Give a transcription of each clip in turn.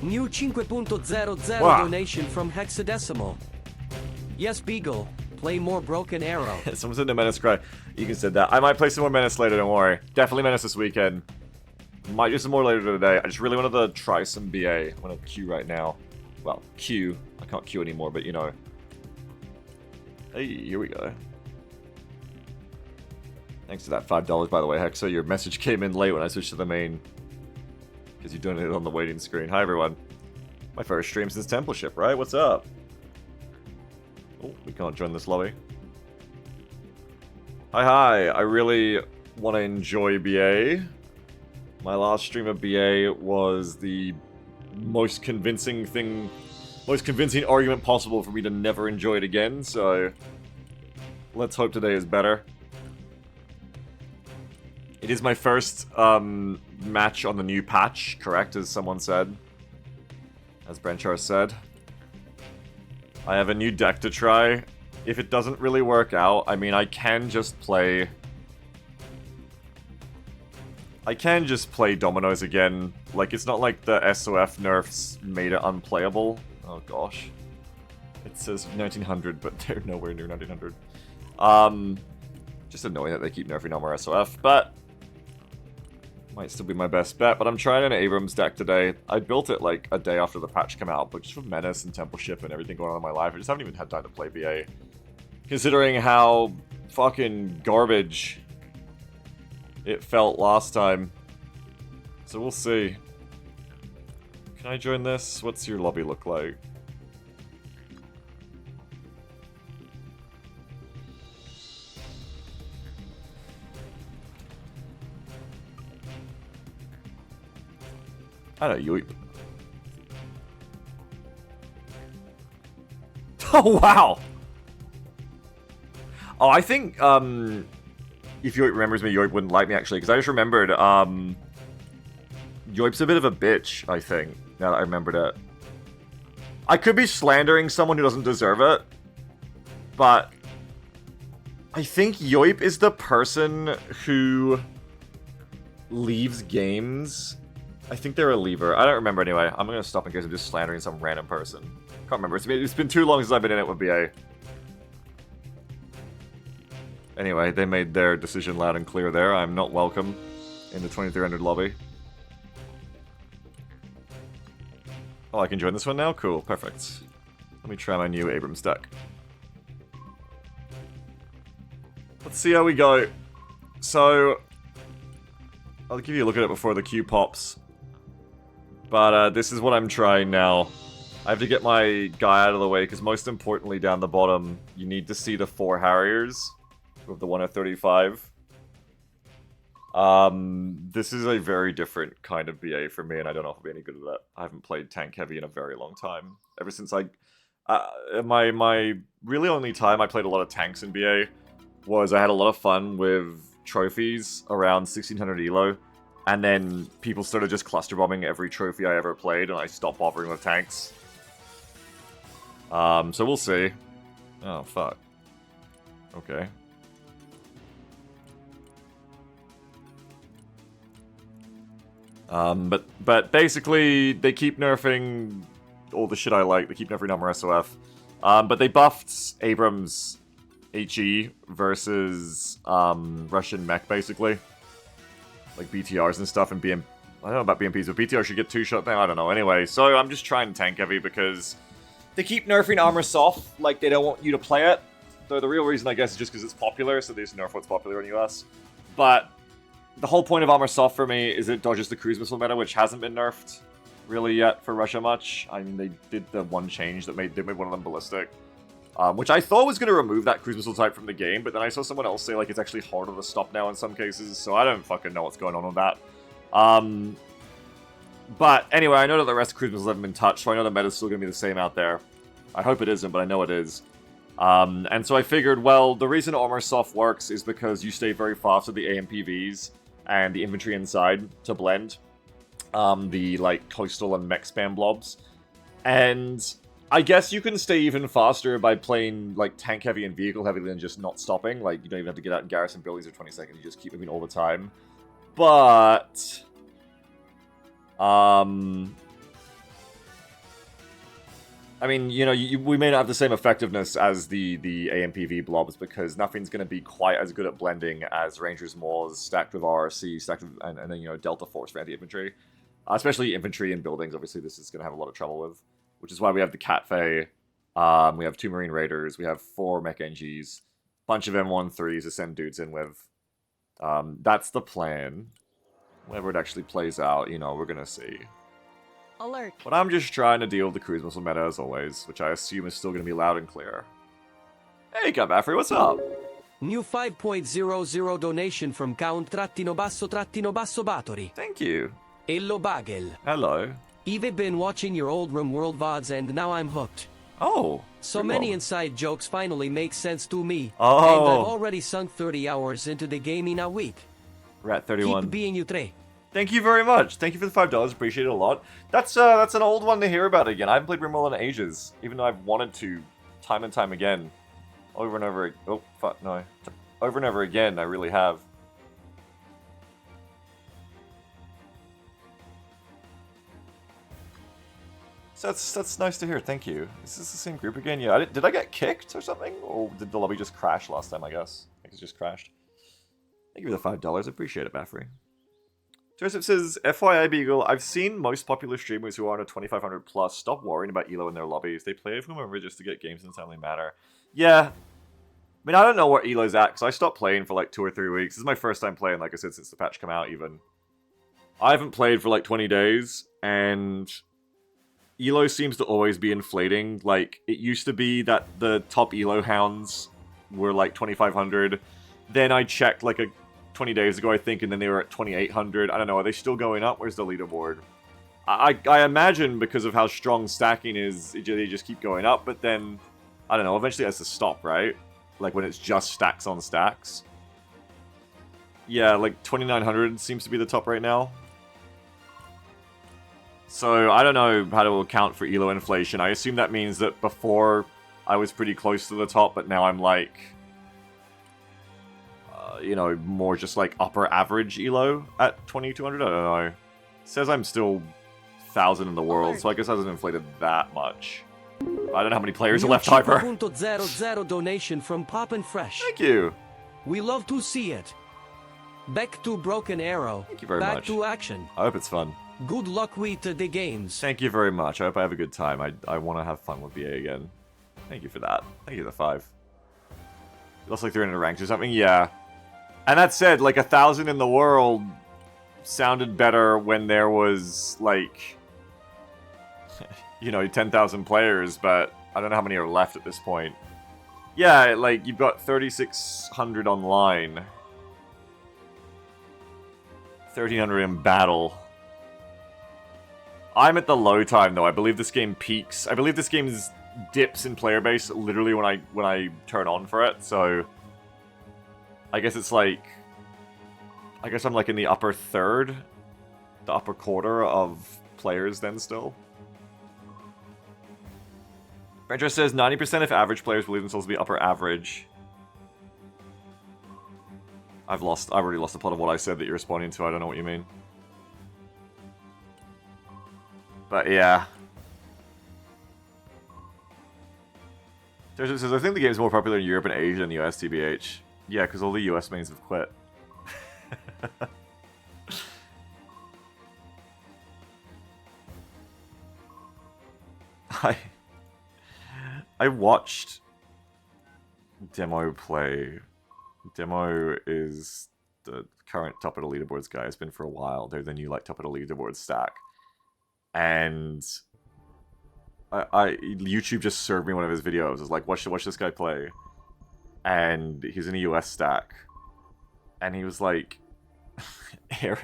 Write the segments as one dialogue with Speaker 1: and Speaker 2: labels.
Speaker 1: New 5.00
Speaker 2: Wow.
Speaker 1: donation from Hexadecimal. Yes, Beagle. Play more Broken Arrow.
Speaker 2: Someone said no Menace cry. You can said that. I might play some more Menace later, don't worry. Definitely Menace this weekend. Might do some more later today. I just really wanted to try some BA. I'm gonna queue right now. Well, queue. I can't queue anymore, but you know. Hey, here we go. Thanks to that $5, by the way, Hexa. Your message came in late when I switched to the main. Because you donated on the waiting screen. Hi, everyone. My first stream since Templeship, right? What's up? Oh, we can't join this lobby. Hi. I really want to enjoy BA. My last stream of BA was the most convincing argument possible for me to never enjoy it again, so let's hope today is better. It is my first match on the new patch, correct, as someone said. As Brenchar said. I have a new deck to try. If it doesn't really work out, I mean, I can just play Dominoes again. Like, it's not like the SOF nerfs made it unplayable. Oh gosh. It says 1900, but they're nowhere near 1900. Just annoying that they keep nerfing on more SOF, but might still be my best bet. But I'm trying an Abrams deck today. I built it like a day after the patch came out, but just with Menace and Templeship and everything going on in my life, I just haven't even had time to play BA. Considering how fucking garbage it felt last time. So we'll see. Can I join this? What's your lobby look like? I don't know, Yoip. Oh, wow! Oh, I think, if Yoip remembers me, Yoip wouldn't like me, actually, because I just remembered, Yoip's a bit of a bitch, I think, now that I remembered it. I could be slandering someone who doesn't deserve it, but I think Yoip is the person who leaves games. I think they're a leaver. I don't remember anyway. I'm gonna stop in case I'm just slandering some random person. Can't remember. It's been too long since I've been in it with BA. Anyway, they made their decision loud and clear there. I'm not welcome in the 2300 lobby. Oh, I can join this one now? Cool, perfect. Let me try my new Abrams deck. Let's see how we go. So, I'll give you a look at it before the queue pops. But this is what I'm trying now. I have to get my guy out of the way, because most importantly down the bottom, you need to see the 4 Harriers with the 1 at 35. This is a very different kind of BA for me, and I don't know if I'll be any good at that. I haven't played tank heavy in a very long time. Ever since my really only time I played a lot of tanks in BA was I had a lot of fun with trophies around 1600 elo, and then people started just cluster bombing every trophy I ever played, and I stopped bothering with tanks. So we'll see. Oh, fuck. Okay. But basically, they keep nerfing all the shit I like. They keep nerfing Armor SOF. But they buffed Abrams HE versus Russian mech, basically. Like BTRs and stuff, and I don't know about BMPs, but BTR should get 2 shot now, I don't know. Anyway, so I'm just trying tank heavy because they keep nerfing Armor soft, like they don't want you to play it. Though the real reason, I guess, is just because it's popular, so they just nerf what's popular in the US. But the whole point of Armor soft for me is it dodges the cruise missile meta, which hasn't been nerfed really yet for Russia much. I mean, they did the one change that made one of them ballistic. Which I thought was going to remove that cruise missile type from the game, but then I saw someone else say, like, it's actually harder to stop now in some cases, so I don't fucking know what's going on with that. But anyway, I know that the rest of cruise missiles haven't been touched, so I know the meta's still going to be the same out there. I hope it isn't, but I know it is. And so I figured, well, the reason Armor Soft works is because you stay very fast with the AMPVs and the infantry inside to blend the, like, coastal and mech spam blobs. And I guess you can stay even faster by playing, like, tank heavy and vehicle heavy than just not stopping. Like, you don't even have to get out in garrison buildings for 20 seconds, you just keep moving all the time. But I mean, you know, we may not have the same effectiveness as the AMPV blobs because nothing's going to be quite as good at blending as Rangers Maws stacked with RRC, stacked with, and then, you know, Delta Force for anti-infantry. Especially infantry and buildings, obviously this is going to have a lot of trouble with. Which is why we have the Cat Fae, we have 2 Marine Raiders, we have 4 Mech NGs, bunch of M13s to send dudes in with. That's the plan. Whenever it actually plays out, you know, we're going to see.
Speaker 3: Alert.
Speaker 2: But I'm just trying to deal with the cruise missile meta as always, which I assume is still going to be loud and clear. Hey, Gabafri, what's up?
Speaker 1: New 5.00 donation from Count-Basso Batory.
Speaker 2: Thank you.
Speaker 1: Hello Bagel.
Speaker 2: Hello.
Speaker 1: I've been watching your old Room World VODs and now I'm hooked.
Speaker 2: Oh.
Speaker 1: So many inside jokes finally make sense to me.
Speaker 2: Oh.
Speaker 1: And I've already sunk 30 hours into the game in a week.
Speaker 2: Rat 31.
Speaker 1: Keep being you tre.
Speaker 2: Thank you very much. Thank you for the $5. Appreciate it a lot. That's an old one to hear about again. I haven't played RimWorld in ages, even though I've wanted to, time and time again, over and over. Oh fuck no, over and over again. I really have. So that's nice to hear. Thank you. Is this the same group again? Yeah. Did I get kicked or something, or did the lobby just crash last time? I guess. I think it just crashed. Thank you for the $5. Appreciate it, Baffrey. Joseph says, FYI Beagle, I've seen most popular streamers who are on a 2500 plus stop worrying about elo in their lobbies. They play with whomever just to get games in a timely manner. Yeah. I mean, I don't know where elo's at, because I stopped playing for like 2 or 3 weeks. This is my first time playing, like I said, since the patch came out even. I haven't played for like 20 days, and elo seems to always be inflating. Like, it used to be that the top elo hounds were like 2500. Then I checked like 20 days ago, I think, and then they were at 2,800. I don't know, are they still going up? Where's the leaderboard? I imagine because of how strong stacking is, they just keep going up, but then, I don't know, eventually it has to stop, right? Like when it's just stacks on stacks. Yeah, like 2,900 seems to be the top right now. So, I don't know how to account for elo inflation. I assume that means that before I was pretty close to the top, but now I'm like, you know, more just like upper average elo at 2,200. I don't know. It says I'm still 1,000 in the world, so I guess I hasn't inflated that much. I don't know how many players are left either.
Speaker 1: 5.00 donation from Pop and Fresh.
Speaker 2: Thank you.
Speaker 1: We love to see it. Back to Broken Arrow.
Speaker 2: Thank you very
Speaker 1: Back
Speaker 2: much.
Speaker 1: to action.
Speaker 2: I hope it's fun.
Speaker 1: Good luck with the games.
Speaker 2: Thank you very much. I hope I have a good time. I want to have fun with BA again. Thank you for that. Thank you for the 5. It looks like they're in a ranks or something. Yeah. And that said, like 1,000 in the world sounded better when there was like, you know, 10,000 players, but I don't know how many are left at this point. Yeah, like you've got 3,600 online, 1,300 in battle. I'm at the low time though. I believe this game peaks. I believe this game's dips in player base literally when I turn on for it. So I guess it's like, I guess I'm like in the upper third, the upper quarter of players then still. Benjo says 90% of average players believe themselves to be upper average. I've already lost the plot of what I said that you're responding to. I don't know what you mean. But yeah. Benjo says, I think the game's more popular in Europe and Asia than the US, TBH. Yeah, because all the US mains have quit. I watched Demo play. Demo is the current top of the leaderboards guy. It's been for a while. They're the new like top of the leaderboard stack. And YouTube just served me one of his videos. It's like, watch this guy play. And he's in a US stack. And he was like,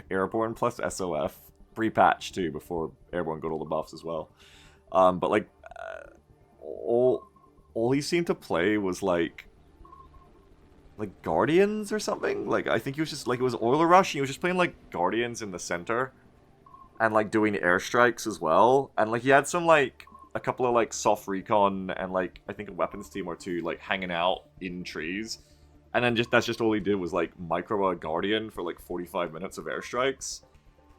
Speaker 2: Airborne plus SOF. Pre-patch too, before Airborne got all the buffs as well. But like, all he seemed to play was like Guardians or something. Like, I think he was just, like, it was Oiler Rush, and he was just playing, like, Guardians in the center. And, like, doing airstrikes as well. And, like, he had some, like, a couple of, like, soft recon and, like, I think a weapons team or two, like, hanging out in trees. And then that's just all he did was, like, micro a Guardian for, like, 45 minutes of airstrikes.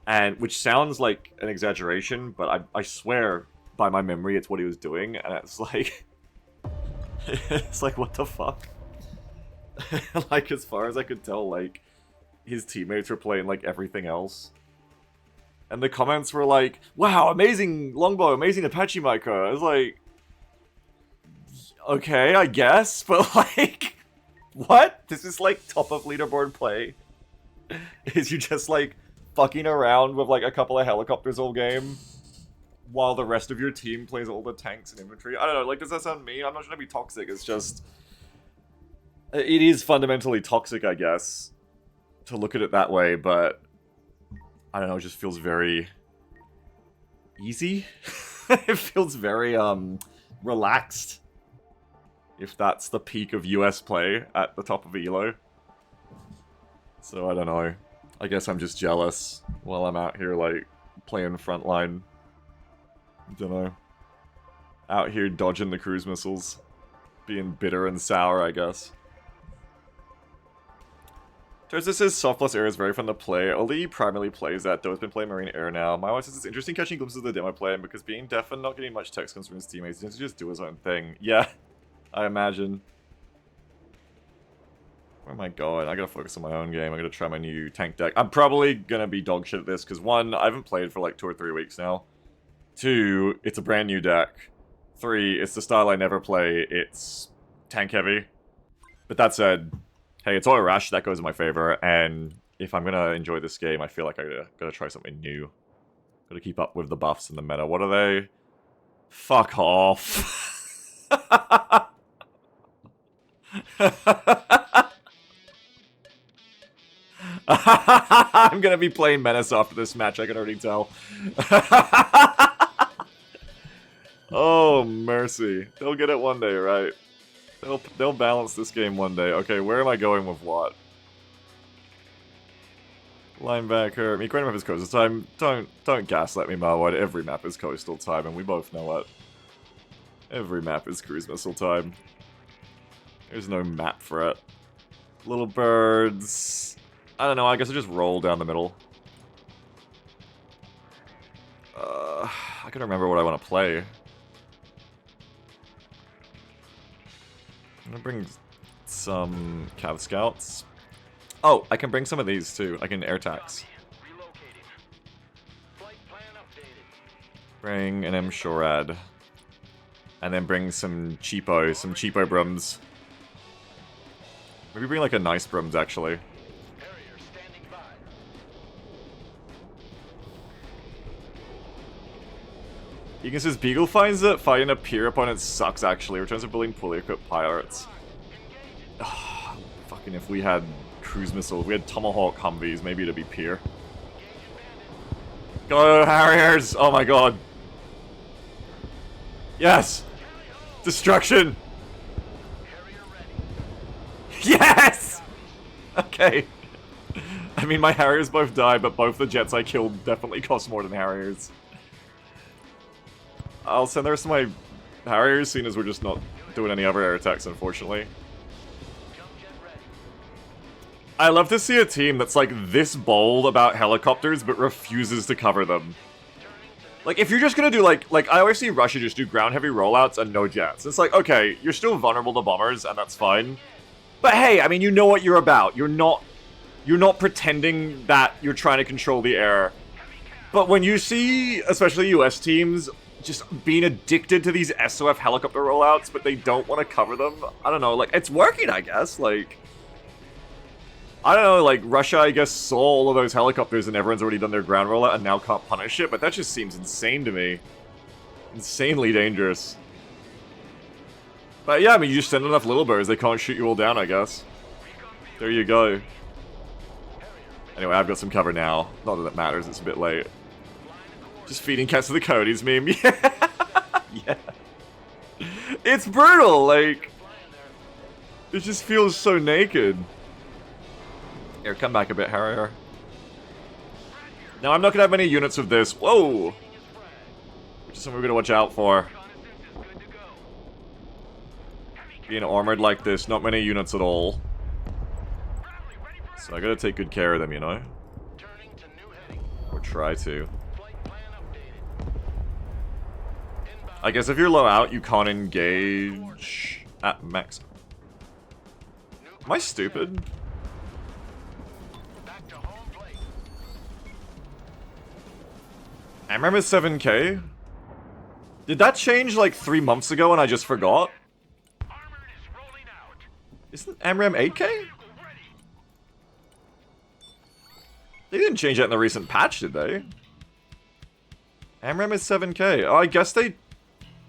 Speaker 2: And, which sounds like an exaggeration, but I swear by my memory, it's what he was doing, and it's like... it's like, what the fuck? Like, as far as I could tell, like, his teammates were playing, like, everything else. And the comments were like, wow, amazing longbow, amazing Apache micro. I was like, okay, I guess, but like, what? This is like top of leaderboard play. Is you just like fucking around with like a couple of helicopters all game while the rest of your team plays all the tanks and infantry? I don't know, like, does that sound mean? I'm not trying to be toxic, it's just... It is fundamentally toxic, I guess, to look at it that way, but... I don't know, it just feels very... easy? It feels very, relaxed. If that's the peak of US play at the top of ELO. So, I don't know. I guess I'm just jealous while I'm out here, like, playing frontline. Don't know. Out here dodging the cruise missiles. Being bitter and sour, I guess. Terza says soft plus air is very fun to play. Oli primarily plays that, though has been playing Marine Air now. My wife says it's interesting catching glimpses of the demo play, and because being deaf and not getting much text comes from his teammates, he tends to just do his own thing. Yeah, I imagine. Where am I going? I gotta focus on my own game. I gotta try my new tank deck. I'm probably gonna be dog shit at this, because 1, I haven't played for like 2 or 3 weeks now. 2, it's a brand new deck. 3, it's the style I never play. It's tank heavy. But that said... Hey, it's Oil Rash, that goes in my favor, and if I'm gonna enjoy this game, I feel like I gotta try something new. Gotta keep up with the buffs and the meta. What are they? Fuck off. I'm gonna be playing Menace after this match, I can already tell. Oh, mercy. They'll get it one day, right? They'll balance this game one day. Okay, where am I going with what? Linebacker. Ukraine map is coastal time. Don't gaslight me, Marwad. Every map is coastal time, and we both know it. Every map is cruise missile time. There's no map for it. Little birds. I don't know, I guess I'll just roll down the middle. I can remember what I want to play. I'm gonna bring some Cav Scouts. Oh, I can bring some of these too. I can air tax. Bring an M Shorad. And then bring some cheapo brums. Maybe bring like a nice brums actually. Egan says Beagle finds that fighting a peer opponent sucks actually. Returns to building poorly equipped pirates. Oh, fucking if we had cruise missiles, if we had Tomahawk Humvees, maybe it'd be peer. Go Harriers! Oh my god. Yes! Destruction! Yes! Okay. I mean, my Harriers both died, but both the jets I killed definitely cost more than Harriers. I'll send the rest of my Harriers, seeing as we're just not doing any other air attacks, unfortunately. I love to see a team that's like this bold about helicopters, but refuses to cover them. Like, if you're just gonna do like I always see Russia just do ground-heavy rollouts and no jets. It's like, okay, you're still vulnerable to bombers, and that's fine. But hey, I mean, you know what you're about. You're not pretending that you're trying to control the air. But when you see, especially US teams, just being addicted to these SOF helicopter rollouts, but they don't want to cover them. I don't know, like, it's working, I guess, like... I don't know, like, Russia, I guess, saw all of those helicopters and everyone's already done their ground rollout and now can't punish it, but that just seems insane to me. Insanely dangerous. But yeah, I mean, you just send enough little birds, they can't shoot you all down, I guess. There you go. Anyway, I've got some cover now. Not that it matters, it's a bit late. Just feeding cats to the Cody's meme. Yeah. Yeah. It's brutal, like... It just feels so naked. Here, come back a bit, Harrier. Now, I'm not gonna have many units of this. Whoa! Which is something we're gonna watch out for. Being armored like this, not many units at all. So I gotta take good care of them, you know? Or try to. I guess if you're low out, you can't engage at max. Am I stupid? AMRAM is 7k? Did that change like 3 months ago and I just forgot? Isn't AMRAM 8k? They didn't change that in the recent patch, did they? AMRAM is 7k. Oh, I guess they...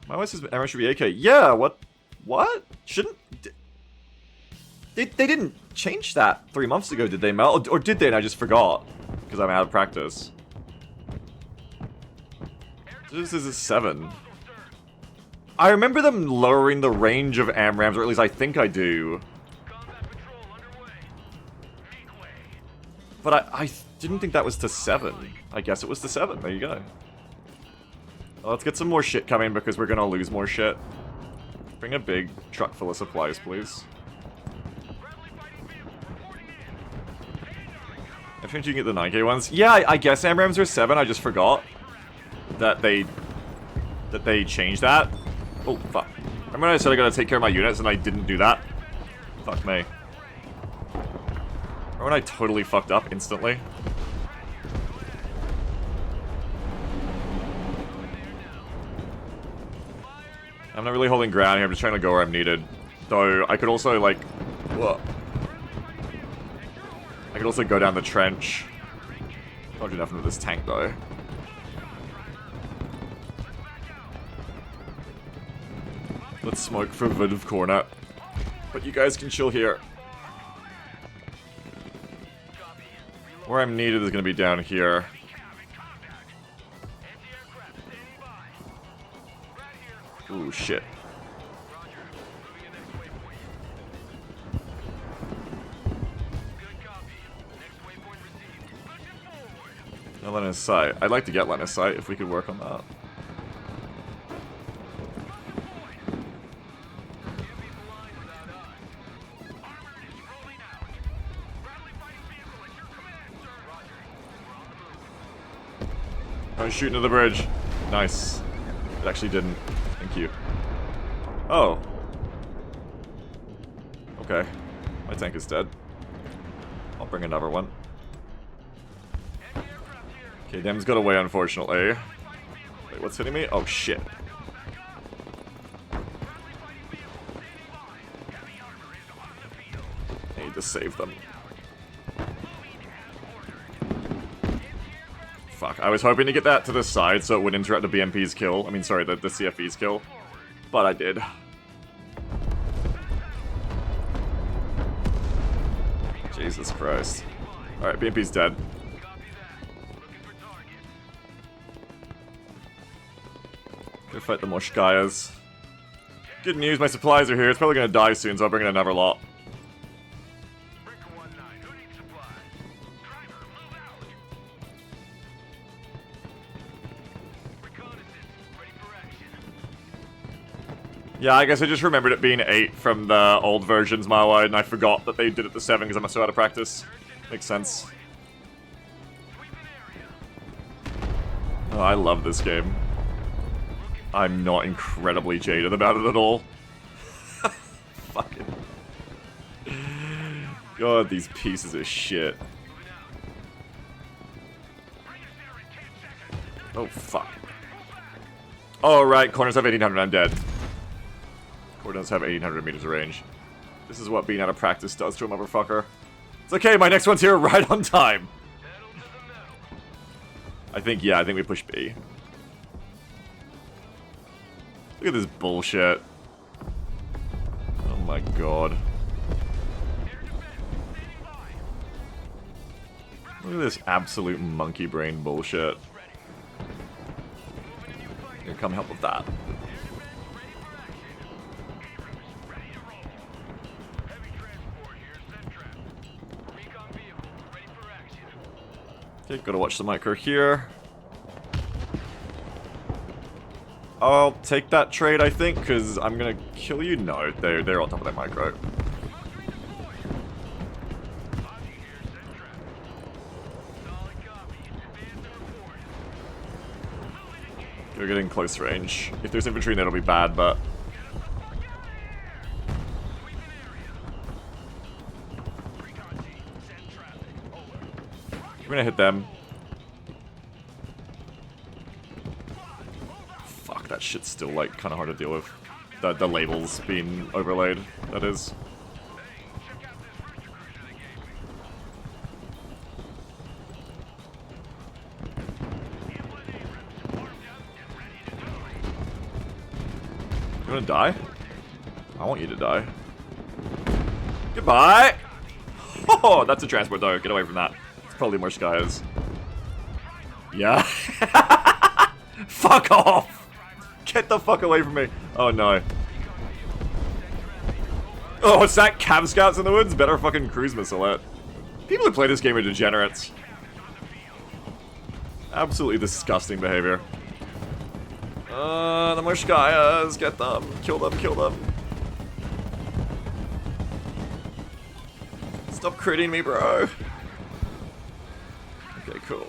Speaker 2: My wife says AMRAM should be 8k. Yeah, what? What? Shouldn't... They didn't change that 3 months ago, did they, Mel? Or did they and I just forgot? Because I'm out of practice. This is a 7. I remember them lowering the range of AMRAMs, or at least I think I do. But I didn't think that was to 7. I guess it was to 7. There you go. Well, let's get some more shit coming because we're gonna lose more shit. Bring a big truck full of supplies, please. I think you can get the 9k ones. Yeah, I guess AMRAMs are 7. I just forgot that they changed that. Oh, fuck. Remember when I said I gotta take care of my units and I didn't do that? Fuck me. Remember when I totally fucked up instantly? I'm not really holding ground here, I'm just trying to go where I'm needed. Though, I could also, like... Whoa. I could also go down the trench. Can't do nothing with this tank, though. Let's smoke for a bit of corner. But you guys can chill here. Where I'm needed is going to be down here. Ooh, shit. No line of sight. I'd like to get line of sight if we could work on that. I was shooting at the bridge. Nice. It actually didn't. Thank you. Oh. Okay. My tank is dead. I'll bring another one. Okay, Dem's got away, unfortunately. Wait, what's hitting me? Oh, shit. I need to save them. Fuck, I was hoping to get that to the side so it would interrupt the BMP's kill. I mean, sorry, the CFE's kill. But I did. Jesus Christ. Alright, BMP's dead. Go fight the Moshkayas. Good news, my supplies are here. It's probably gonna die soon, so I'll bring in another lot. Yeah, I guess I just remembered it being 8 from the old versions mile wide, and I forgot that they did it to 7 because I'm so out of practice. Makes sense. Oh, I love this game. I'm not incredibly jaded about it at all. Fucking... God, these pieces of shit. Oh, fuck. Oh, right, corners have 1800, I'm dead. Corner does have 1800 meters of range. This is what being out of practice does to a motherfucker. It's okay, my next one's here right on time. I think we push B. Look at this bullshit. Oh my god. Look at this absolute monkey brain bullshit. Here, come help with that. Okay, gotta watch the micro here. I'll take that trade, I think, because I'm gonna kill you. No, they're on top of that micro. Go get in close range. If there's infantry, that'll be bad, but... We're gonna hit them. Fuck, that shit's still, like, kinda hard to deal with. The labels being overlaid, that is. You wanna die? I want you to die. Goodbye! Oh, that's a transport though. Get away from that. It's probably more skies. Yeah. Fuck off! Get the fuck away from me. Oh no. Oh, it's that Cav Scouts in the woods? Better fucking cruise missile it. People who play this game are degenerates. Absolutely disgusting behavior. The Mushkayas, get them. Kill them, kill them. Stop critting me, bro. Okay, cool.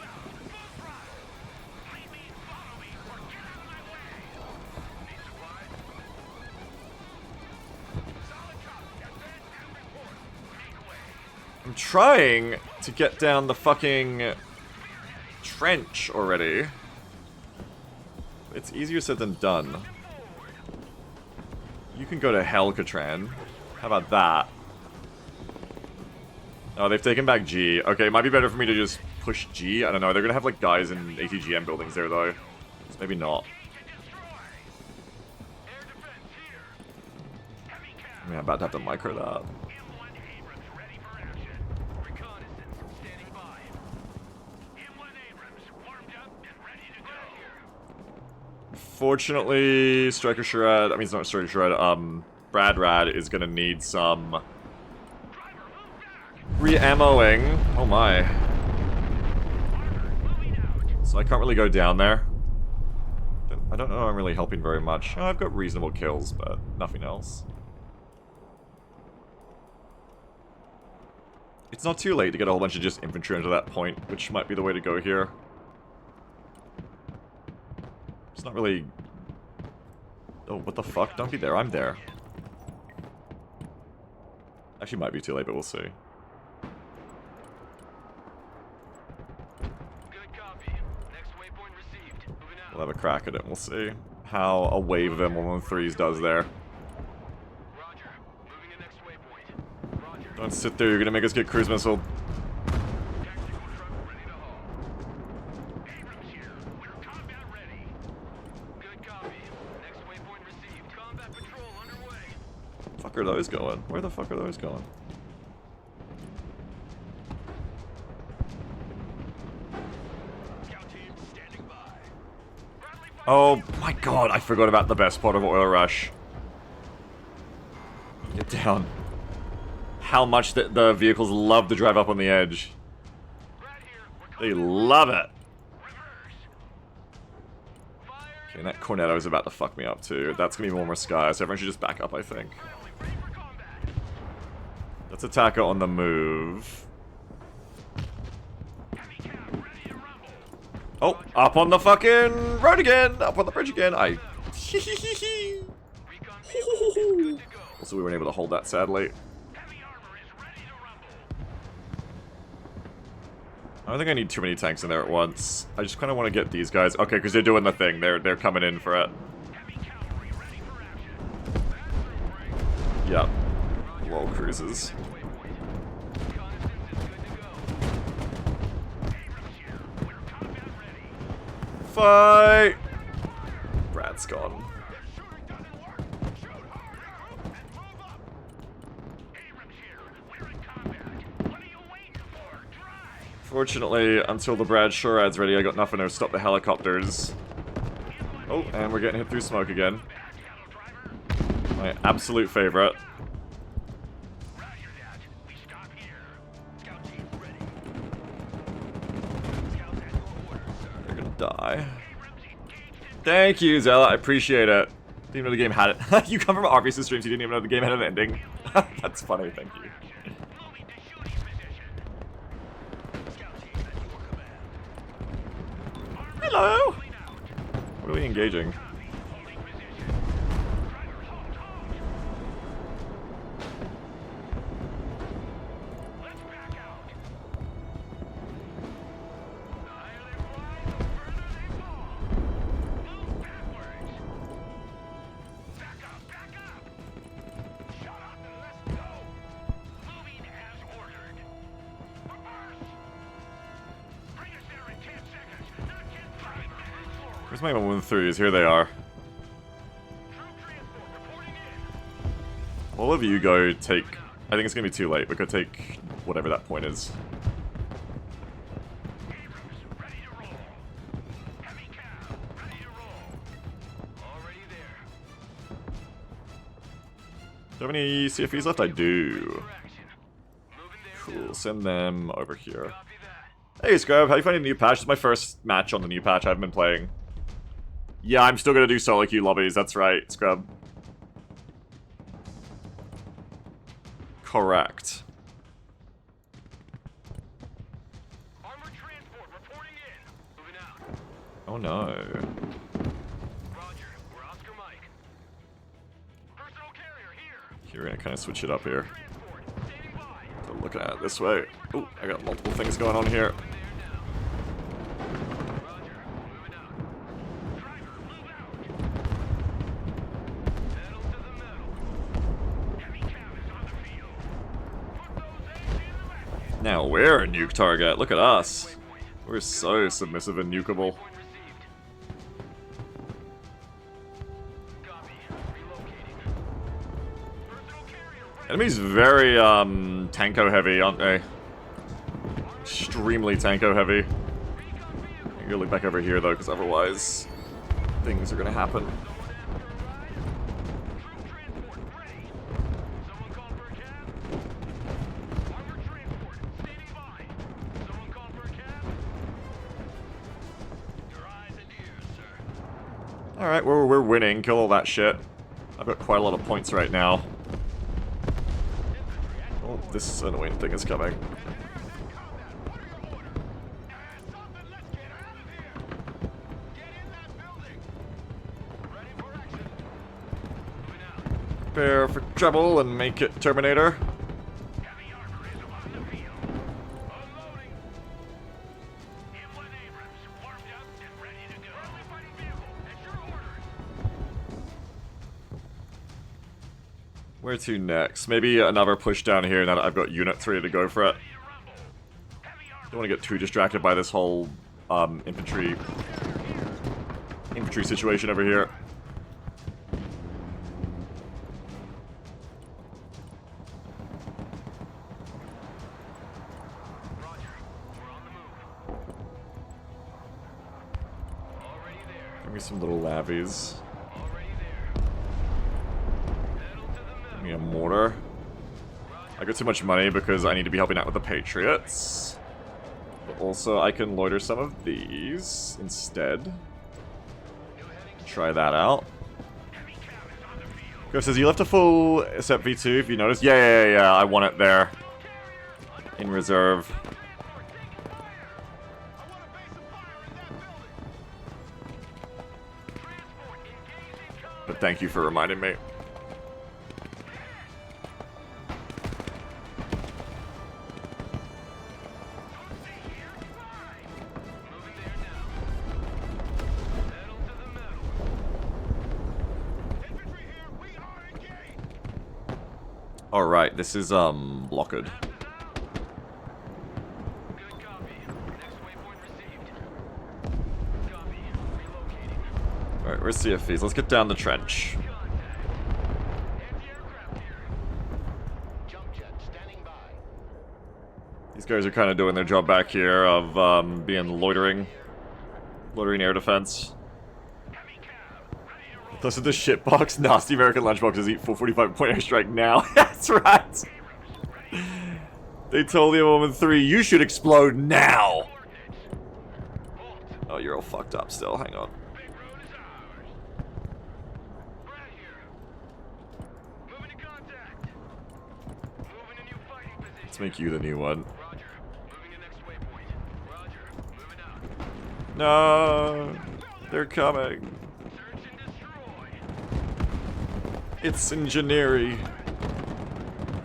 Speaker 2: I'm trying to get down the fucking trench already. It's easier said than done. You can go to hell, Katran. How about that? Oh, they've taken back G. Okay, it might be better for me to just push G. I don't know. They're gonna have like guys in ATGM buildings there though. So maybe not. I mean, I'm about to have to micro that. Fortunately, Striker Shred, I mean, it's not Striker Shred, Brad Rad is gonna need some re-ammoing. Oh my. So I can't really go down there. I don't know I'm really helping very much. Oh, I've got reasonable kills, but nothing else. It's not too late to get a whole bunch of just infantry into that point, which might be the way to go here. It's not really... Oh, what the fuck? Don't be there. I'm there. Actually, might be too late, but we'll see. We'll have a crack at it, and we'll see how a wave of M113s does there. Don't sit there, you're gonna make us get cruise missile. Fuck are those going? Where the fuck are those going? Oh my god, I forgot about the best part of Oil Rush. Get down. How much the vehicles love to drive up on the edge. They love it. Okay, and that Cornetto is about to fuck me up too. That's gonna be more Sky, so everyone should just back up, I think. Let's attack it on the move. Oh, up on the fucking road again! Up on the bridge again! Also, we weren't able to hold that, sadly. I don't think I need too many tanks in there at once. I just kind of want to get these guys. Okay, because they're doing the thing. They're coming in for it. Yep. Lol cruises. Fight! Brad's gone. Fortunately, until the Brad Shorad's ready, I got nothing to stop the helicopters. Oh, and we're getting hit through smoke again. My absolute favorite. They're gonna die. Thank you, Zella. I appreciate it. Didn't even know the game had it. You come from Arby's streams, you didn't even know the game had an ending. That's funny, thank you. Hello! What are we engaging? Where's my 113s? Here they are. All of you go take... I think it's going to be too late, but go take whatever that point is. Do you have any CFEs left? I do. Cool, send them over here. Hey Scrub, how you finding the new patch? It's my first match on the new patch. I haven't been playing. Yeah, I'm still gonna do solo queue lobbies, that's right, Scrub. Correct.
Speaker 3: Armored transport reporting in. Moving out.
Speaker 2: Oh no.
Speaker 3: Roger, we're Oscar Mike. Personal carrier here.
Speaker 2: You're gonna kind of switch it up here.
Speaker 3: Transport standing by.
Speaker 2: So looking at it this way. Oh, I got multiple things going on here.
Speaker 3: Roger, moving out. Driver, move out. Pedal to the metal. Heavy cab is on the field. Put those eggs in the basket.
Speaker 2: Now we're a nuke target. Look at us. We're so submissive and nukeable.
Speaker 3: Point received. Copy. Relocating. Personal carrier ready.
Speaker 2: Enemies very tanko heavy, aren't they? Extremely tanko heavy. I'm gonna look back over here though, because otherwise things are gonna happen.
Speaker 3: Troop transport ready. Someone call for a cab. Armored transport standing by. Someone call for a cab. Your eyes and ears, sir.
Speaker 2: Alright, we're winning. Kill all that shit. I've got quite a lot of points right now. Oh, this annoying thing is coming.
Speaker 3: What are your orders? Hands up and let's get out of here. Get in that building. Ready for action. Moving out.
Speaker 2: Prepare for trouble and make it Terminator.
Speaker 3: Heavy armor is on the field. Unloading. M1 Abrams, warmed up and ready to go. Friendly fighting vehicle, at your orders.
Speaker 2: Where to next? Maybe another push down here now that I've got units ready to go for it.
Speaker 3: Heavy armor.
Speaker 2: Don't want to get too distracted by this whole infantry situation over here.
Speaker 3: Roger. We're on the move. Already there.
Speaker 2: Give me some little lavies.
Speaker 3: Already there. Pedal to the metal.
Speaker 2: Give me a mortar. I got too much money because I need to be helping out with the Patriots. But also, I can loiter some of these instead. Try that out. Go says, you left a full SEP V2 if you noticed. Yeah, I want it there. In reserve. But thank you for reminding me. Alright, this is, blocked.
Speaker 3: Good copy. Next waypoint received. Copy. Relocating.
Speaker 2: Alright, where's CFVs? Let's get down the trench.
Speaker 3: Anti-aircraft here. Jump jet standing by.
Speaker 2: These guys are kind of doing their job back here of, being loitering air defense.
Speaker 3: Heavy cab. Ready to roll.
Speaker 2: Plus, with this shitbox, nasty American lunchboxes eat full 45-point airstrike now. That's right! They told the woman 3, you should explode now! Oh, you're all fucked up still, hang on.
Speaker 3: Big road is ours. Right here. Moving to contact. Moving to new fighting position.
Speaker 2: Let's make you the new one.
Speaker 3: Roger. Moving to next waypoint. Roger. Moving out.
Speaker 2: No! They're coming.
Speaker 3: Search and destroy.
Speaker 2: It's engineering.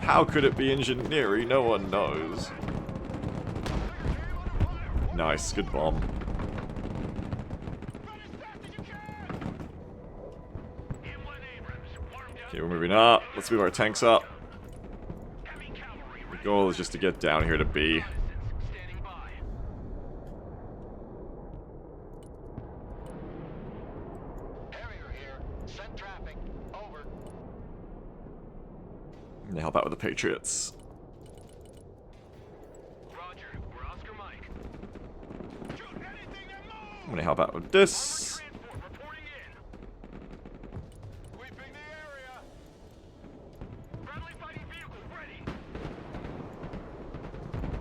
Speaker 2: How could it be engineering? No one knows. Nice, good bomb. Okay, we're moving up. Let's move our tanks up. The goal is just to get down here to B.
Speaker 3: Standing by. Harrier here. Send traffic. Over.
Speaker 2: I'm gonna help out with the Patriots.
Speaker 3: Roger. We're Oscar Mike. Shoot anything that moves.
Speaker 2: I'm gonna help out with this.
Speaker 3: Transport reporting in. Sweeping the area. Friendly fighting vehicles ready.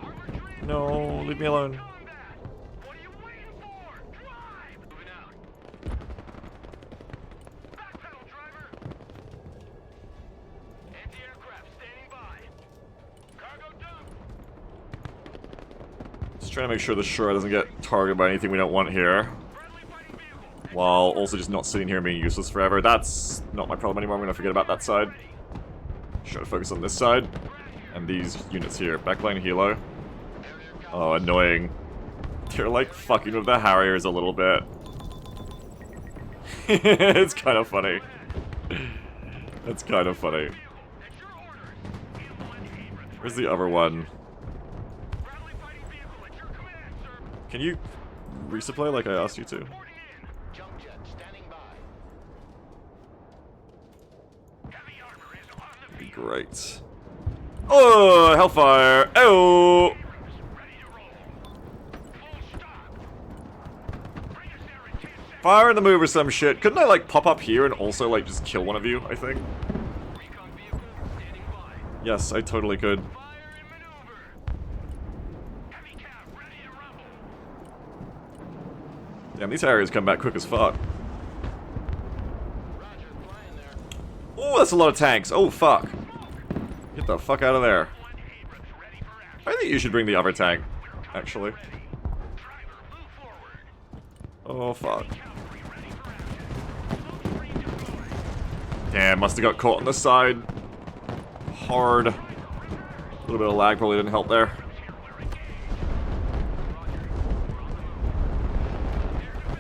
Speaker 3: Armored transport.
Speaker 2: No, leave me alone.
Speaker 3: Combat. What are you waiting for? Drive. Moving out. Backpedal, driver. Anti-aircraft standing by. Cargo dump.
Speaker 2: Just trying to make sure the shore doesn't get targeted by anything we don't want here.
Speaker 3: Friendly fighting vehicle.
Speaker 2: While also just not sitting here and being useless forever. That's not my problem anymore. I'm gonna forget about that side. Just try to focus on this side. And these units here. Backline helo. Oh, annoying. They're like fucking with the Harriers a little bit. It's kind of funny. That's kind of funny.
Speaker 3: At your orders. Inland Abrams.
Speaker 2: Where's the other one?
Speaker 3: Friendly fighting vehicle at your command, sir.
Speaker 2: Can you resupply like I asked you to?
Speaker 3: Reporting in. Jump jet standing by. Heavy armor is on the field.
Speaker 2: Great. Oh, Hellfire! Oh!
Speaker 3: Ready to roll. Full stop. Bring us there in 10 seconds.
Speaker 2: Fire in the move or some shit. Couldn't I like pop up here and also like just kill one of you, I think?
Speaker 3: Recon vehicle standing by.
Speaker 2: Yes, I totally could.
Speaker 3: Fire and maneuver. Heavy cap ready to rumble.
Speaker 2: Damn, these Harriers come back quick as fuck.
Speaker 3: Roger, flying there.
Speaker 2: Oh, that's a lot of tanks. Oh, fuck. Get the fuck out of there.
Speaker 3: Inland Abrams ready for action.
Speaker 2: I think you should bring the other tank, actually.
Speaker 3: Driver, move forward.
Speaker 2: Oh, fuck.
Speaker 3: Cavalry ready for action. Load redeploy.
Speaker 2: Damn, must have got caught on the side. Hard. A little bit of lag probably didn't help there.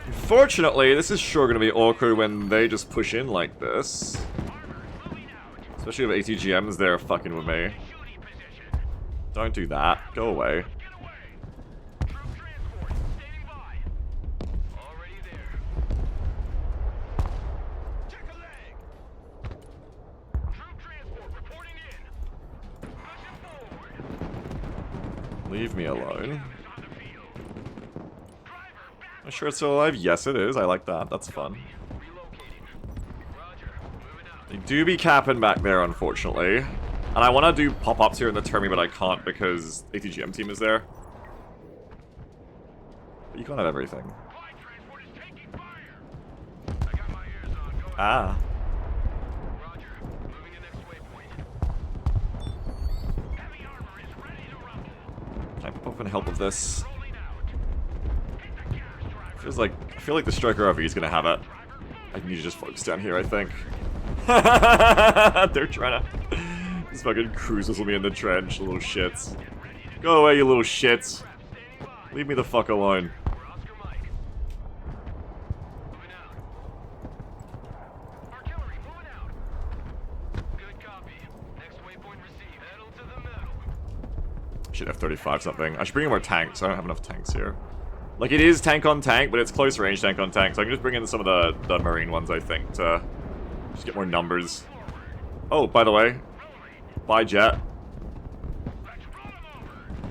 Speaker 2: Unfortunately, this is sure going to be awkward when they just push in like this. Especially with ATGMs there fucking with me.
Speaker 3: Shooting position.
Speaker 2: Don't do that. Go away.
Speaker 3: Get away. Troop transport standing by. Already there. Check a leg. Troop transport reporting in. Pushing forward.
Speaker 2: Leave me alone.
Speaker 3: Is on the field. Driver back.
Speaker 2: I'm sure it's still alive. Yes, it is. I like that. That's fun.
Speaker 3: Relocating. Roger. Moving out.
Speaker 2: They do be capping back there, unfortunately. And I want to do pop-ups here in the Termi, but I can't because ATGM team is there. But you can't have everything.
Speaker 3: Flight transport is taking fire. I got my ears on. Go ahead.
Speaker 2: Ah.
Speaker 3: Roger. Moving to next waypoint. Heavy armor is ready to rumble.
Speaker 2: Can I pop up and help with this?
Speaker 3: Rolling out. Hit the gas, driver.
Speaker 2: I feel like the Striker RV is gonna have it. I need to just focus down here, I think. They're trying to just fucking cruise with me in the trench, little shits. Go away, you little shits. Leave me the fuck alone.
Speaker 3: We're Oscar Mike. Moving out. Artillery moving out. Good copy. Next waypoint received. Pedal to the metal.
Speaker 2: Should have 35 something. I should bring in more tanks. I don't have enough tanks here. Like, it is tank on tank, but it's close range tank on tank, so I can just bring in some of the marine ones, I think, to just get more numbers. Oh, by the way. Bye, jet.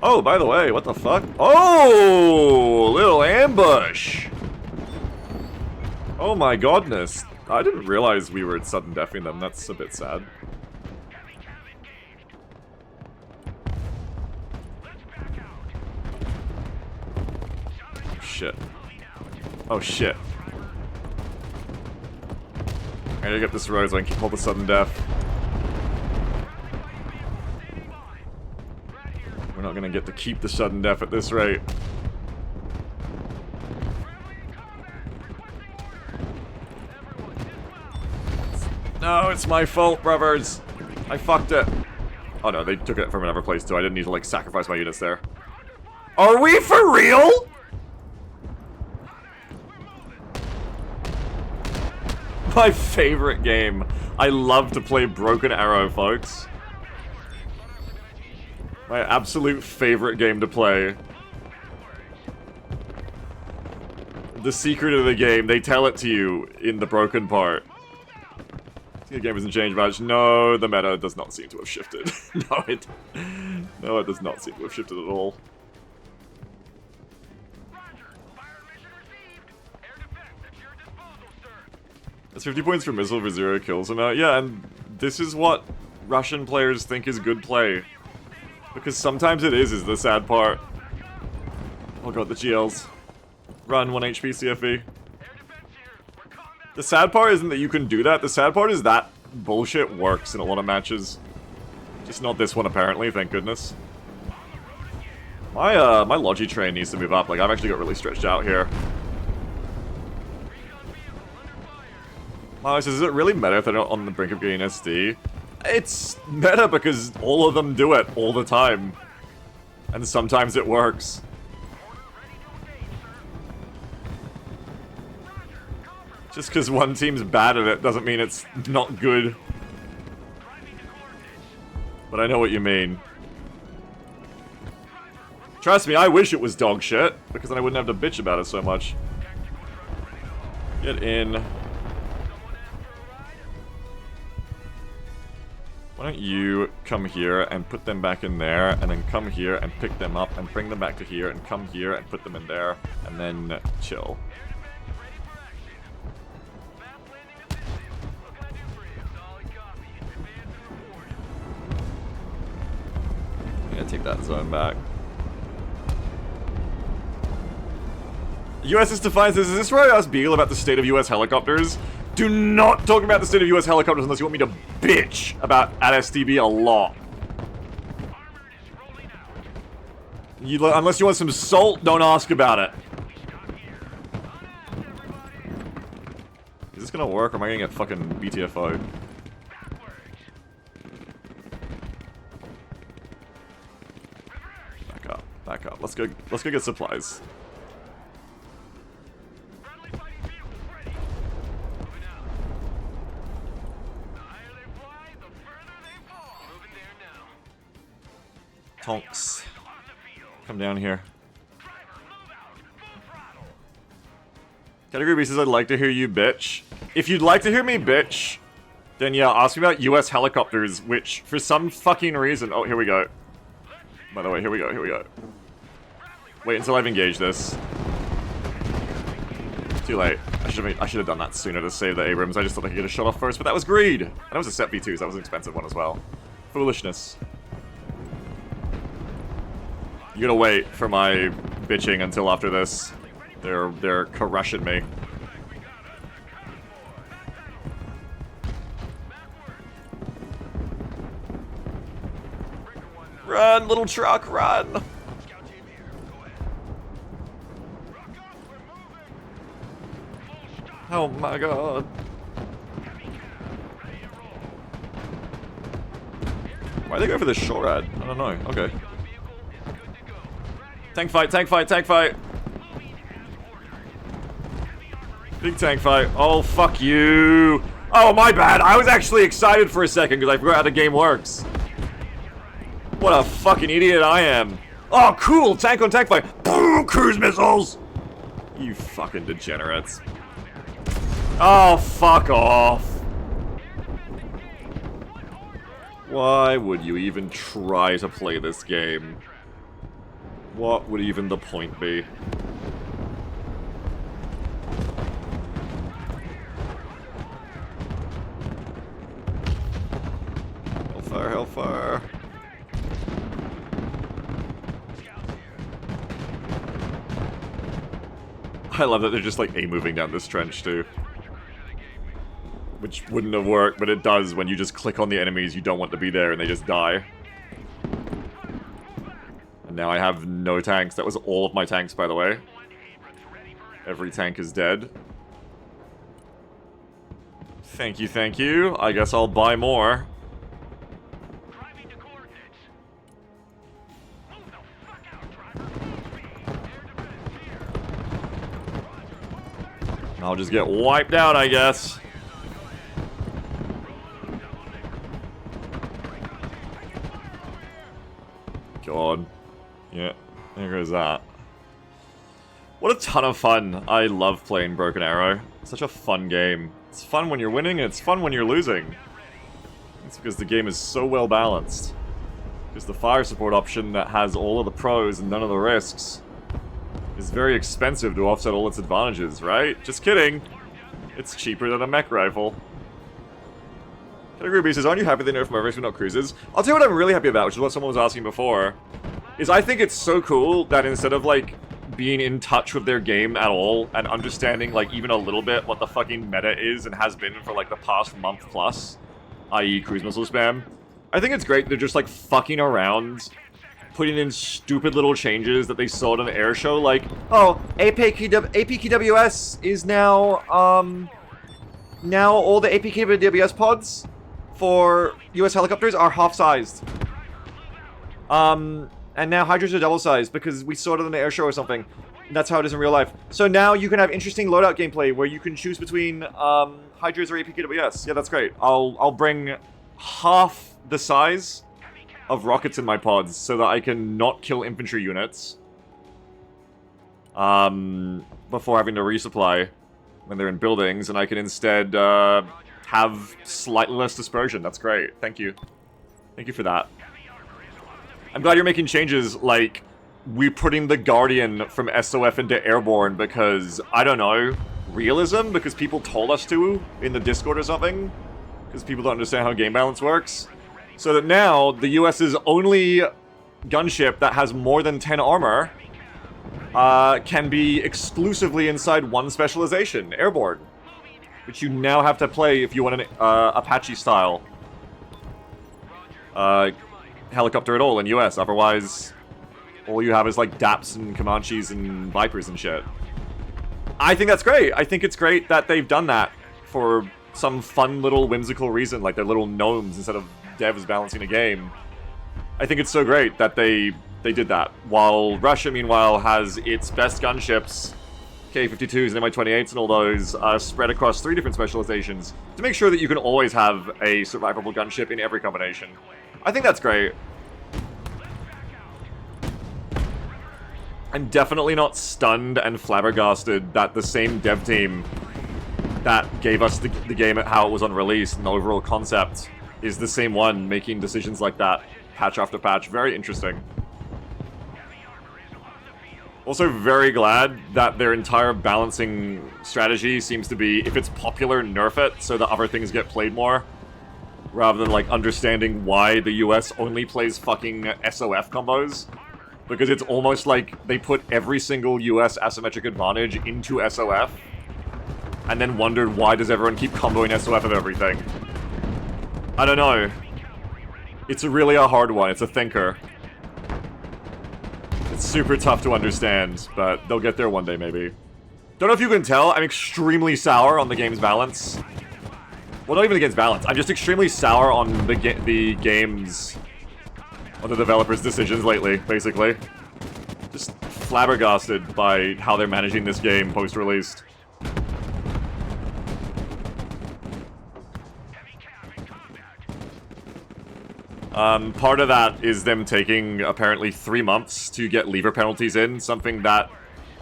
Speaker 2: Oh, by the way, what the fuck? Oh, little ambush. Oh my godness. I didn't realize we were sudden deathing them. That's a bit sad.
Speaker 3: Heavy cab engaged. Let's back out.
Speaker 2: Shit. Oh shit. I gotta get this road so I can hold the sudden death. We're not gonna get to keep the sudden death at this rate. No, it's my fault, brothers. I fucked it. Oh no, they took it from another place too. I didn't need to like sacrifice my units there. Are we for real? My favorite game. I love to play Broken Arrow, folks. My absolute favorite game to play. The secret of the game, they tell it to you in the broken part. The game hasn't changed much. No, the meta does not seem to have shifted. No, it does not seem to have shifted at all. That's 50 points for missile for 0 kills. And yeah, and this is what Russian players think is good play. Because sometimes it is the sad part. Oh god, the GLs. Run, 1 HP CFE. The sad part isn't that you can do that, the sad part is that bullshit works in a lot of matches. Just not this one apparently, thank goodness. My Logi train needs to move up, like I've actually got really stretched out here. Miles, is it really meta if they're not on the brink of getting SD? It's meta because all of them do it all the time. And sometimes it works. Just because one team's bad at it doesn't mean it's not good. But I know what you mean. Trust me, I wish it was dog shit, because then I wouldn't have to bitch about it so much. Get in. Why don't you come here and put them back in there, and then come here and pick them up and bring them back to here, and come here and put them in there, and then chill. I'm gonna take that zone back. USS Defiance says, is this where I asked Beagle about the state of US helicopters? Do not talk about the state of US helicopters unless you want me to bitch about at STB a lot. Unless you want some salt, don't ask about it. Is this gonna work or am I gonna get fucking BTFO? Back up. Let's go get supplies. Tonks. Come down here. Category B says, I'd like to hear you bitch. If you'd like to hear me bitch, then yeah, ask me about US helicopters, which for some fucking reason... Oh, here we go. By the way, here we go. Wait until I've engaged this. Too late. I should have done that sooner to save the Abrams. I just thought I could get a shot off first, but that was greed! And it was a set V2, so that was an expensive one as well. Foolishness. You gotta wait for my bitching until after this. They're crushing me. Run, little truck, run! Oh my god. Why'd they go for the short ad? I don't know. Okay. Tank fight, tank fight, tank fight! Big tank fight. Oh, fuck you! Oh, my bad! I was actually excited for a second because I forgot how the game works. What a fucking idiot I am. Oh, cool! Tank on tank fight! Boom! Cruise missiles! You fucking degenerates. Oh, fuck off. Why would you even try to play this game? What would even the point be? Hellfire, hellfire. I love that they're just like A-moving down this trench too. Which wouldn't have worked, but it does when you just click on the enemies you don't want to be there and they just die. And now I have no tanks. That was all of my tanks, by the way. Every tank is dead. Thank you, thank you. I guess I'll buy more.
Speaker 3: Driving to coordinates. Move the fuck out, driver. Speed. Air defense here.
Speaker 2: I'll just get wiped out, I guess. God. Yeah, there goes that. What a ton of fun. I love playing Broken Arrow. Such a fun game. It's fun when you're winning, and it's fun when you're losing. It's because the game is so well balanced. Because the fire support option that has all of the pros and none of the risks is very expensive to offset all its advantages, right? Just kidding. It's cheaper than a mech rifle. Category B says, aren't you happy they nerfed Mavericks but not cruisers? I'll tell you what I'm really happy about, which is what someone was asking before, is I think it's so cool that instead of, like, being in touch with their game at all and understanding, like, even a little bit what the fucking meta is and has been for, like, the past month plus, i.e. cruise missile spam, I think it's great they're just, like, fucking around, putting in stupid little changes that they saw at an air show, like, oh, APKWS is now, now all the APKWS pods for US helicopters are half-sized. And now Hydras are double-sized because we saw it on the air show or something. And that's how it is in real life. So now you can have interesting loadout gameplay where you can choose between Hydras or APKWS. Yeah, that's great. I'll bring half the size of rockets in my pods so that I can not kill infantry units before having to resupply when they're in buildings, and I can instead have slightly less dispersion. That's great. Thank you. Thank you for that. I'm glad you're making changes, like, we're putting the Guardian from SOF into Airborne because, I don't know, realism? Because people told us to in the Discord or something? Because people don't understand how game balance works? So that now, the US's only gunship that has more than 10 armor can be exclusively inside one specialization, Airborne. Which you now have to play if you want an Apache-style helicopter at all in US. Otherwise, all you have is like DAPs and Comanches and Vipers and shit. I think that's great. I think it's great that they've done that for some fun little whimsical reason, like they're little gnomes instead of devs balancing a game. I think it's so great that they did that. While Russia, meanwhile, has its best gunships, K-52s and Mi-28s and all those, spread across 3 different specializations to make sure that you can always have a survivable gunship in every combination. I think that's great. I'm definitely not stunned and flabbergasted that the same dev team that gave us the game at how it was on release and the overall concept is the same one making decisions like that patch after patch. Very interesting. Also very glad that their entire balancing strategy seems to be, if it's popular, nerf it so that other things get played more. Rather than, like, understanding why the US only plays fucking SOF combos. Because it's almost like they put every single US asymmetric advantage into SOF. And then wondered why does everyone keep comboing SOF of everything. I don't know. It's really a hard one. It's a thinker. It's super tough to understand, but they'll get there one day, maybe. Don't know if you can tell, I'm extremely sour on the game's balance. Well, not even the game's balance. I'm just extremely sour on the game's... on the developers' decisions lately, basically. Just flabbergasted by how they're managing this game post-released. Part of that is them taking, apparently, 3 months to get lever penalties in, something that,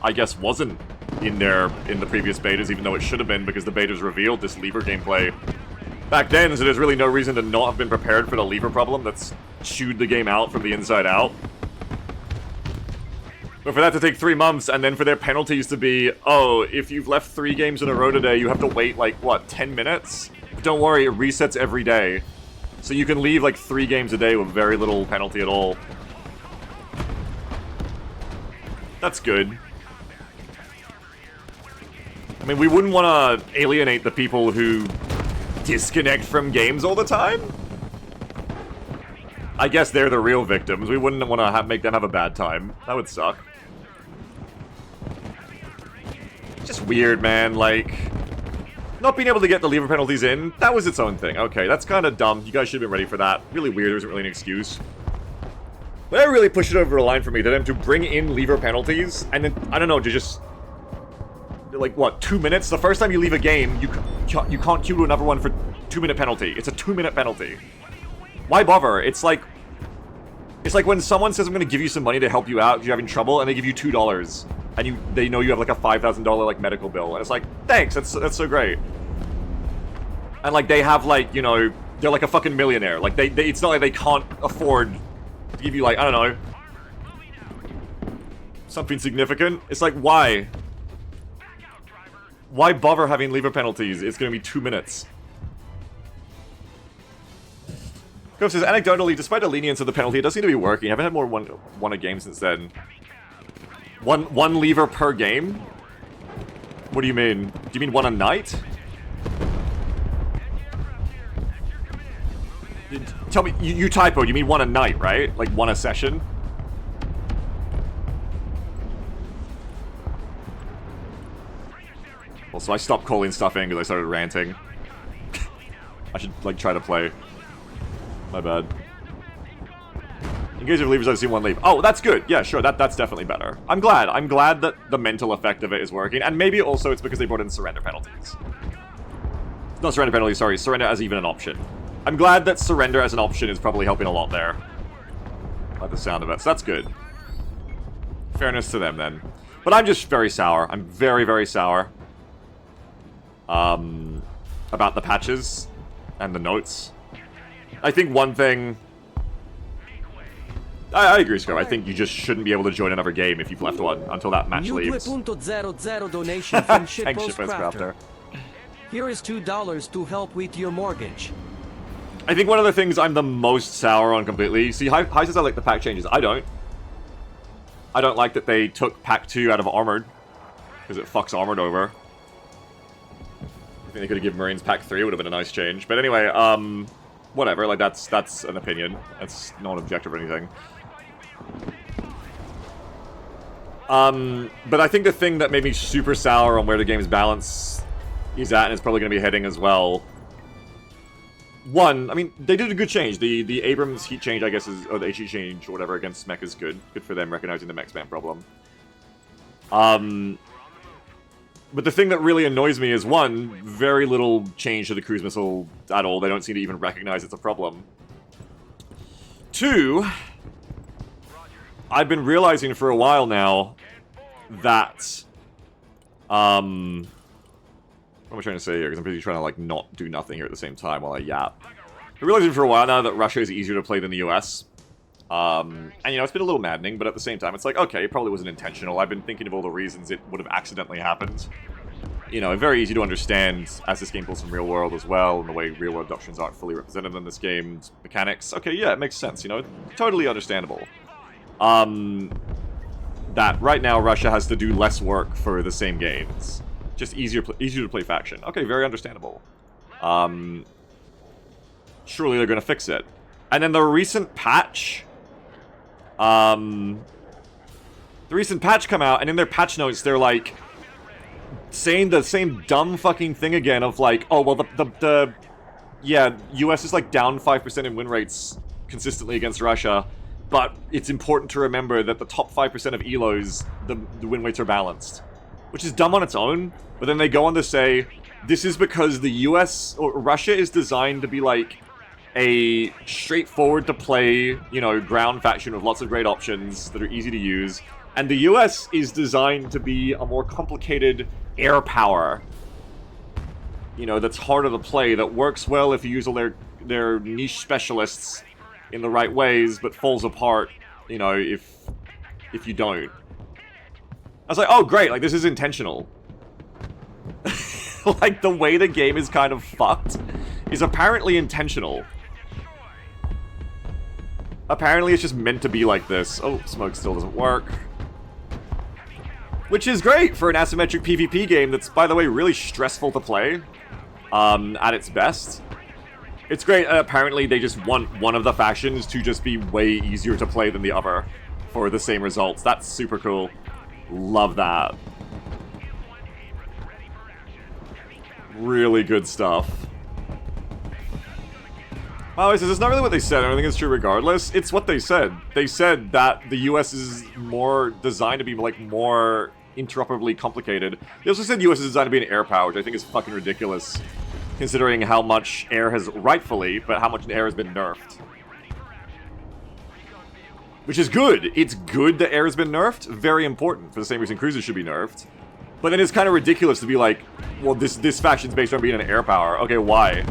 Speaker 2: I guess, wasn't in the previous betas, even though it should have been, because the betas revealed this lever gameplay back then, so there's really no reason to not have been prepared for the lever problem that's chewed the game out from the inside out. But for that to take 3 months, and then for their penalties to be, oh, if you've left 3 games in a row today, you have to wait, like, what, 10 minutes? Don't worry, it resets every day. So you can leave, like, 3 games a day with very little penalty at all. That's good. I mean, we wouldn't want to alienate the people who disconnect from games all the time. I guess they're the real victims. We wouldn't want to make them have a bad time. That would suck. Just weird, man. Like, Not being able to get the lever penalties in, that was its own thing. Okay, that's kind of dumb. You guys should have been ready for that. Really weird, there isn't really an excuse. But that really pushed it over the line for me, to them to bring in lever penalties, and then, I don't know, to just... Like, what, 2 minutes? The first time you leave a game, you can't queue to another one for 2-minute penalty. It's a 2-minute penalty. Why bother? It's like when someone says, I'm going to give you some money to help you out if you're having trouble, and they give you $2. And they know you have like a $5,000 like medical bill. And it's like, thanks, that's so great. And like, they have like, you know, they're like a fucking millionaire. Like, it's not like they can't afford to give you like, I don't know, something significant. It's like, why? Why bother having lever penalties? It's going to be 2 minutes. Ghost says, anecdotally, despite the lenience of the penalty, it does seem to be working. I haven't had more one a game since then. One lever per game? What do you mean? Do you mean one a night? Tell me, you typoed, you mean one a night, right? Like one a session? Well, so I stopped calling stuff in because I started ranting. I should, like, try to play. My bad. Engage with levers, I've seen one leave. Oh, that's good. Yeah, sure, that's definitely better. I'm glad. I'm glad that the mental effect of it is working. And maybe also it's because they brought in surrender penalties. Not surrender penalties, sorry. Surrender as even an option. I'm glad that surrender as an option is probably helping a lot there. I like the sound of it, so that's good. Fairness to them, then. But I'm just very sour. I'm very, very sour. About the patches and the notes. I think one thing... I agree, Scott. I think you just shouldn't be able to join another game if you've left one until that match leaves.
Speaker 1: 2.00 donation from
Speaker 2: Thanks,
Speaker 1: Shitpost Here is $2 to help with your mortgage.
Speaker 2: I think one of the things I'm the most sour on completely... See, High says I like the pack changes. I don't. I don't like that they took Pack 2 out of Armored. Because it fucks Armored over. I think they could have given Marines Pack 3. It would have been a nice change. But anyway, whatever. Like, that's an opinion. That's not objective or anything. But I think the thing that made me super sour on where the game's balance is at, and it's probably going to be heading as well. One, I mean, they did a good change. The Abrams heat change, I guess, or the HE change or whatever against mech is good. Good for them recognizing the mech spam problem. But the thing that really annoys me is, one, very little change to the cruise missile at all. They don't seem to even recognize it's a problem. Two, I've been realizing for a while now that, what am I trying to say here? Because I'm busy trying to, like, not do nothing here at the same time while I yap. I've been realizing for a while now that Russia is easier to play than the US. And, you know, it's been a little maddening, but at the same time, it's like, okay, it probably wasn't intentional. I've been thinking of all the reasons it would have accidentally happened. You know, very easy to understand as this game pulls from real world as well, and the way real world doctrines aren't fully represented in this game's mechanics. Okay, yeah, it makes sense, you know, totally understandable. That right now Russia has to do less work for the same gains. Just easier to play faction. Okay, very understandable. Surely they're gonna fix it. And then the recent patch... the recent patch come out, and in their patch notes, they're like... saying the same dumb fucking thing again of like, oh, well, yeah, US is like down 5% in win rates consistently against Russia, but it's important to remember that the top 5% of ELOs, the win rates are balanced. Which is dumb on its own, but then they go on to say, this is because the US, or Russia is designed to be like a straightforward to play, you know, ground faction with lots of great options that are easy to use, and the US is designed to be a more complicated air power, you know, that's harder to play, that works well if you use all their niche specialists in the right ways, but falls apart, you know, if you don't. I was like, oh great, like this is intentional. Like the way the game is kind of fucked is apparently intentional. Apparently it's just meant to be like this. Oh, smoke still doesn't work. Which is great for an asymmetric PvP game that's, by the way, really stressful to play. At its best. It's great, apparently they just want one of the factions to just be way easier to play than the other for the same results. That's super cool. Love that. Really good stuff. Oh, it says it's not really what they said. I don't think it's true regardless. It's what they said. They said that the US is more designed to be, like, more interoperably complicated. They also said the US is designed to be an air power, which I think is fucking ridiculous. Considering how much air has, rightfully, but how much air has been nerfed. Which is good. It's good that air has been nerfed. Very important, for the same reason cruisers should be nerfed. But then it's kind of ridiculous to be like, well, this faction's based on being an air power. Okay, why?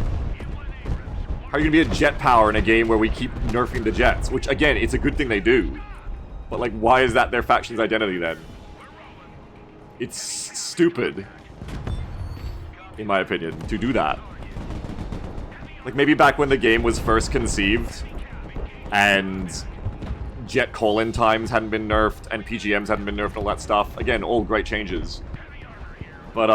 Speaker 2: How are you gonna be a jet power in a game where we keep nerfing the jets? Which, again, it's a good thing they do. But, like, why is that their faction's identity, then? It's stupid, in my opinion, to do that. Like, maybe back when the game was first conceived, and jet call-in times hadn't been nerfed, and PGMs hadn't been nerfed, and all that stuff. Again, all great changes. But,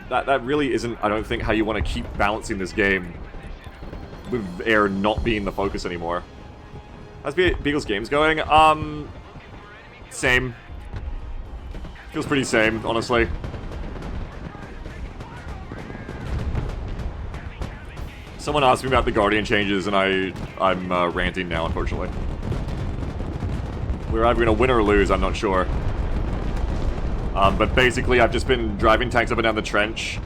Speaker 2: that really isn't, I don't think, how you want to keep balancing this game. With air not being the focus anymore. How's Beagle's games going? Same. Feels pretty same, honestly. Someone asked me about the Guardian changes, and I'm ranting now, unfortunately. We're either gonna win or lose, I'm not sure. But basically, I've just been driving tanks up and down the trench.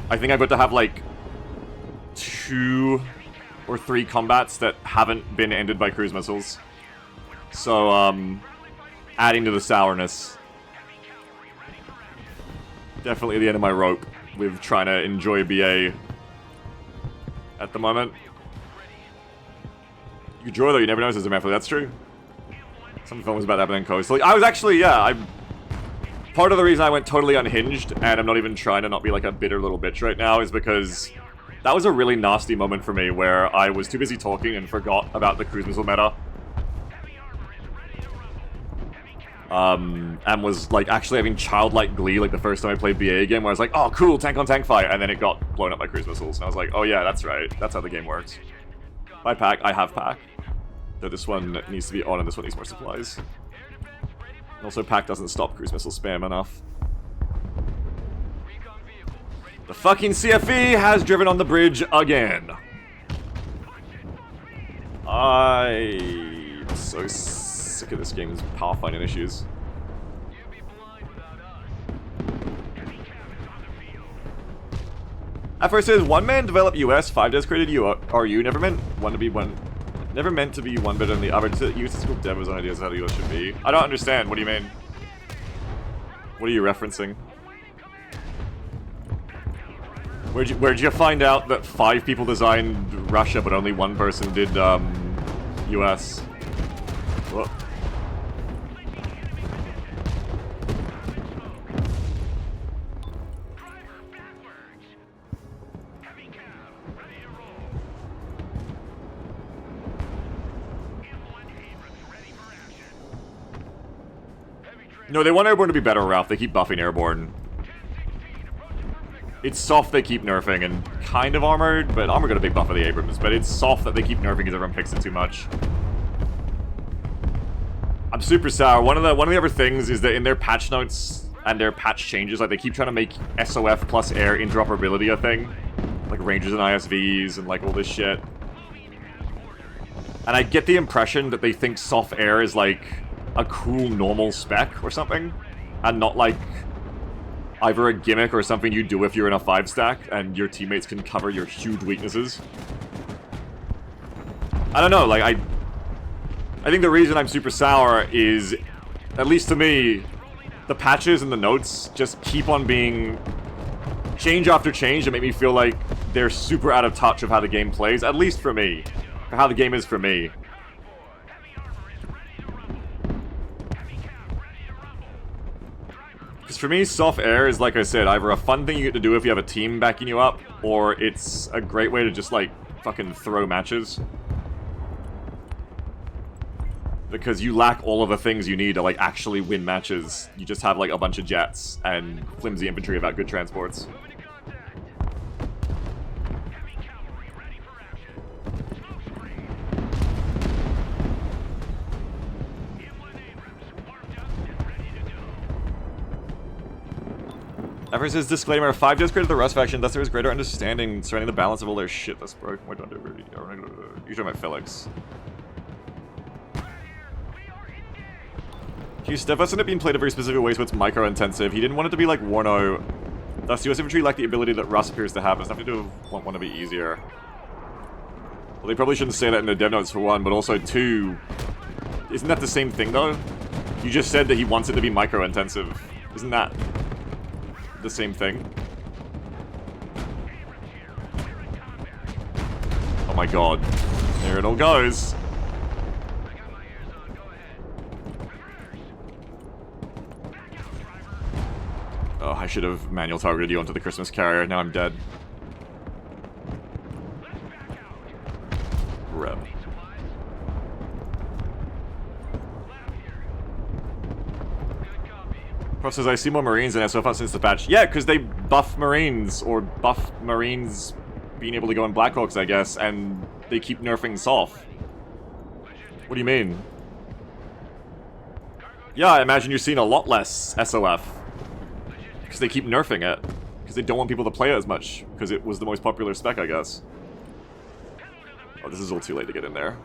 Speaker 2: I think I've got to have, like, 2 or 3 combats that haven't been ended by cruise missiles. So, adding to the sourness. Definitely the end of my rope with trying to enjoy BA at the moment. You draw though, you never know as a method, that's true. Some film was about that, but then coast. Like, I was actually, yeah, part of the reason I went totally unhinged, and I'm not even trying to not be like a bitter little bitch right now, is because that was a really nasty moment for me where I was too busy talking and forgot about the cruise missile meta. And was like actually having childlike glee like the first time I played BA again, where I was like, oh cool, tank on tank fight, and then it got blown up by cruise missiles, and I was like, oh yeah, that's right, that's how the game works. By pack, I have pack. Though this one needs to be on and this one needs more supplies. And also pack doesn't stop cruise missile spam enough. The fucking CFE has driven on the bridge again. I'm so sick of this game's pathfinding issues. At first it says, one man developed US, 5 devs created RU, never meant to be one better than the other. US school dev was on ideas how the US should be. I don't understand, what do you mean? What are you referencing? Where'd you find out that 5 people designed Russia, but only 1 person did, US? Whoa. No, they want Airborne to be better, Ralph. They keep buffing Airborne. It's soft they keep nerfing, and kind of armored, but armor got a big buff of the Abrams, but it's soft that they keep nerfing because everyone picks it too much. I'm super sour. One of the other things is that in their patch notes and their patch changes, like they keep trying to make SOF plus air interoperability a thing. Like Rangers and ISVs and like all this shit. And I get the impression that they think soft air is like a cool normal spec or something, and not like either a gimmick or something you do if you're in a 5-stack and your teammates can cover your huge weaknesses. I don't know, like, I think the reason I'm super sour is, at least to me, the patches and the notes just keep on being change after change that make me feel like they're super out of touch of how the game plays, at least for me, or how the game is for me. Because for me, soft air is, like I said, either a fun thing you get to do if you have a team backing you up, or it's a great way to just, like, fucking throw matches. Because you lack all of the things you need to, like, actually win matches. You just have, like, a bunch of jets and flimsy infantry without good transports. Ever says disclaimer, 5 does greater the Rust faction, thus there is greater understanding surrounding the balance of all their shit that's broken. Why don't I really? You're talking about Felix. Q-Steph hasn't it been played a very specific way, so it's micro-intensive. He didn't want it to be like Warno. Thus, US infantry lacked the ability that Rust appears to have. It's nothing to do with want to be easier. Well, they probably shouldn't say that in the dev notes for one, but also two, isn't that the same thing though? You just said that he wants it to be micro-intensive. Isn't that the same thing? Oh my god. There it all goes. Oh, I should have manual targeted you onto the Christmas carrier. Now I'm dead. Rip. Prof says, I see more Marines in SOF since the patch. Yeah, because they buff Marines, or buff Marines being able to go in Blackhawks, I guess, and they keep nerfing SOF. What do you mean? Yeah, I imagine you're seeing a lot less SOF. Because they keep nerfing it. Because they don't want people to play it as much. Because it was the most popular spec, I guess. Oh, this is all too late to get in there.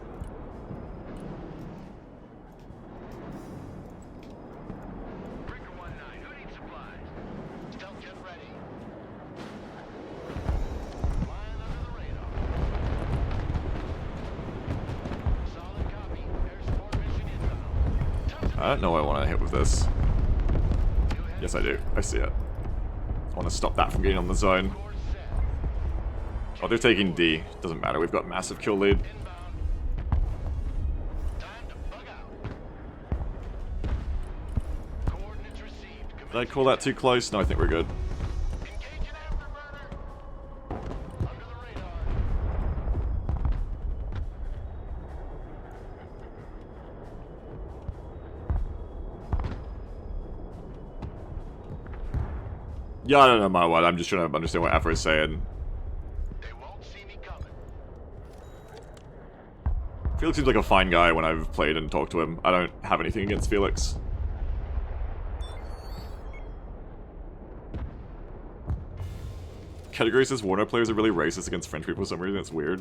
Speaker 2: I don't know what I want to hit with this. Yes, I do. I see it. I want to stop that from getting on the zone. Oh, they're taking D. Doesn't matter. We've got massive kill lead. Did I call that too close? No, I think we're good. Yeah, I don't know my what. I'm just trying to understand what Afra is saying.
Speaker 3: They won't see me coming.
Speaker 2: Felix seems like a fine guy when I've played and talked to him. I don't have anything against Felix. Category says Warner players are really racist against French people for some reason. It's weird.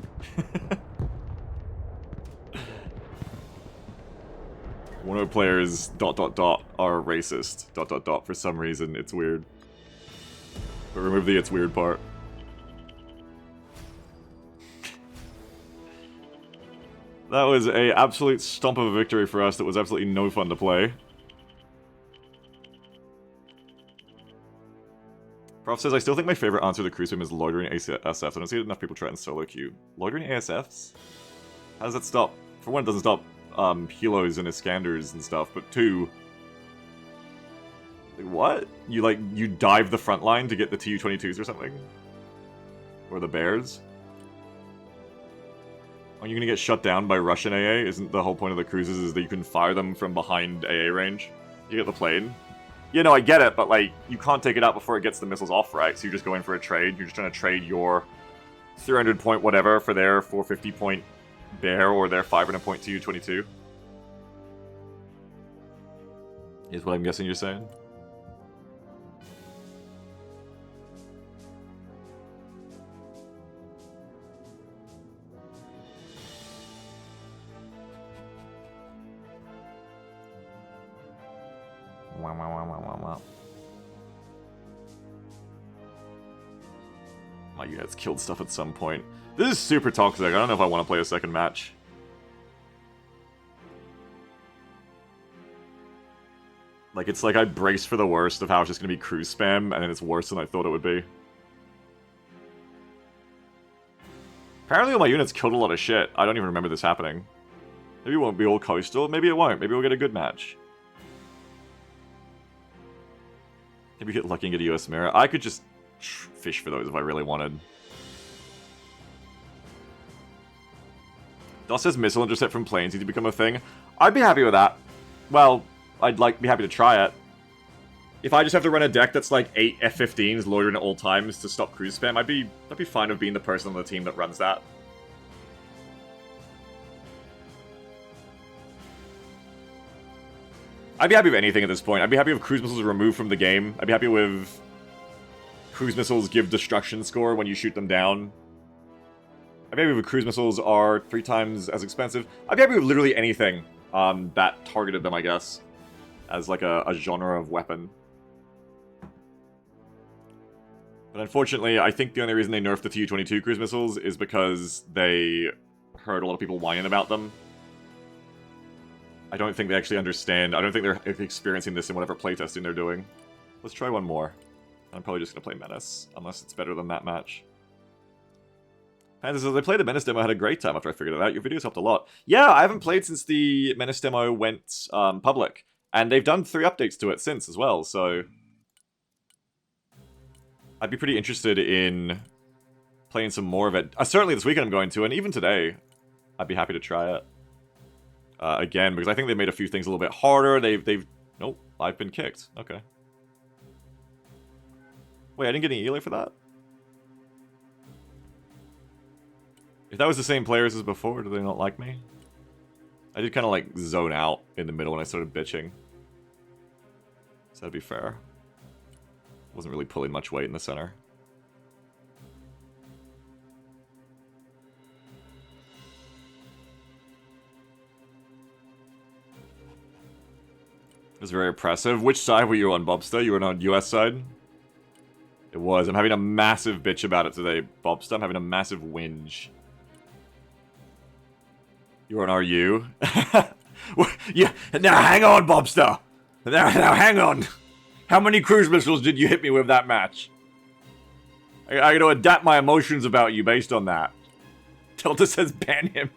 Speaker 2: Warner players ... are racist ... for some reason. It's weird. But remove the it's weird part. That was a absolute stomp of a victory for us that was absolutely no fun to play. Prof says, I still think my favorite answer to Cruise Beam is loitering ASFs. I don't see enough people try and solo queue. Loitering ASFs? How does that stop? For one, it doesn't stop helos and Iskanders and stuff, but two... Like, what? You dive the front line to get the Tu-22s or something? Or the Bears? Are you gonna get shut down by Russian AA? Isn't the whole point of the cruises is that you can fire them from behind AA range? You get the plane. Yeah, no, I get it, but like, you can't take it out before it gets the missiles off, right? So you're just going for a trade. You're just trying to trade your 300 point whatever for their 450 point Bear or their 500 point Tu-22. Is what I'm guessing you're saying? My unit's killed stuff at some point. This is super toxic. I don't know if I want to play a second match. Like, it's like I braced for the worst of how it's just going to be cruise spam, and then it's worse than I thought it would be. Apparently all my units killed a lot of shit. I don't even remember this happening. Maybe it won't be all coastal. Maybe it won't. Maybe we'll get a good match. Maybe get lucky and get a US Mirror. I could just fish for those if I really wanted. Doss says missile intercept from planes need to become a thing. I'd be happy with that. Well, I'd be happy to try it. If I just have to run a deck that's like 8 F-15s loitering at all times to stop cruise spam, I'd be fine with being the person on the team that runs that. I'd be happy with anything at this point. I'd be happy with cruise missiles removed from the game. I'd be happy with cruise missiles give destruction score when you shoot them down. I'd be happy with cruise missiles are 3 times as expensive. I'd be happy with literally anything that targeted them, I guess, as like a genre of weapon. But unfortunately, I think the only reason they nerfed the Tu-22 cruise missiles is because they heard a lot of people whining about them. I don't think they actually understand. I don't think they're experiencing this in whatever playtesting they're doing. Let's try one more. I'm probably just going to play Menace, unless it's better than that match. And so they played the Menace demo, I had a great time after I figured it out. Your videos helped a lot. Yeah, I haven't played since the Menace demo went public. And they've done 3 updates to it since as well, so... I'd be pretty interested in playing some more of it. Certainly this weekend I'm going to, and even today, I'd be happy to try it. Again, because I think they made a few things a little bit harder. They've... Nope, I've been kicked. Okay. Wait, I didn't get any Elay for that? If that was the same players as before, do they not like me? I did kind of like zone out in the middle when I started bitching. So that'd be fair. Wasn't really pulling much weight in the center. It was very impressive. Which side were you on, Bobster? You were on US side? It was. I'm having a massive bitch about it today, Bobster. I'm having a massive whinge. You're on RU? Yeah. Now hang on, Bobster. Now hang on. How many cruise missiles did you hit me with that match? I gotta adapt my emotions about you based on that. Delta says ban him.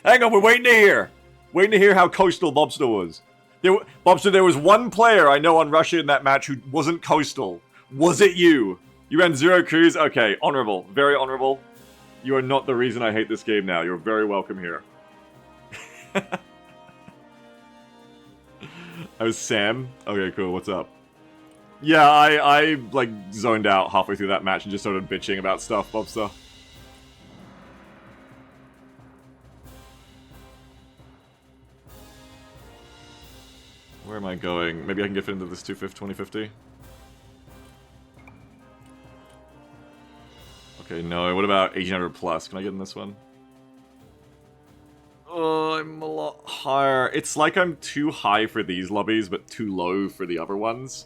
Speaker 2: Hang on, we're waiting to hear. Waiting to hear how coastal Bobster was. Bobster, there was one player I know on Russia in that match who wasn't coastal. Was it you? You ran 0 cruise? Okay, honorable. Very honorable. You are not the reason I hate this game now. You're very welcome here. I was Sam? Okay, cool. What's up? Yeah, I like, zoned out halfway through that match and just started bitching about stuff, Bobster. Where am I going? Maybe I can get into this 2050? Okay, no. What about 1800 plus? Can I get in this one? Oh, I'm a lot higher. It's like I'm too high for these lobbies, but too low for the other ones.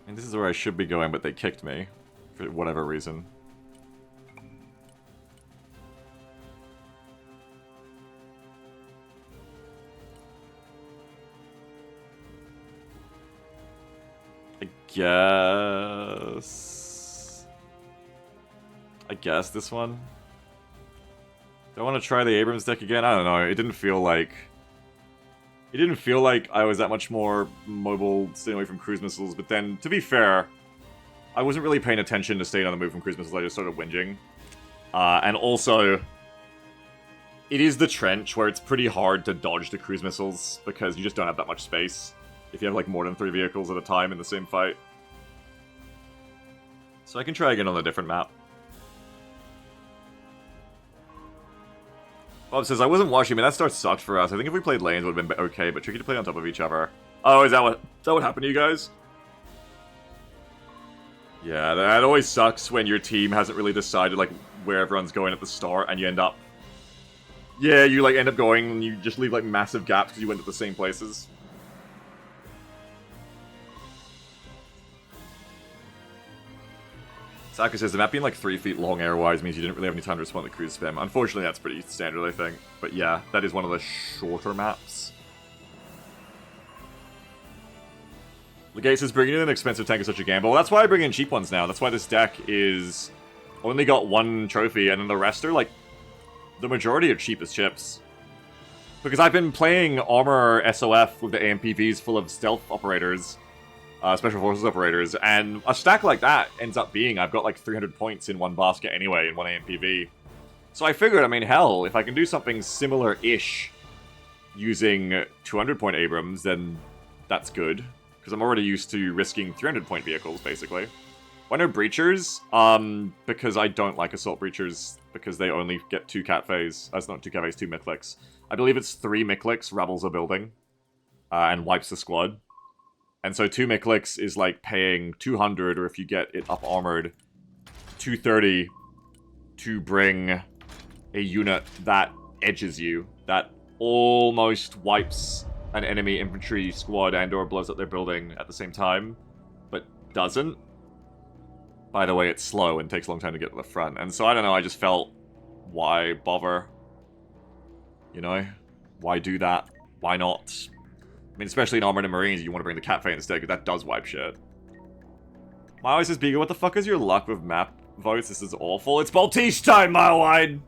Speaker 2: And this is where I should be going, but they kicked me. For whatever reason. I guess this one. Do I want to try the Abrams deck again? I don't know. It didn't feel like I was that much more mobile, staying away from cruise missiles. But then, to be fair, I wasn't really paying attention to staying on the move from cruise missiles. I just started whinging. And also, it is the trench where it's pretty hard to dodge the cruise missiles because you just don't have that much space if you have like more than 3 vehicles at a time in the same fight. So I can try again on a different map. Bob says, I wasn't watching, but that start sucked for us. I think if we played lanes, it would have been okay, but tricky to play on top of each other. Oh, is that what happened to you guys? Yeah, that always sucks when your team hasn't really decided, like, where everyone's going at the start, and you end up... Yeah, you, like, end up going, and you just leave, like, massive gaps because you went to the same places. Saka says, the map being like 3 feet long airwise means you didn't really have any time to respond to cruise spam. Unfortunately, that's pretty standard, I think. But yeah, that is one of the shorter maps. Legate says, bringing in an expensive tank is such a gamble. Well, that's why I bring in cheap ones now. That's why this deck is only got 1 trophy, and then the rest are, like, the majority are cheap as chips. Because I've been playing Armor SOF with the AMPVs full of stealth operators. Special Forces operators, and a stack like that ends up being, I've got like 300 points in one basket anyway, in one AMPV. So I figured, I mean, hell, if I can do something similar-ish using 200-point Abrams, then that's good. Because I'm already used to risking 300-point vehicles, basically. Why no Breachers? Because I don't like Assault Breachers, because they only get 2 Cat Phase. That's not 2 Cat Phase, 2 Miclics. I believe it's 3 Miclics, rebels a building, and wipes the squad. And so 2 Mikliks is like paying 200, or if you get it up armored, 230 to bring a unit that edges you, that almost wipes an enemy infantry squad and or blows up their building at the same time, but doesn't. By the way, it's slow and takes a long time to get to the front. And so I don't know, I just felt, why bother? You know? Why do that? Why not? I mean, especially in Armored and Marines, you want to bring the Cat Fate instead, because that does wipe shit. My always says, Bigo, what the fuck is your luck with map votes? This is awful. It's Baltiche time, Mile Wide!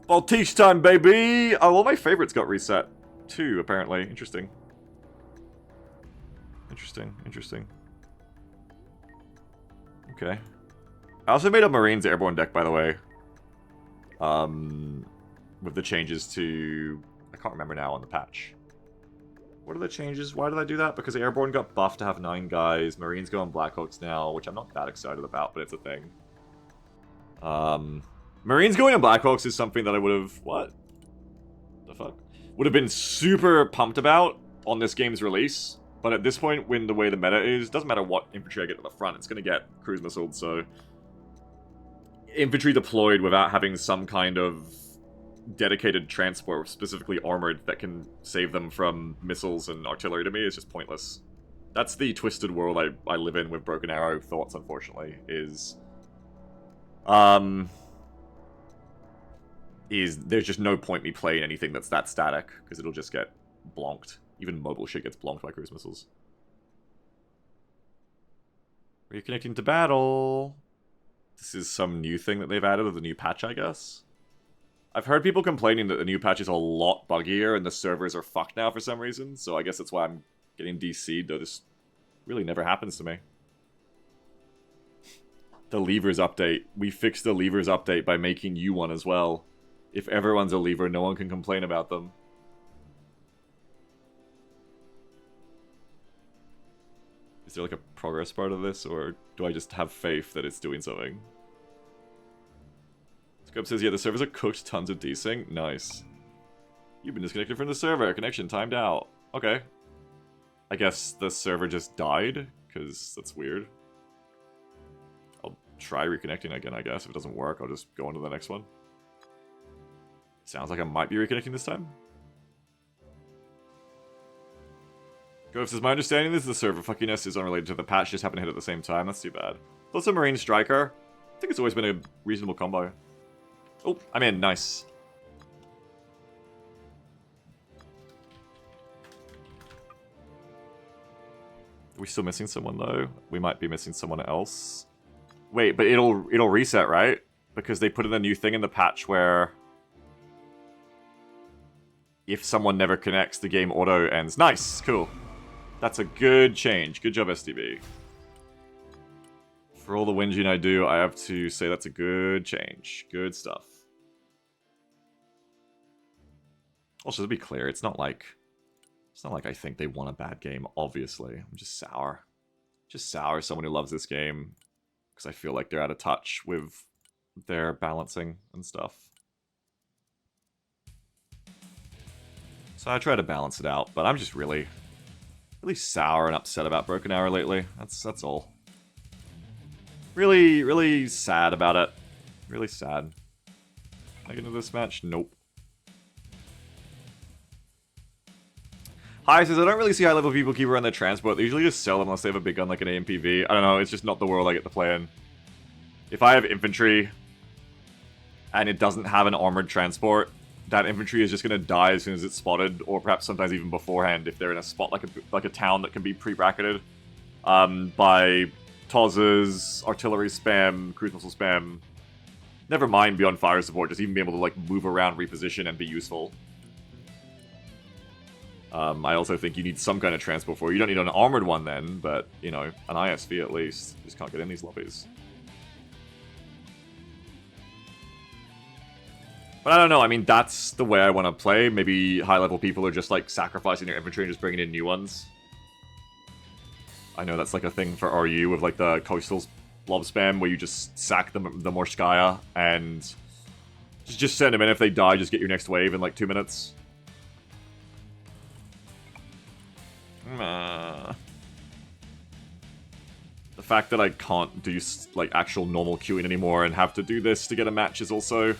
Speaker 2: Baltiche time, baby! Oh, well, my favorites got reset, too, apparently. Interesting. Interesting. Okay. I also made a Marines Airborne deck, by the way. With the changes to... I can't remember now on the patch. What are the changes? Why did I do that? Because Airborne got buffed to have 9 guys. Marines go on Blackhawks now, which I'm not that excited about, but it's a thing. Marines going on Blackhawks is something that I would have... What? The fuck? Would have been super pumped about on this game's release. But at this point, when the way the meta is, doesn't matter what infantry I get to the front, it's going to get cruise missiled, so... Infantry deployed without having some kind of dedicated transport, specifically armored, that can save them from missiles and artillery to me is just pointless. That's the twisted world I live in with Broken Arrow thoughts, unfortunately, is there's just no point me playing anything that's that static, because it'll just get blonked. Even mobile shit gets blonked by cruise missiles. Reconnecting to battle. This is some new thing that they've added with the new patch, I guess. I've heard people complaining that the new patch is a lot buggier and the servers are fucked now for some reason, so I guess that's why I'm getting DC'd, though this really never happens to me. The levers update. We fixed the levers update by making you one as well. If everyone's a lever, no one can complain about them. Is there like a progress part of this, or do I just have faith that it's doing something? Scope says, yeah, the servers are cooked, tons of desync. Nice. You've been disconnected from the server. Connection timed out. Okay. I guess the server just died, because that's weird. I'll try reconnecting again, I guess. If it doesn't work, I'll just go on to the next one. Sounds like I might be reconnecting this time. Ghost says, my understanding is the server fuckiness is unrelated to the patch, just happened to hit at the same time. That's too bad. Also, Marine Striker. I think it's always been a reasonable combo. Oh, I'm in. Nice. Are we still missing someone, though? We might be missing someone else. Wait, but it'll reset, right? Because they put in a new thing in the patch where... if someone never connects, the game auto ends. Nice! Cool. That's a good change. Good job, STB. For all the whinging I do, I have to say that's a good change. Good stuff. Also, to be clear, it's not like I think they won a bad game, obviously. I'm just sour. Just sour as someone who loves this game. Because I feel like they're out of touch with their balancing and stuff. So I try to balance it out, but I'm just really sour and upset about Broken Arrow lately. That's all. Really sad about it. Really sad. Can I get into this match? Nope. Hi, says, I don't really see high-level people keep around their transport. They usually just sell them unless they have a big gun like an AMPV. I don't know, it's just not the world I get to play in. If I have infantry, and it doesn't have an armored transport, that infantry is just going to die as soon as it's spotted, or perhaps sometimes even beforehand if they're in a spot like a town that can be pre-bracketed by TOSs, artillery spam, cruise missile spam. Never mind beyond fire support, just even be able to like move around, reposition, and be useful. I also think you need some kind of transport for it. You don't need an armored one then, but, you know, an ISV at least. You just can't get in these lobbies. But I don't know, I mean, that's the way I want to play. Maybe high-level people are just, like, sacrificing their infantry and just bringing in new ones. I know that's, like, a thing for RU with, like, the coastal blob spam, where you just sack the Morskaya and just send them in. If they die, just get your next wave in, like, 2 minutes. The fact that I can't do like actual normal queuing anymore and have to do this to get a match is also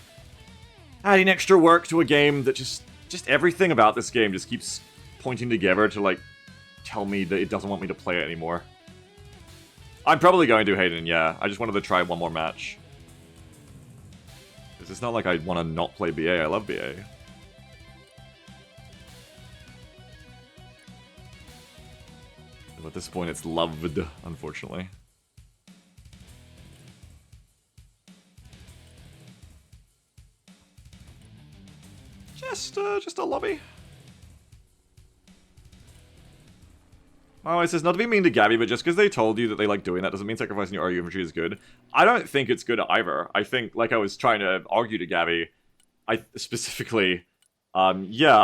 Speaker 2: adding extra work to a game that just everything about this game just keeps pointing together to like tell me that it doesn't want me to play it anymore. I'm probably going to, Hayden, yeah. I just wanted to try one more match. It's not like I want to not play BA. I love BA. At this point, it's loved, unfortunately. Just a lobby. Oh, it says not to be mean to Gabby, but just because they told you that they like doing that doesn't mean sacrificing your RU infantry is good. I don't think it's good either. I think, like I was trying to argue to Gabby, I specifically, yeah,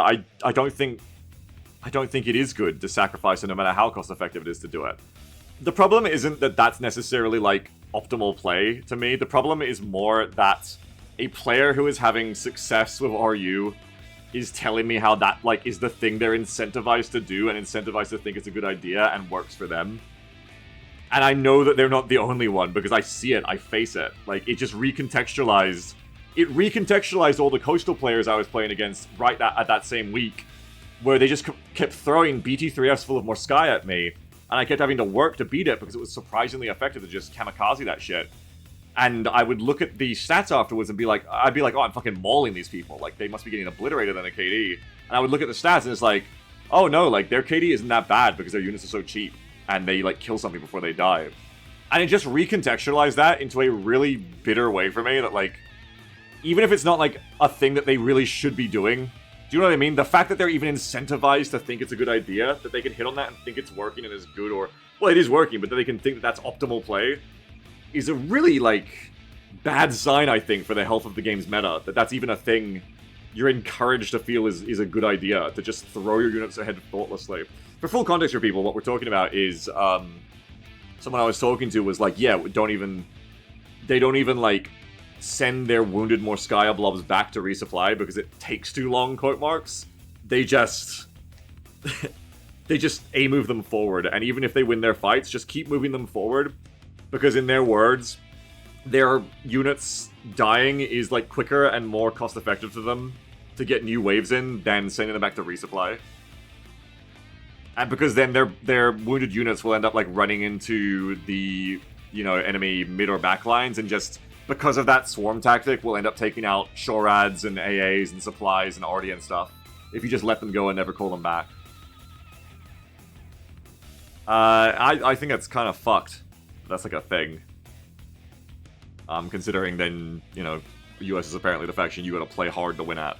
Speaker 2: I don't think it is good to sacrifice it no matter how cost effective it is to do it. The problem isn't that that's necessarily like optimal play to me. The problem is more that a player who is having success with RU is telling me how that like is the thing they're incentivized to do and incentivized to think it's a good idea and works for them. And I know that they're not the only one because I see it, I face it. Like, it just recontextualized. It recontextualized all the coastal players I was playing against right at that same week, where they just kept throwing BT3Fs full of Morskai at me, and I kept having to work to beat it because it was surprisingly effective to just kamikaze that shit. And I would look at the stats afterwards and be like, I'd be like, oh, I'm fucking mauling these people. Like, they must be getting obliterated on a KD. And I would look at the stats and it's like, oh no, like, their KD isn't that bad because their units are so cheap. And they, like, kill something before they die. And it just recontextualized that into a really bitter way for me that, like, even if it's not, like, a thing that they really should be doing, do you know what I mean? The fact that they're even incentivized to think it's a good idea, that they can hit on that and think it's working and is good, or, well, it is working, but that they can think that that's optimal play, is a really, like, bad sign, I think, for the health of the game's meta. That that's even a thing you're encouraged to feel is a good idea, to just throw your units ahead thoughtlessly. For full context for people, what we're talking about is, someone I was talking to was like, yeah, they don't even, like, send their wounded Morskaya blobs back to resupply because it takes too long, quote marks. They just... they just A-move them forward, and even if they win their fights, just keep moving them forward, because in their words, their units dying is, like, quicker and more cost-effective to them to get new waves in than sending them back to resupply. And because then their wounded units will end up, like, running into the, you know, enemy mid or back lines, and just, because of that swarm tactic, will end up taking out Shorads and AAs and supplies and Arty and stuff, if you just let them go and never call them back. I think that's kind of fucked. That's like a thing. Considering then, you know, the US is apparently the faction you gotta play hard to win at.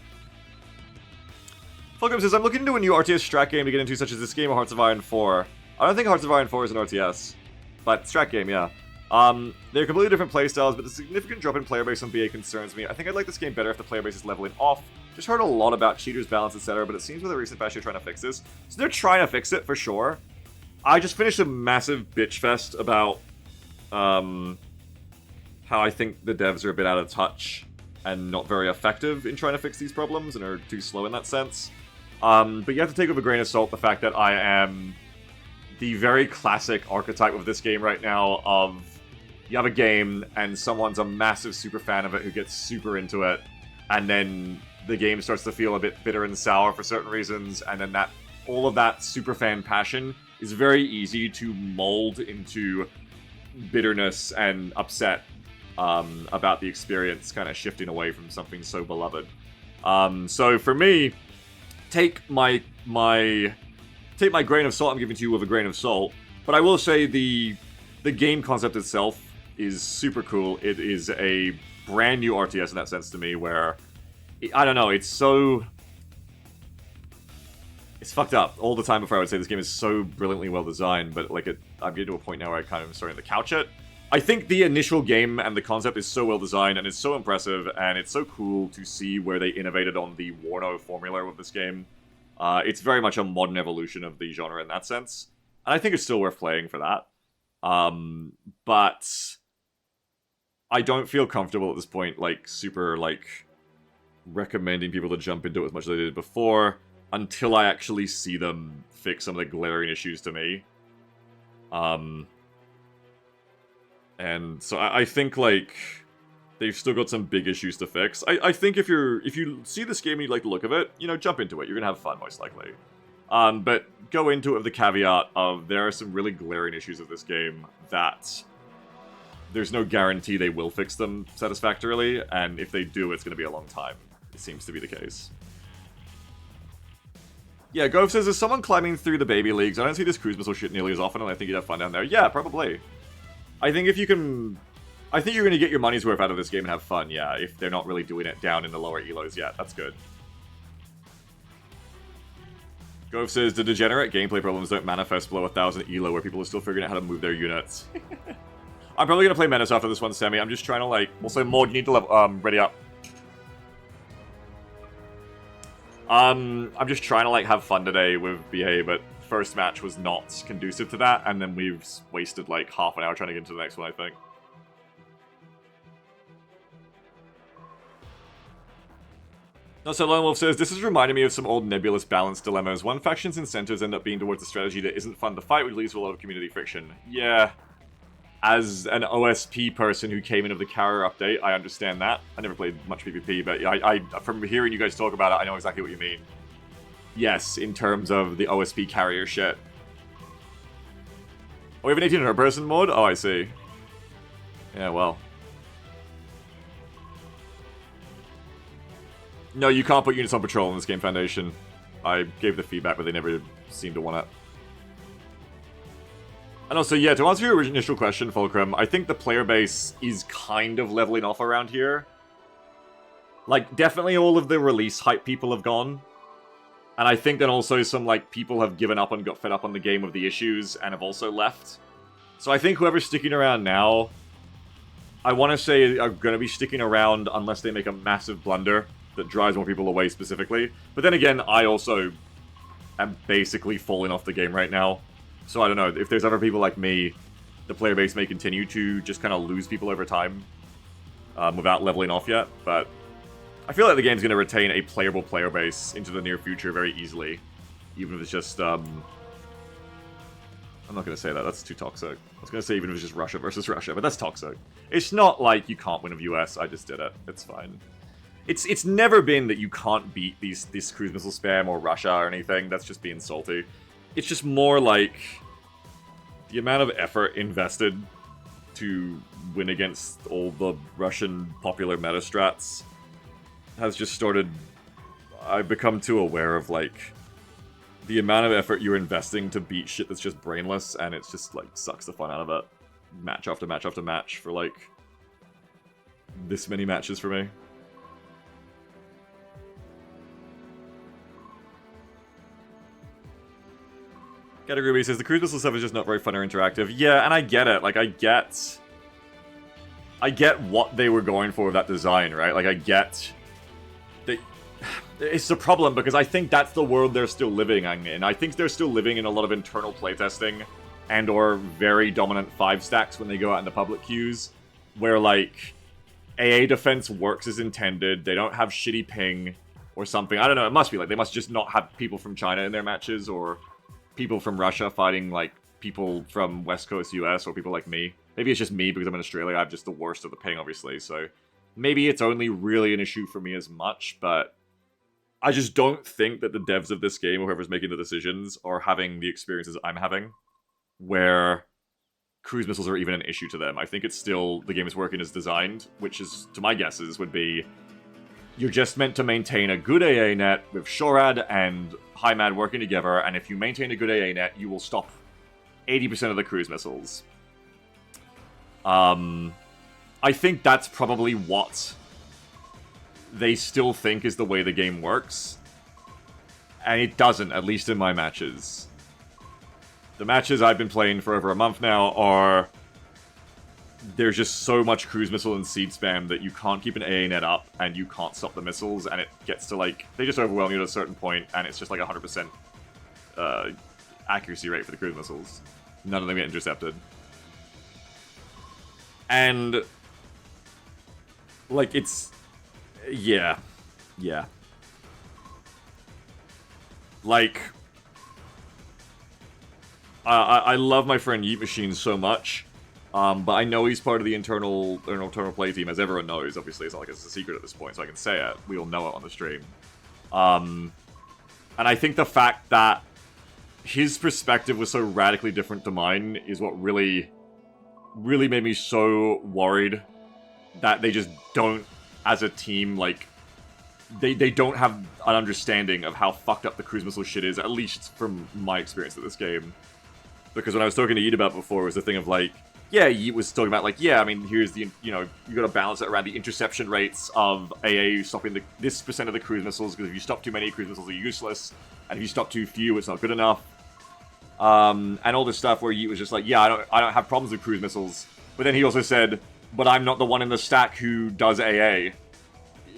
Speaker 2: Fulcrum says, I'm looking into a new RTS strat game to get into, such as this game or Hearts of Iron 4. I don't think Hearts of Iron 4 is an RTS, but strat game, yeah. They're completely different playstyles, but the significant drop in player base on BA concerns me. I think I'd like this game better if the player base is leveling off. Just heard a lot about cheaters, balance, etc., but it seems with a recent patch they're trying to fix this. So they're trying to fix it, for sure. I just finished a massive bitch fest about, how I think the devs are a bit out of touch and not very effective in trying to fix these problems and are too slow in that sense. But you have to take with a grain of salt the fact that I am the very classic archetype of this game right now of you have a game and someone's a massive super fan of it who gets super into it, and then the game starts to feel a bit bitter and sour for certain reasons, and then that all of that super fan passion is very easy to mold into bitterness and upset about the experience kind of shifting away from something so beloved. So for me, take my grain of salt I'm giving to you with a grain of salt, but I will say the game concept itself is super cool. It is a brand new RTS in that sense to me, where, I don't know, it's fucked up. All the time before I would say this game is so brilliantly well designed, but like I'm getting to a point now where I kind of am starting to couch it. I think the initial game and the concept is so well designed, and it's so impressive, and it's so cool to see where they innovated on the Warno formula with this game. It's very much a modern evolution of the genre in that sense, and I think it's still worth playing for that. But I don't feel comfortable at this point, like, super, like, recommending people to jump into it as much as they did before, until I actually see them fix some of the glaring issues to me. And so I think, like, they've still got some big issues to fix. I think if you see this game and you like the look of it, you know, jump into it. You're gonna have fun, most likely. But go into it with the caveat of there are some really glaring issues of this game that there's no guarantee they will fix them satisfactorily, and if they do, it's gonna be a long time. It seems to be the case. Yeah, Gove says, is someone climbing through the baby leagues? I don't see this cruise missile shit nearly as often, and I think you'd have fun down there. Yeah, probably. I think if you can... I think you're going to get your money's worth out of this game and have fun, yeah, if they're not really doing it down in the lower elos yet. That's good. Gove says, the degenerate gameplay problems don't manifest below 1,000 elo where people are still figuring out how to move their units. I'm probably going to play MENACE after this one, Sammy. I'm just trying to, like... Also, Maud, you need to level, ready up. I'm just trying to, like, have fun today with BA, but first match was not conducive to that, and then we've wasted, like, half an hour trying to get into the next one, I think. So Lone Wolf says, this is reminding me of some old nebulous balance dilemmas. One faction's incentives end up being towards a strategy that isn't fun to fight, which leads to a lot of community friction. Yeah. As an OSP person who came in of the carrier update, I understand that. I never played much PvP, but I from hearing you guys talk about it, I know exactly what you mean. Yes, in terms of the OSP carrier shit. Oh, we have an 1800 person mode? Oh, I see. Yeah, well. No, you can't put units on patrol in this game, Foundation. I gave the feedback, but they never seemed to want it. And also, yeah, to answer your initial question, Fulcrum, I think the player base is kind of leveling off around here. Like, definitely all of the release hype people have gone. And I think that also some, like, people have given up and got fed up on the game with the issues and have also left. So I think whoever's sticking around now, I want to say are going to be sticking around unless they make a massive blunder that drives more people away specifically. But then again, I also am basically falling off the game right now. So I don't know, if there's other people like me, the player base may continue to just kind of lose people over time without leveling off yet, but I feel like the game's going to retain a playable player base into the near future very easily, even if it's just, I'm not going to say that, that's too toxic. I was going to say even if it's just Russia versus Russia, but that's toxic. It's not like you can't win with US, I just did it, it's fine. It's never been that you can't beat this cruise missile spam or Russia or anything, that's just being salty. It's just more like the amount of effort invested to win against all the Russian popular meta strats has just started... I've become too aware of, like, the amount of effort you're investing to beat shit that's just brainless, and it's just, like, sucks the fun out of it. Match after match after match for, like, this many matches for me. Category B says, the cruise missile stuff is just not very fun or interactive. Yeah, and I get it. Like, I get what they were going for with that design, right? Like, I get... It's a problem, because I think that's the world they're still living in. I think they're still living in a lot of internal playtesting and or very dominant 5-stacks when they go out in the public queues, where, like, AA defense works as intended, they don't have shitty ping or something. I don't know, it must be like, they must just not have people from China in their matches, or people from Russia fighting, like, people from West Coast US, or people like me. Maybe it's just me, because I'm in Australia, I have just the worst of the ping, obviously, so maybe it's only really an issue for me as much, but I just don't think that the devs of this game, or whoever's making the decisions, are having the experiences I'm having, where cruise missiles are even an issue to them. I think it's still, the game is working as designed, which is, to my guesses, would be, you're just meant to maintain a good AA net with Shorad and HIMAD working together, and if you maintain a good AA net, you will stop 80% of the cruise missiles. I think that's probably what they still think is the way the game works. And it doesn't, at least in my matches. The matches I've been playing for over a month now are... There's just so much cruise missile and seed spam that you can't keep an AA net up, and you can't stop the missiles, and it gets to, like... They just overwhelm you at a certain point, and it's just like 100% accuracy rate for the cruise missiles. None of them get intercepted. And... like, it's... Yeah. Yeah. Like... I love my friend Yeet Machine so much, but I know he's part of the internal play team, as everyone knows. Obviously, it's not like it's a secret at this point, so I can say it. We all know it on the stream. And I think the fact that his perspective was so radically different to mine is what really made me so worried that they just don't, as a team, like, they don't have an understanding of how fucked up the cruise missile shit is, at least from my experience of this game. Because when I was talking to Yeet about before, it was the thing of, like, yeah, Yeet was talking about, like, yeah, I mean, here's the, you know, you gotta balance it around the interception rates of AA stopping this percent of the cruise missiles, because if you stop too many, cruise missiles are useless, and if you stop too few, it's not good enough. And all this stuff where Yeet was just like, yeah, I don't have problems with cruise missiles. But then he also said, but I'm not the one in the stack who does AA.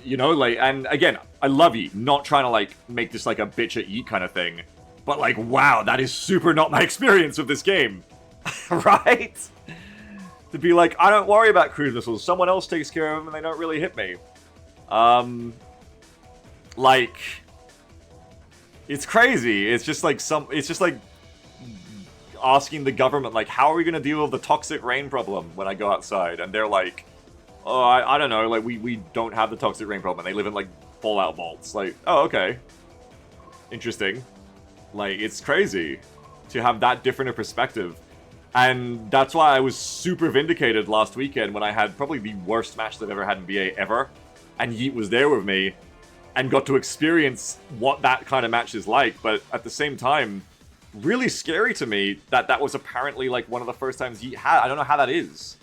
Speaker 2: You know, like, and again, I love Yeet, not trying to, like, make this, like, a bitch at Yeet kind of thing. But, like, wow, that is super not my experience of this game. Right? To be like, I don't worry about cruise missiles, someone else takes care of them and they don't really hit me. Like, it's crazy. It's just like asking the government, like, how are we going to deal with the toxic rain problem when I go outside? And they're like, oh, I don't know, like, we don't have the toxic rain problem. And they live in, like, Fallout vaults. Like, oh, okay. Interesting. Like, it's crazy to have that different a perspective. And that's why I was super vindicated last weekend when I had probably the worst match that I've ever had in BA ever. And Yeet was there with me and got to experience what that kind of match is like. But at the same time, really scary to me that that was apparently, like, one of the first times Yeet had. I don't know how that is.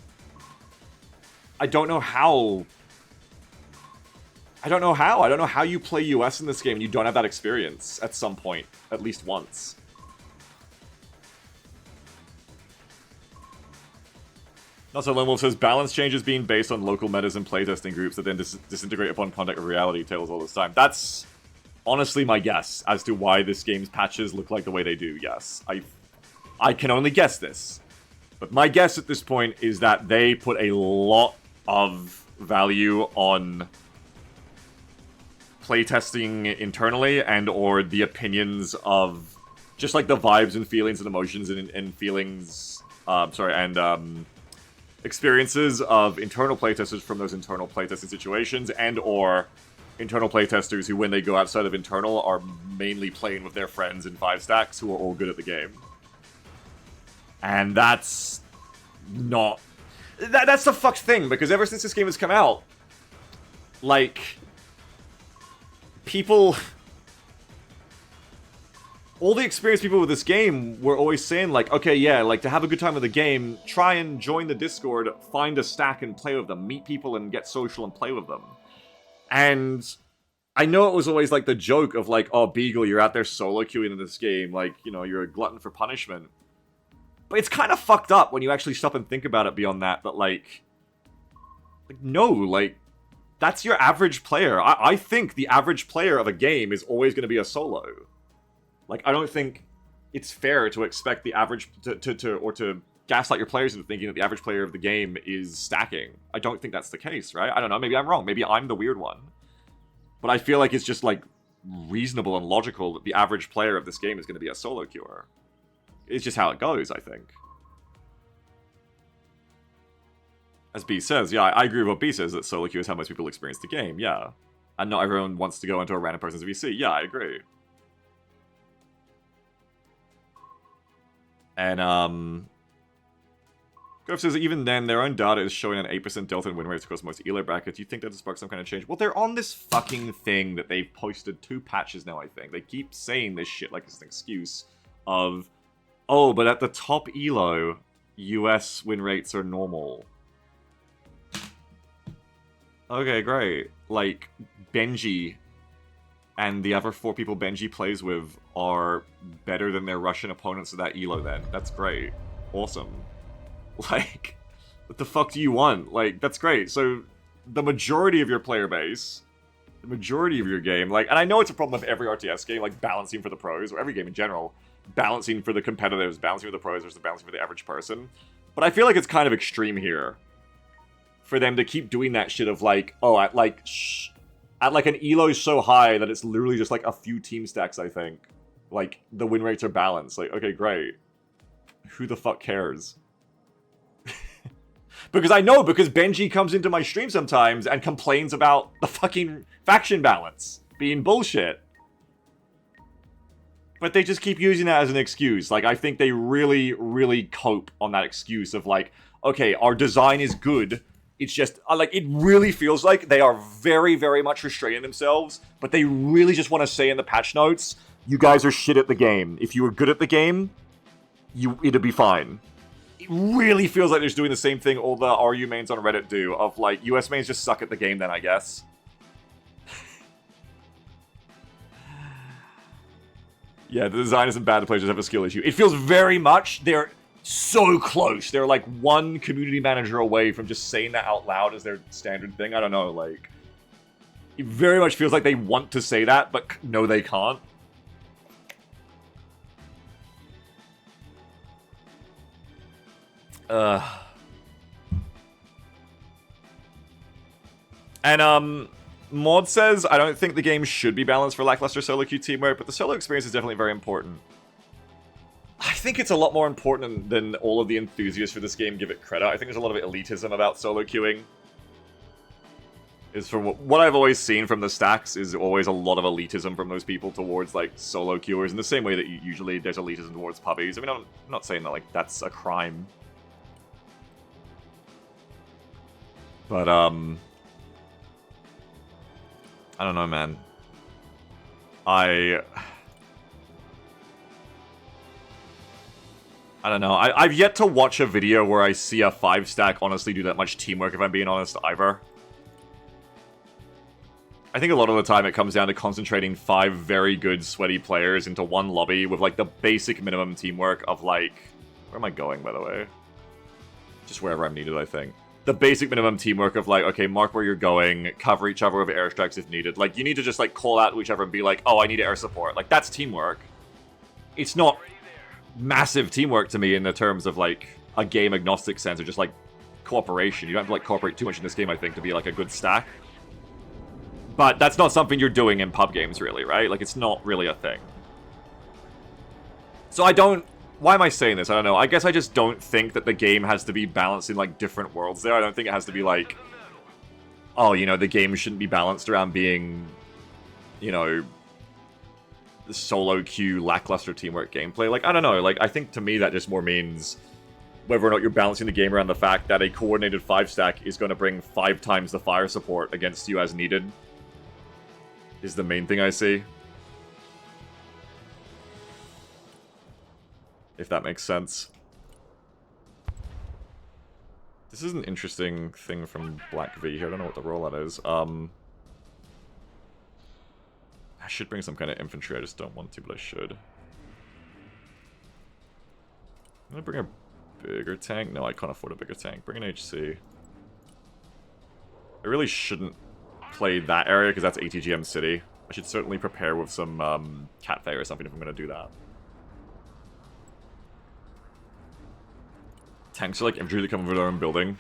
Speaker 2: I don't know how. I don't know how you play US in this game and you don't have that experience at some point, at least once. Also, Lone Wolf says, balance changes being based on local metas and playtesting groups that then disintegrate upon contact of reality tales all this time. That's honestly my guess as to why this game's patches look like the way they do, yes. I can only guess this. But my guess at this point is that they put a lot of value on playtesting internally and or the opinions of just like the vibes and feelings and emotions and feelings, experiences of internal playtesters from those internal playtesting situations and or internal playtesters who, when they go outside of internal, are mainly playing with their friends in 5 stacks who are all good at the game. And that's not... That's the fucked thing, because ever since this game has come out, like, people... all the experienced people with this game were always saying, like, okay, yeah, like, to have a good time with the game, try and join the Discord, find a stack and play with them, meet people and get social and play with them. And I know it was always, like, the joke of, like, oh, Beagle, you're out there solo queuing in this game, like, you know, you're a glutton for punishment. But it's kind of fucked up when you actually stop and think about it beyond that, but, like no, like, that's your average player. I think the average player of a game is always going to be a solo. Like, I don't think it's fair to expect the average to gaslight your players into thinking that the average player of the game is stacking. I don't think that's the case, right? I don't know, maybe I'm wrong. Maybe I'm the weird one. But I feel like it's just, like, reasonable and logical that the average player of this game is going to be a solo queuer. It's just how it goes, I think. As B says, yeah, I agree with what B says, that solo queue is how most people experience the game, yeah. And not everyone wants to go into a random person's VC, yeah, I agree. And, Grove says, even then, their own data is showing an 8% delta in win rates across most Elo brackets. You think that to spark some kind of change? Well, they're on this fucking thing that they've posted 2 patches now, I think. They keep saying this shit like it's an excuse of, oh, but at the top Elo, US win rates are normal. Okay, great. Like, Benji and the other 4 people Benji plays with are better than their Russian opponents at that Elo then. That's great. Awesome. Like, what the fuck do you want? Like, that's great. So, the majority of your player base, the majority of your game, like, and I know it's a problem with every RTS game, like, balancing for the pros, or every game in general, balancing for the competitives, balancing for the pros versus balancing for the average person. But I feel like it's kind of extreme here for them to keep doing that shit of, like, oh, at like an Elo so high that it's literally just, like, a few team stacks, I think. Like, the win rates are balanced. Like, okay, great. who the fuck cares? Because Benji comes into my stream sometimes and complains about the fucking faction balance being bullshit. But they just keep using that as an excuse. Like, I think they really, really cope on that excuse of like, okay, our design is good. It's just, like, it really feels like they are very, very much restraining themselves, but they really just want to say in the patch notes, you guys are shit at the game. If you were good at the game, it'd be fine. It really feels like they're just doing the same thing all the RU mains on Reddit do, of like, US mains just suck at the game then, I guess. Yeah, the design isn't bad, the players just have a skill issue. It feels very much, they're so close. They're like one community manager away from just saying that out loud as their standard thing. I don't know, like... It very much feels like they want to say that, but no, they can't. And, Maud says, I don't think the game should be balanced for lackluster solo queue teamwork, but the solo experience is definitely very important. I think it's a lot more important than all of the enthusiasts for this game give it credit. I think there's a lot of elitism about solo queuing. Is from what I've always seen from the stacks is always a lot of elitism from those people towards, like, solo queuers, in the same way that usually there's elitism towards pubbies. I mean, I'm not saying that, like, that's a crime. But, I don't know, man. I don't know. I've yet to watch a video where I see a 5-stack honestly do that much teamwork, if I'm being honest, either. I think a lot of the time it comes down to concentrating 5 very good, sweaty players into one lobby with, like, the basic minimum teamwork of, like... Where am I going, by the way? Just wherever I'm needed, I think. The basic minimum teamwork of, like, okay, mark where you're going, cover each other with airstrikes if needed. Like, you need to just, like, call out to each other and be like, oh, I need air support. Like, that's teamwork. It's not massive teamwork to me in the terms of, like, a game-agnostic sense or just, like, cooperation. You don't have to, like, cooperate too much in this game, I think, to be, like, a good stack. But that's not something you're doing in pub games, really, right? Like, it's not really a thing. So I don't... Why am I saying this? I don't know. I guess I just don't think that the game has to be balanced in, like, different worlds there. I don't think it has to be, like... Oh, you know, the game shouldn't be balanced around being... You know... The solo queue, lackluster teamwork gameplay. Like, I don't know. Like, I think to me that just more means... Whether or not you're balancing the game around the fact that a coordinated 5-stack is going to bring 5 times the fire support against you as needed. Is the main thing I see. If that makes sense. This is an interesting thing from Black V here. I don't know what the rollout is. I should bring some kind of infantry. I just don't want to, but I should. I'm gonna bring a bigger tank. No, I can't afford a bigger tank. Bring an HC. I really shouldn't play that area because that's ATGM City. I should certainly prepare with some Cat Fae or something if I'm gonna do that. Tanks are like infantry that come over their own building.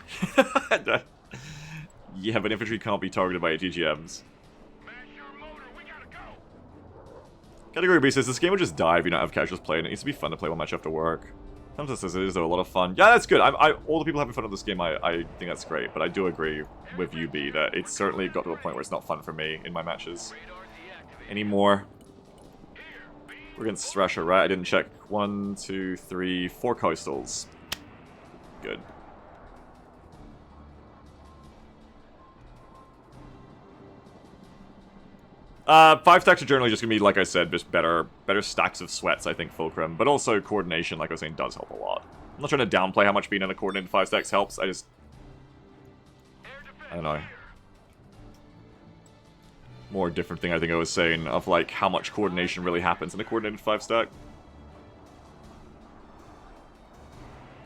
Speaker 2: Yeah, but infantry can't be targeted by ATGMs. Category B says, this game would just die if you don't have casuals playing. It needs to be fun to play one match after work. Sometimes says it is, though, a lot of fun. Yeah, that's good. All the people having fun with this game, I think that's great. But I do agree with you, B, that it's certainly got to a point where it's not fun for me in my matches anymore. We're against Thrasher, right? I didn't check. 1, 2, 3, 4 coastals. Good. Five stacks are generally just gonna be, like I said, just better stacks of sweats, I think, Fulcrum. But also coordination, like I was saying, does help a lot. I'm not trying to downplay how much being in a coordinated 5 stacks helps, I don't know. More different thing I think I was saying, of like, how much coordination really happens in a coordinated 5 stack.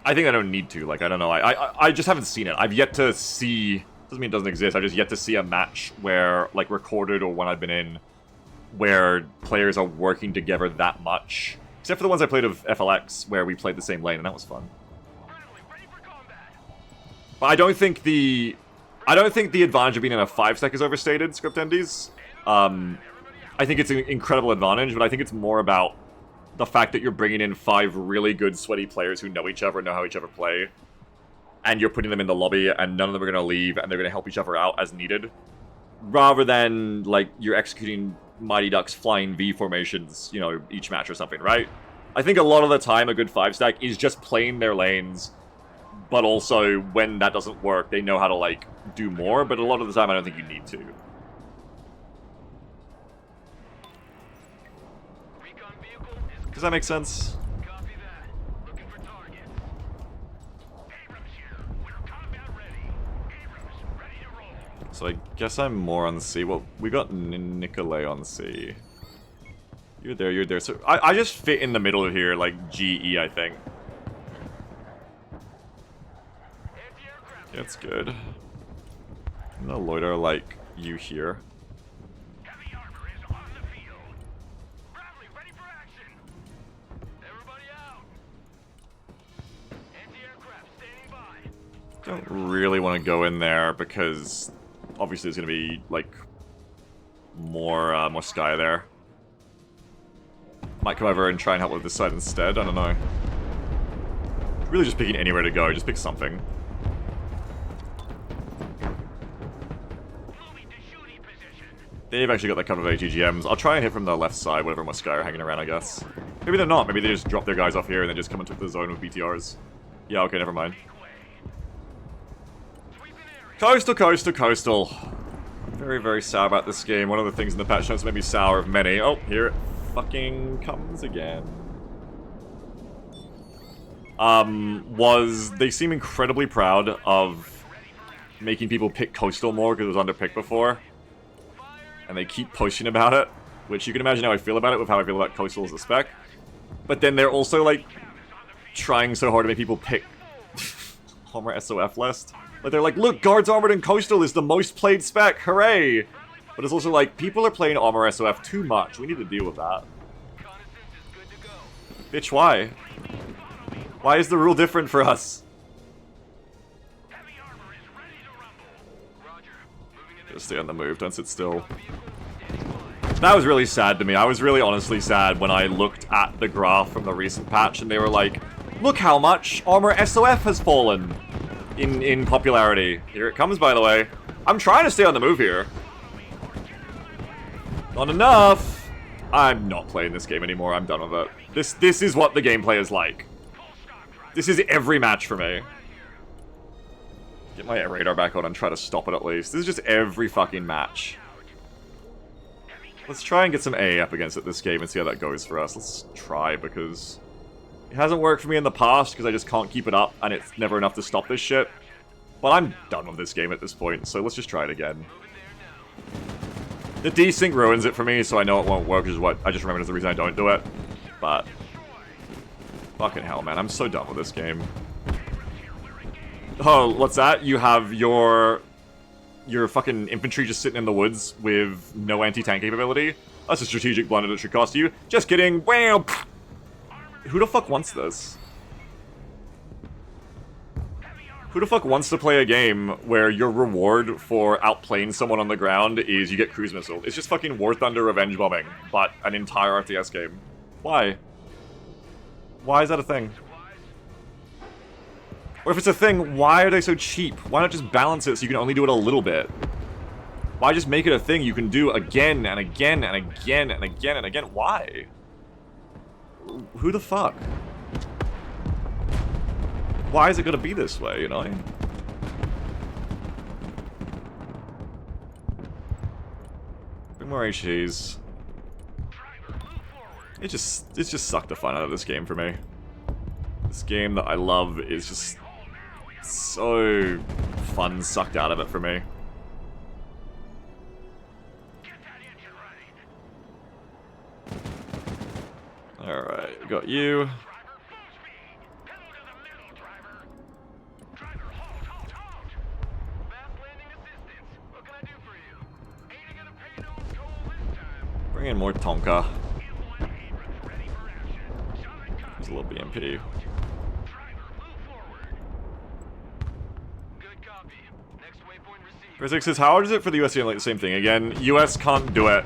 Speaker 2: I think I don't need to, like, I don't know, I just haven't seen it. I've yet to see, doesn't mean it doesn't exist, I've just yet to see a match where, like, recorded or one I've been in, where players are working together that much. Except for the ones I played of FLX, where we played the same lane, and that was fun. But I don't think the advantage of being in a 5 stack is overstated, Script Endies. I think it's an incredible advantage, but I think it's more about the fact that you're bringing in 5 really good sweaty players who know each other and know how each other play, and you're putting them in the lobby, and none of them are going to leave, and they're going to help each other out as needed, rather than, like, you're executing Mighty Ducks flying V formations, you know, each match or something, right? I think a lot of the time a good 5-stack is just playing their lanes, but also, when that doesn't work, they know how to, like, do more, but a lot of the time I don't think you need to.
Speaker 3: Recon vehicle is
Speaker 2: Does that make sense?
Speaker 3: copy that. Looking for target. Abrams here. We're combat ready. Abrams ready to roll.
Speaker 2: So I guess I'm more on C. Well, we got Nicolay on C. You're there, you're there. So I just fit in the middle here, like GE, I think.
Speaker 3: Anti-aircraft.
Speaker 2: That's good. I'm gonna loiter like you here.
Speaker 3: Heavy armor is on the field. Bradley, ready for action. Everybody out. Anti-aircraft standing by.
Speaker 2: Don't really want to go in there because obviously there's gonna be like more Sky there. Might come over and try and help with this side instead. I don't know. Really just picking anywhere to go. Just pick something.
Speaker 3: Moving to shooting position.
Speaker 2: They've actually got that cover of ATGMs. I'll try and hit from the left side whenever my Sky are hanging around, I guess. Maybe they're not. Maybe they just drop their guys off here and then just come and took the zone with BTRs. Yeah, okay, never mind. Coastal, coastal, coastal. Very, very sour about this game. One of the things in the patch notes made me sour of many. Oh, here it fucking comes again. They seem incredibly proud of making people pick coastal more because it was underpicked before. And they keep posting about it, which you can imagine how I feel about it with how I feel about coastal as a spec. But then they're also, like, trying so hard to make people pick Homer SOF list. Like, they're like, look, Guards Armored and Coastal is the most played spec, hooray! But it's also like, people are playing Armor SOF too much, we need to deal with that. Bitch, why? Why is the rule different for us? Just stay on the move, don't sit still. That was really sad to me. I was really honestly sad when I looked at the graph from the recent patch and they were like, look how much Armor SOF has fallen in popularity. Here it comes, by the way. I'm trying to stay on the move here. Not enough. I'm not playing this game anymore. I'm done with it. This is what the gameplay is like. This is every match for me. Get my radar back on and try to stop it at least. This is just every fucking match. Let's try and get some A up against it this game and see how that goes for us. Let's try, because it hasn't worked for me in the past because I just can't keep it up and it's never enough to stop this shit. But I'm done with this game at this point, so let's just try it again. The desync ruins it for me, so I know it won't work, which is what I just remembered as the reason I don't do it. But fucking hell, man, I'm so done with this game. Oh, what's that? You have your fucking infantry just sitting in the woods with no anti-tank capability? That's a strategic blunder that should cost you. Just kidding. Wham! Who the fuck wants this? Who the fuck wants to play a game where your reward for outplaying someone on the ground is you get cruise missile? It's just fucking War Thunder revenge bombing, but an entire RTS game. Why? Why is that a thing? Or if it's a thing, why are they so cheap? Why not just balance it so you can only do it a little bit? Why just make it a thing you can do again and again and again and again and again? Why? Who the fuck? Why is it gonna be this way, you know? Bring more HDs. It just sucked the fun out of this game for me. This game that I love is just so fun sucked out of it for me. Alright, got you. Bring in more Tonka. There's a little BMP. Physics says, how hard is it for the US to do like the same thing again? US can't do it.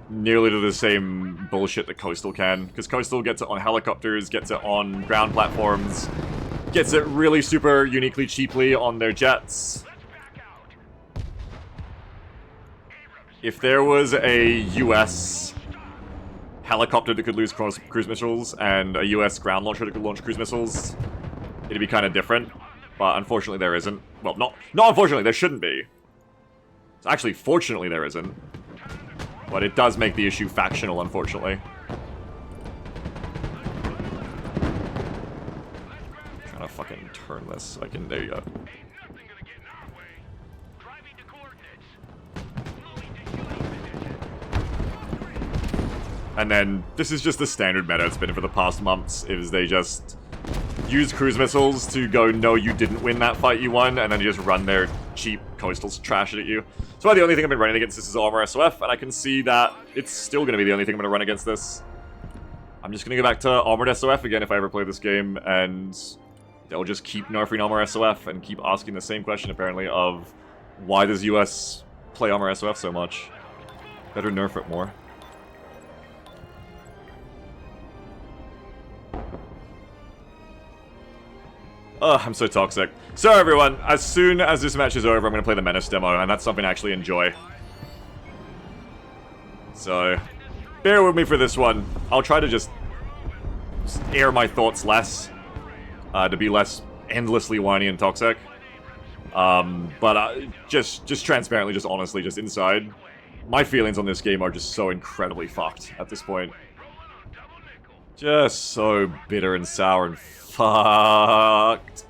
Speaker 2: nearly to the same bullshit that Coastal can. Because Coastal gets it on helicopters, gets it on ground platforms, gets it really super uniquely cheaply on their jets. If there was a US helicopter that could lose cruise missiles and a US ground launcher that could launch cruise missiles, it'd be kind of different. But unfortunately there isn't. Well, not unfortunately, there shouldn't be. Actually, fortunately there isn't. But it does make the issue factional, unfortunately. I'm trying to fucking turn this so I can... There you go. And then, this is just the standard meta it's been for the past months, is they just use cruise missiles to go, no, you didn't win that fight, you won, and then you just run their cheap coastals trash it at you. So the only thing I've been running against this is Armor SOF, and I can see that it's still going to be the only thing I'm going to run against this. I'm just going to go back to Armored SOF again if I ever play this game, and they'll just keep nerfing Armor SOF and keep asking the same question, apparently, of why does US play Armor SOF so much? Better nerf it more. Ugh, I'm so toxic. So everyone, as soon as this match is over, I'm going to play the Menace demo, and that's something I actually enjoy. So, bear with me for this one. I'll try to just air my thoughts less, to be less endlessly whiny and toxic. But just transparently, just honestly, just inside, my feelings on this game are just so incredibly fucked at this point. Just so bitter and sour and fucked.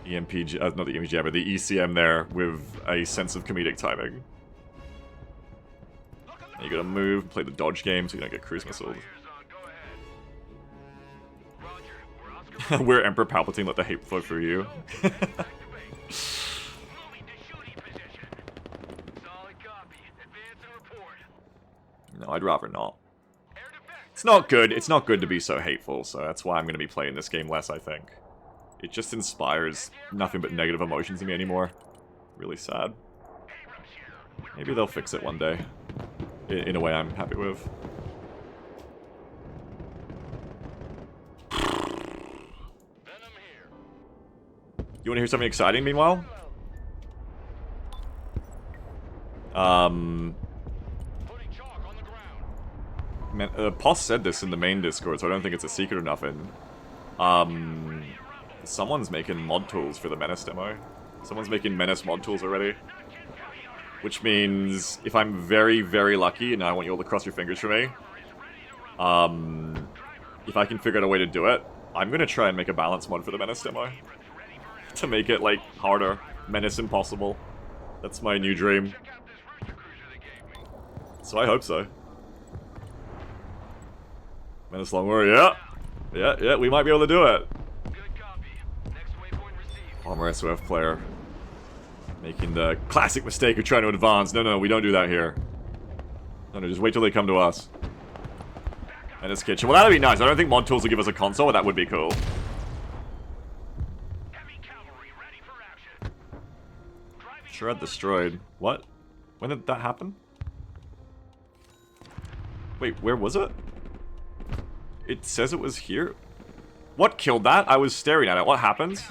Speaker 2: EMPG, not the EMPG, but the ECM there with a sense of comedic timing. And you gotta move, play the dodge game so you don't get cruise missiled. We're Emperor Palpatine, let the hate flow through you. No, I'd rather not. It's not good. It's not good to be so hateful, so that's why I'm going to be playing this game less, I think. It just inspires nothing but negative emotions in me anymore. Really sad. Maybe they'll fix it one day. In a way I'm happy with. You want to hear something exciting, meanwhile? Poss said this in the main Discord, so I don't think it's a secret or nothing. Someone's making mod tools for the Menace demo. Someone's making Menace mod tools already. Which means, if I'm very, very lucky, and I want you all to cross your fingers for me, if I can figure out a way to do it, I'm gonna try and make a balance mod for the Menace demo. To make it, like, harder. Menace impossible. That's my new dream. So I hope so. Menace Long War, yeah. Yeah, we might be able to do it. Armor SOF player. Making the classic mistake of trying to advance. No, we don't do that here. No, just wait till they come to us. Menace Kitchen. Well, that'd be nice. I don't think mod tools will give us a console, but that would be cool. Shred destroyed. What? When did that happen? Wait, where was it? It says it was here. What killed that? I was staring at it. What happened?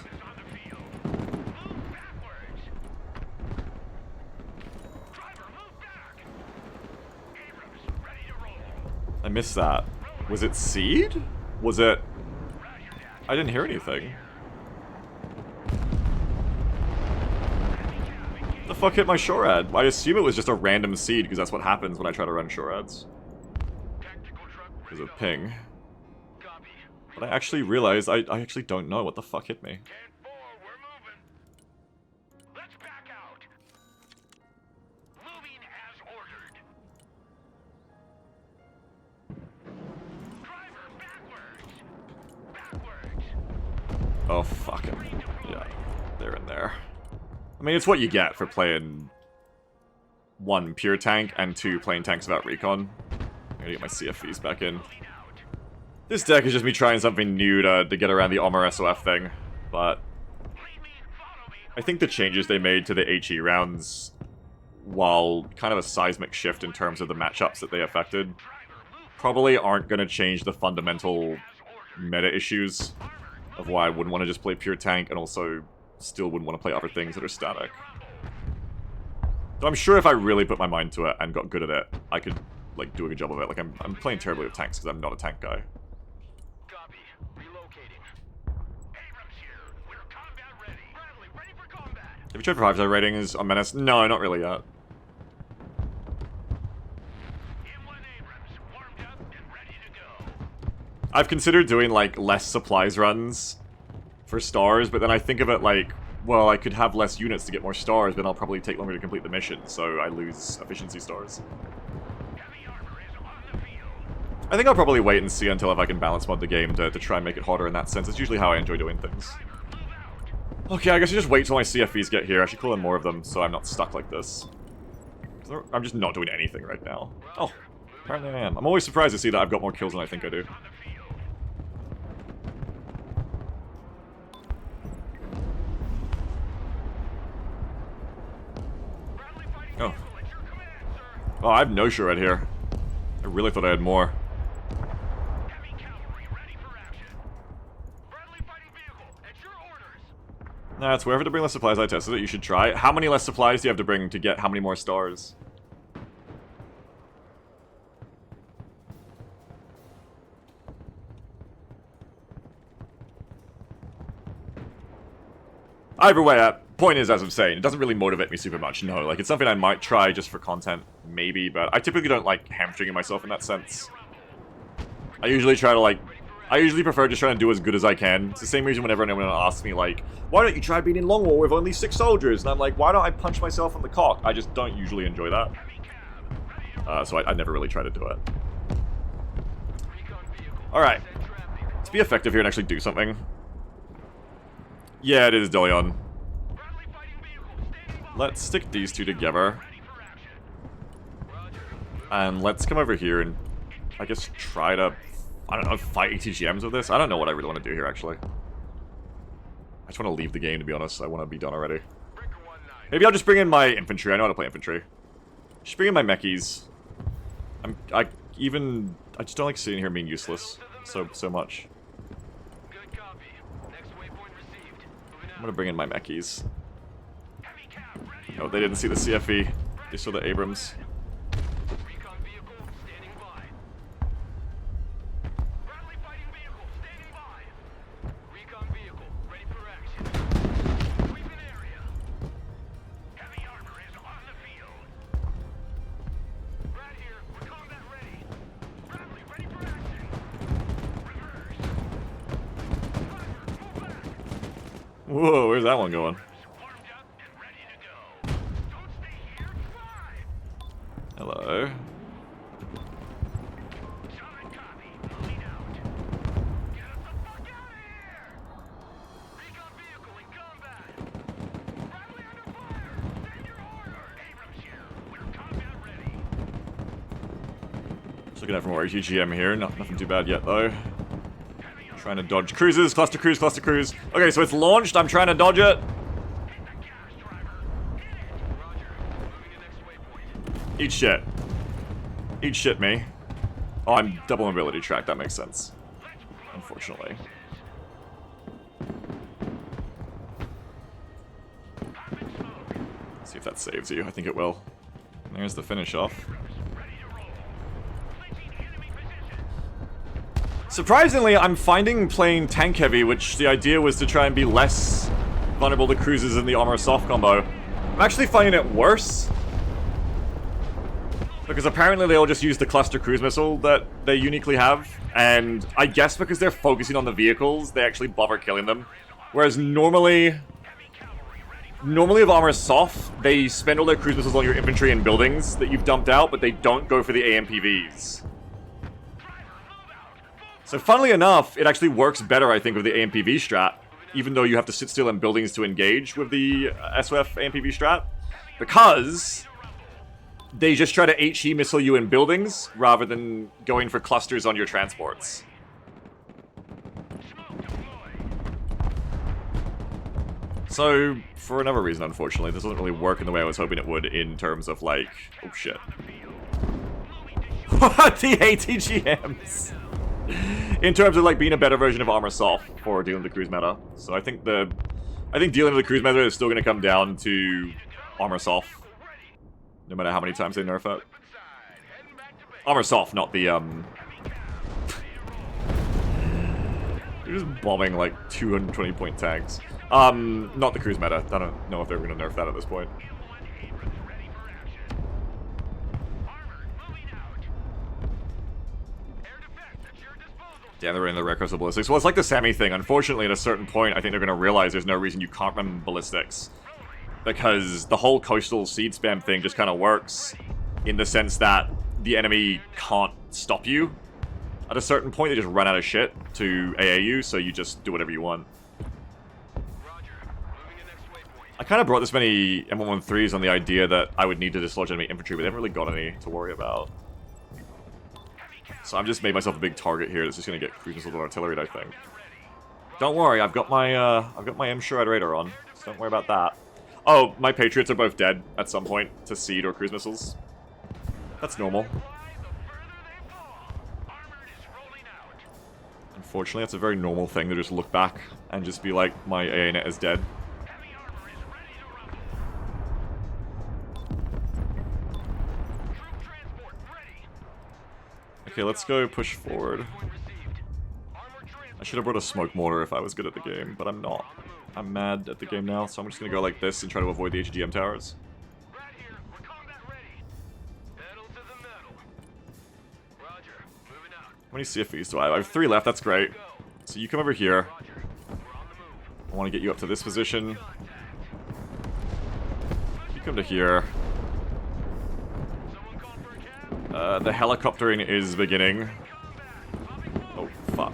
Speaker 2: I missed that. Was it Seed? Was it... I didn't hear anything. The fuck hit my SHORAD? I assume it was just a random Seed, because that's what happens when I try to run SHORADs. Because of ping. But I actually realized I actually don't know what the fuck hit me. Oh, fuck it. Yeah, they're in there. I mean, it's what you get for playing 1, pure tank, and 2, playing tanks without recon. I gotta get my CFVs back in. This deck is just me trying something new to get around the Armor SOF thing, but I think the changes they made to the HE rounds while kind of a seismic shift in terms of the matchups that they affected, probably aren't going to change the fundamental meta issues of why I wouldn't want to just play pure tank, and also still wouldn't want to play other things that are static. So I'm sure if I really put my mind to it and got good at it, I could, like, do a good job of it. Like, I'm playing terribly with tanks because I'm not a tank guy.
Speaker 3: Copy. Relocating. Abrams here. We're combat ready. Bradley, ready for combat.
Speaker 2: Have you tried for 5-star ratings on Menace? No, not really yet.
Speaker 3: M1 Abrams, warmed up and ready to go.
Speaker 2: I've considered doing, like, less supplies runs for stars, but then I think of it like, well, I could have less units to get more stars, but I'll probably take longer to complete the mission, so I lose efficiency stars.
Speaker 3: Heavy armor is on the field.
Speaker 2: I think I'll probably wait and see until if I can balance mod the game to try and make it harder in that sense. It's usually how I enjoy doing things. Okay, I guess I just wait till my CFVs get here. I should call in more of them, so I'm not stuck like this. I'm just not doing anything right now. Oh, apparently I am. I'm always surprised to see that I've got more kills than I think I do. Oh. Oh, I have no sure right here. I really thought I had more.
Speaker 3: Heavy cavalry ready for action. Bradley fighting vehicle, at your orders.
Speaker 2: Nah, it's wherever to bring less supplies I tested it, you should try. How many less supplies do you have to bring to get how many more stars? Either way, point is, as I'm saying, it doesn't really motivate me super much, no. Like, it's something I might try just for content, maybe, but I typically don't like hamstringing myself in that sense. I usually try to, like, I usually prefer just trying to do as good as I can. It's the same reason whenever anyone asks me, like, why don't you try being in Long War with only 6 soldiers? And I'm like, why don't I punch myself in the cock? I just don't usually enjoy that. So I never really try to do it. Alright. Let's be effective here and actually do something. Yeah, it is Delion. Let's stick these two together. And let's come over here and, I guess, try to, I don't know, fight ATGMs with this? I don't know what I really want to do here, actually. I just want to leave the game, to be honest. I want to be done already. Maybe I'll just bring in my infantry. I know how to play infantry. Just bring in my mechies. I just don't like sitting here being useless so much. I'm gonna bring in my mechies. No, they didn't see the CFE. They saw the Abrams.
Speaker 3: Recon vehicle standing by. Bradley fighting vehicle standing by. Recon vehicle ready for action. Sweeping area. Heavy armor is on the field. Right here, we're combat ready. Bradley ready for action. Reverse. Driver, move back.
Speaker 2: Whoa, where's that one going? Hello. Just looking at from more ATGM here. Nothing too bad yet, though. Trying to dodge cruisers. Cluster cruise, cluster cruise. Okay, so it's launched. I'm trying to dodge it. Eat shit. Eat shit, me. Oh, I'm double mobility track. That makes sense. Unfortunately. Let's see if that saves you. I think it will. And there's the finish off. Surprisingly, I'm finding playing tank heavy, which the idea was to try and be less vulnerable to cruisers in the armor soft combo. I'm actually finding it worse. Because apparently they all just use the cluster cruise missile that they uniquely have, and I guess because they're focusing on the vehicles, they actually bother killing them. Whereas normally if armor is soft, they spend all their cruise missiles on your infantry and buildings that you've dumped out, but they don't go for the AMPVs. So funnily enough, it actually works better, I think, with the AMPV strat, even though you have to sit still in buildings to engage with the SOF AMPV strat, because they just try to HE missile you in buildings rather than going for clusters on your transports. So, for another reason, unfortunately, this doesn't really work in the way I was hoping it would in terms of, like... Oh, shit. What? The ATGMs! In terms of, like, being a better version of Armor Soft for dealing with the cruise meta. So I think dealing with the cruise meta is still going to come down to Armor Soft. No matter how many times they nerf it. Armor Soft, not the, They're just bombing, like, 220-point tanks. Not the cruise meta. I don't know if they're going to nerf that at this point. Damn, they're in the recursive ballistics. Well, it's like the semi thing. Unfortunately, at a certain point, I think they're going to realize there's no reason you can't run ballistics. Because the whole coastal seed spam thing just kind of works in the sense that the enemy can't stop you. At a certain point, they just run out of shit to AA you, so you just do whatever you want. I kind of brought this many M113s on the idea that I would need to dislodge enemy infantry, but they haven't really got any to worry about. So I've just made myself a big target here that's just going to get cruise missiles and artillery, I think. Don't worry, I've got my M-Shred radar on, so don't worry about that. Oh, my Patriots are both dead at some point to seed or cruise missiles. That's normal. Unfortunately, that's a very normal thing to just look back and just be like, my AA net is dead. Okay, let's go push forward. I should have brought a smoke mortar if I was good at the game, but I'm not. I'm mad at the game now, so I'm just gonna go like this and try to avoid the HGM towers. How many CFEs do I have? I have 3 left, that's great. So you come over here. I want to get you up to this position. You come to here. The helicoptering is beginning. Oh, fuck.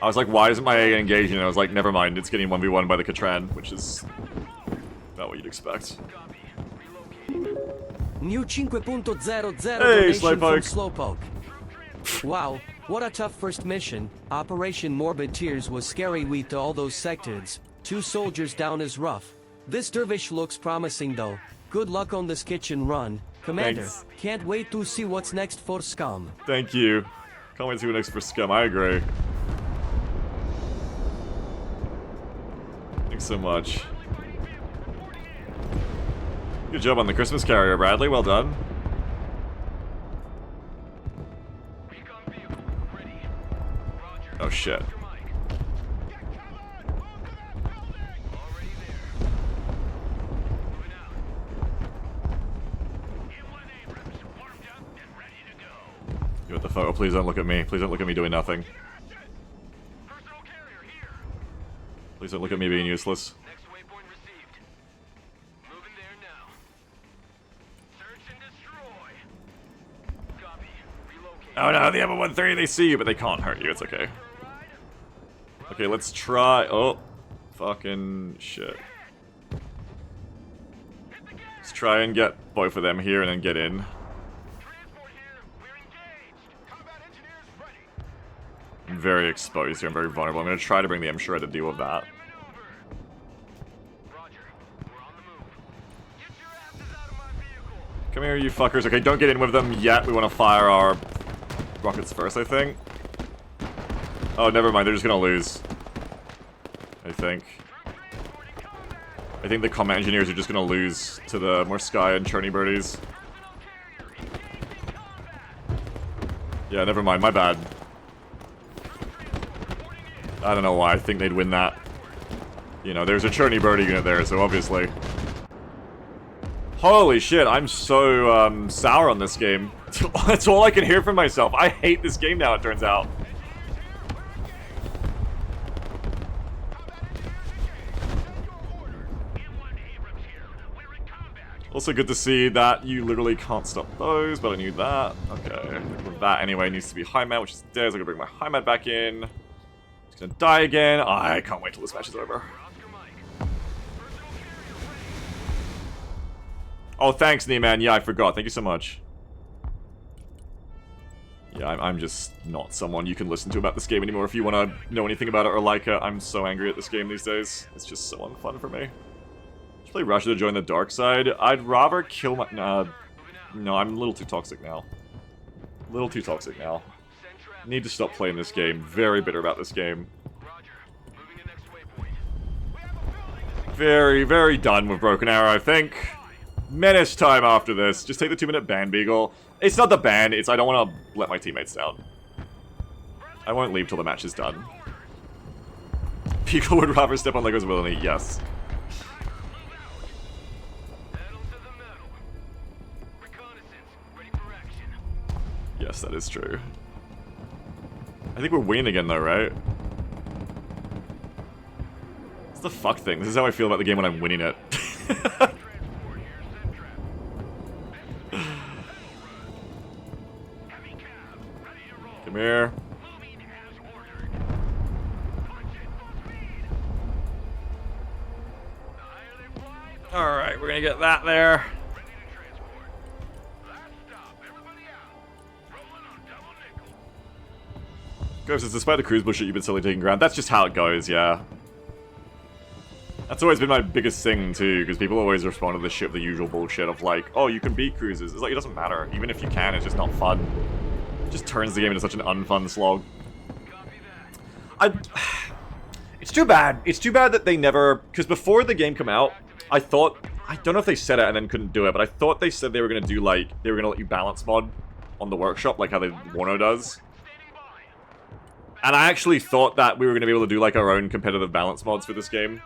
Speaker 2: I was like, why isn't my AA engaging? And I was like, never mind, it's getting 1v1 by the Katran, which is not what you'd expect.
Speaker 1: New 5.00
Speaker 2: Hey,
Speaker 1: donation from
Speaker 2: Slowpoke.
Speaker 1: Slowpoke. Wow, what a tough first mission. Operation Morbid Tears was scary with all those sectors. 2 soldiers down is rough. This dervish looks promising though. Good luck on this kitchen run. Commander,
Speaker 2: Thanks.
Speaker 1: can't wait to see what's next for Scum.
Speaker 2: Thank you. Can't wait to see what next for Scum, I agree. Thanks so much. Good job on the Christmas carrier, Bradley. Well done. Oh shit. You got the photo. Please don't look at me. Please don't look at me doing nothing. Please don't look at me being useless. Oh no, the M113, they see you, but they can't hurt you. It's okay. Okay, let's try. Oh, fucking shit. Let's try and get both of them here and then get in. I'm very exposed here. I'm very vulnerable. I'm going to try to bring the M-Shred to deal with that. Come here, you fuckers. Okay, don't get in with them yet. We want to fire our rockets first, I think. Oh, never mind. They're just going to lose. I think the combat engineers are just going to lose to the Morsky and Churny birdies. Yeah, never mind. My bad. I don't know why. I think they'd win that. You know, there's a Churny birdie unit there, so obviously. Holy shit, I'm so sour on this game. That's all I can hear from myself. I hate this game now, it turns out. Also good to see that you literally can't stop those, but I knew that. Okay, that anyway needs to be HIMAT, which is dead, so I'm gonna bring my HIMAT back in. It's gonna die again. I can't wait till this match is over. Oh, thanks, Neeman. Yeah, I forgot. Thank you so much. Yeah, Yeah, I'm just not someone you can listen to about this game anymore if you want to know anything about it or like it. I'm so angry at this game these days. It's just so unfun for me. Should play Russia to join the dark side. I'd rather kill my... no, I'm a little too toxic now. A little too toxic now. Need to stop playing this game. Very bitter about this game. Very, very done with Broken Arrow, I think. Menace time after this. Just take the 2-minute ban, Beagle. It's not the ban, it's I don't want to let my teammates down. I won't leave till the match is done. Beagle would rather step on Lego's willingly, yes. Yes, that is true. I think we're winning again though, right? It's the fuck thing. This is how I feel about the game when I'm winning it. Come here. Alright, we're gonna get that there. Ghost says, despite the cruise bullshit, you've been slowly taking ground. That's just how it goes, yeah. That's always been my biggest thing, too, because people always respond to this shit with the usual bullshit of like, oh, you can beat cruises. It's like, it doesn't matter. Even if you can, it's just not fun. It just turns the game into such an unfun slog. It's too bad. It's too bad that they never... Because before the game came out, I thought... I don't know if they said it and then couldn't do it, but I thought they said they were going to do, like... They were going to let you balance mod on the workshop, like how the Warno does. And I actually thought that we were going to be able to do, like, our own competitive balance mods for this game.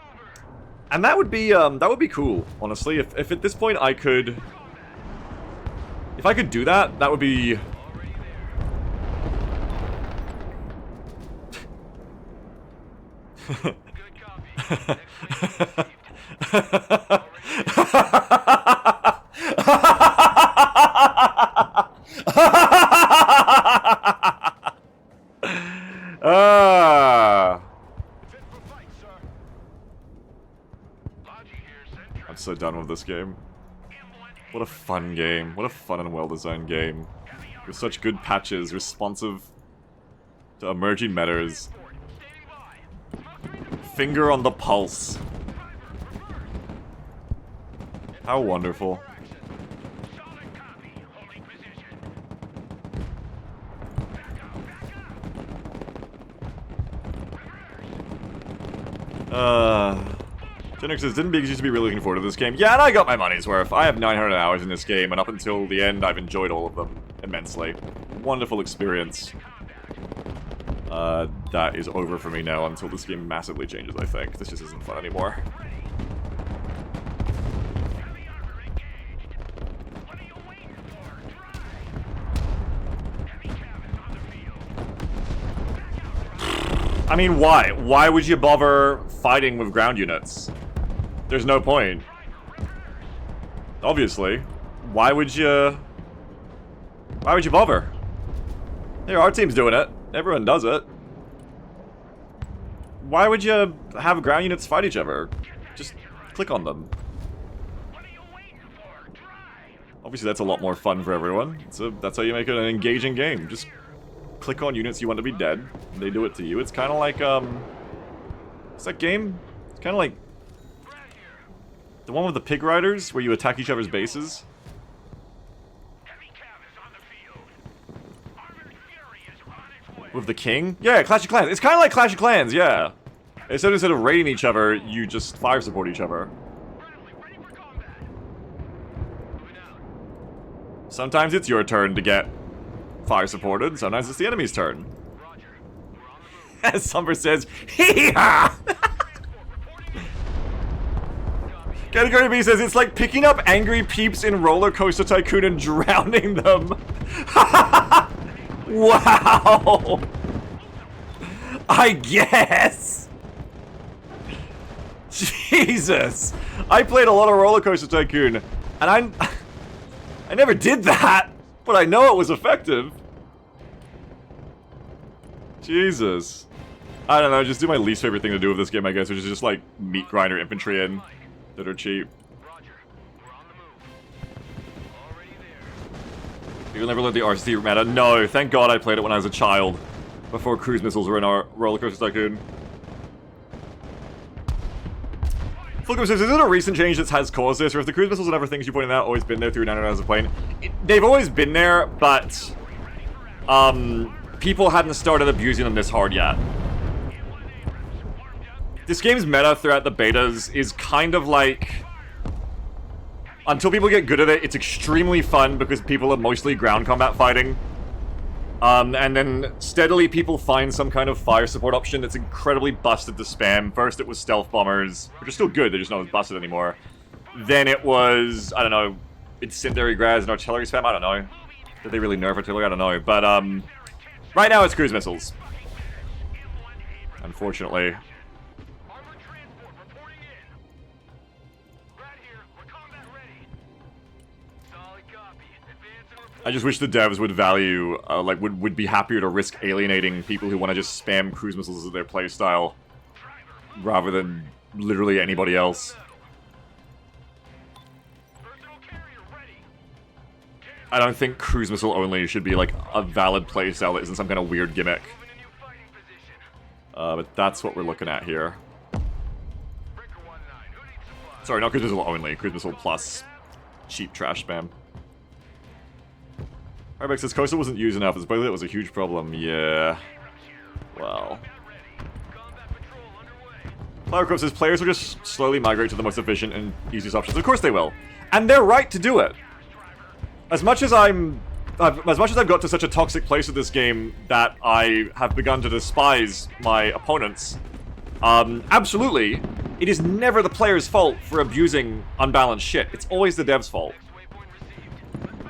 Speaker 2: And that would be cool, honestly. If at this point I could... If I could do that, that would be... I'm so done with this game. What a fun game. What a fun and well-designed game. With such good patches, responsive to emerging metas. Finger on the pulse. How wonderful. Jenix says, didn't Biggs used to be really looking forward to this game? Yeah, and I got my money's worth. I have 900 hours in this game, and up until the end, I've enjoyed all of them immensely. Wonderful experience. That is over for me now until this game massively changes, I think. This just isn't fun anymore. I mean, why? Why would you bother fighting with ground units? There's no point. Obviously. Why would you bother? Here, our team's doing it. Everyone does it. Why would you have ground units fight each other? Just click on them. Obviously, that's a lot more fun for everyone. So that's how you make it an engaging game. Just click on units you want to be dead. And they do it to you. It's kind of like, what's that game? It's kind of like the one with the pig riders, where you attack each other's bases. With the king? Yeah, Clash of Clans. It's kind of like Clash of Clans, yeah. Instead of raiding each other, you just fire support each other. Sometimes it's your turn to get fire supported, sometimes it's the enemy's turn. As Summer says, hee-haw! Category B says, it's like picking up angry peeps in Roller Coaster Tycoon and drowning them. Wow! I guess! Jesus! I played a lot of Roller Coaster Tycoon, and I never did that, but I know it was effective. Jesus. I don't know, just do my least favorite thing to do with this game, I guess, which is just, like, meat grinder infantry in that are cheap. You'll never learn the RC meta. No, thank God I played it when I was a child. Before cruise missiles were in our roller coaster tycoon. Fulcrum says, is it a recent change that has caused this, or if the cruise missiles and other things you pointed out always been there through 9 hours of plane? They've always been there, but people hadn't started abusing them this hard yet. This game's meta throughout the betas is kind of like, until people get good at it, it's extremely fun because people are mostly ground combat fighting. And then steadily people find some kind of fire support option that's incredibly busted to spam. First it was stealth bombers, which are still good, they're just not as busted anymore. Then it was, I don't know, incendiary grads and artillery spam, I don't know. Did they really nerf artillery? I don't know. But, right now it's cruise missiles. Unfortunately. I just wish the devs would value, would be happier to risk alienating people who want to just spam cruise missiles as their playstyle, rather than literally anybody else. I don't think cruise missile only should be like a valid playstyle that isn't some kind of weird gimmick. But that's what we're looking at here. Sorry, not cruise missile only, cruise missile plus cheap trash spam. Harbeck says Coastal wasn't used enough, supposedly it was a huge problem. Yeah. Well. Flowercrow says players will just slowly migrate to the most efficient and easiest options. Of course they will. And they're right to do it. As much as I've got to such a toxic place with this game that I have begun to despise my opponents, absolutely, it is never the player's fault for abusing unbalanced shit. It's always the dev's fault.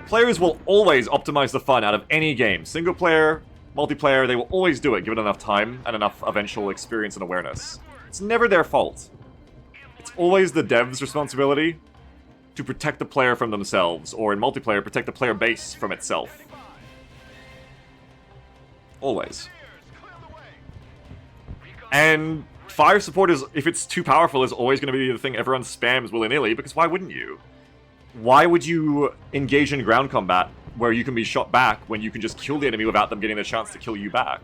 Speaker 2: Players will always optimize the fun out of any game. Single player, multiplayer, they will always do it, given enough time and enough eventual experience and awareness. It's never their fault. It's always the dev's responsibility to protect the player from themselves, or in multiplayer, protect the player base from itself. Always. And fire support is, if it's too powerful, is always going to be the thing everyone spams willy-nilly, because why wouldn't you? Why would you engage in ground combat where you can be shot back when you can just kill the enemy without them getting the chance to kill you back?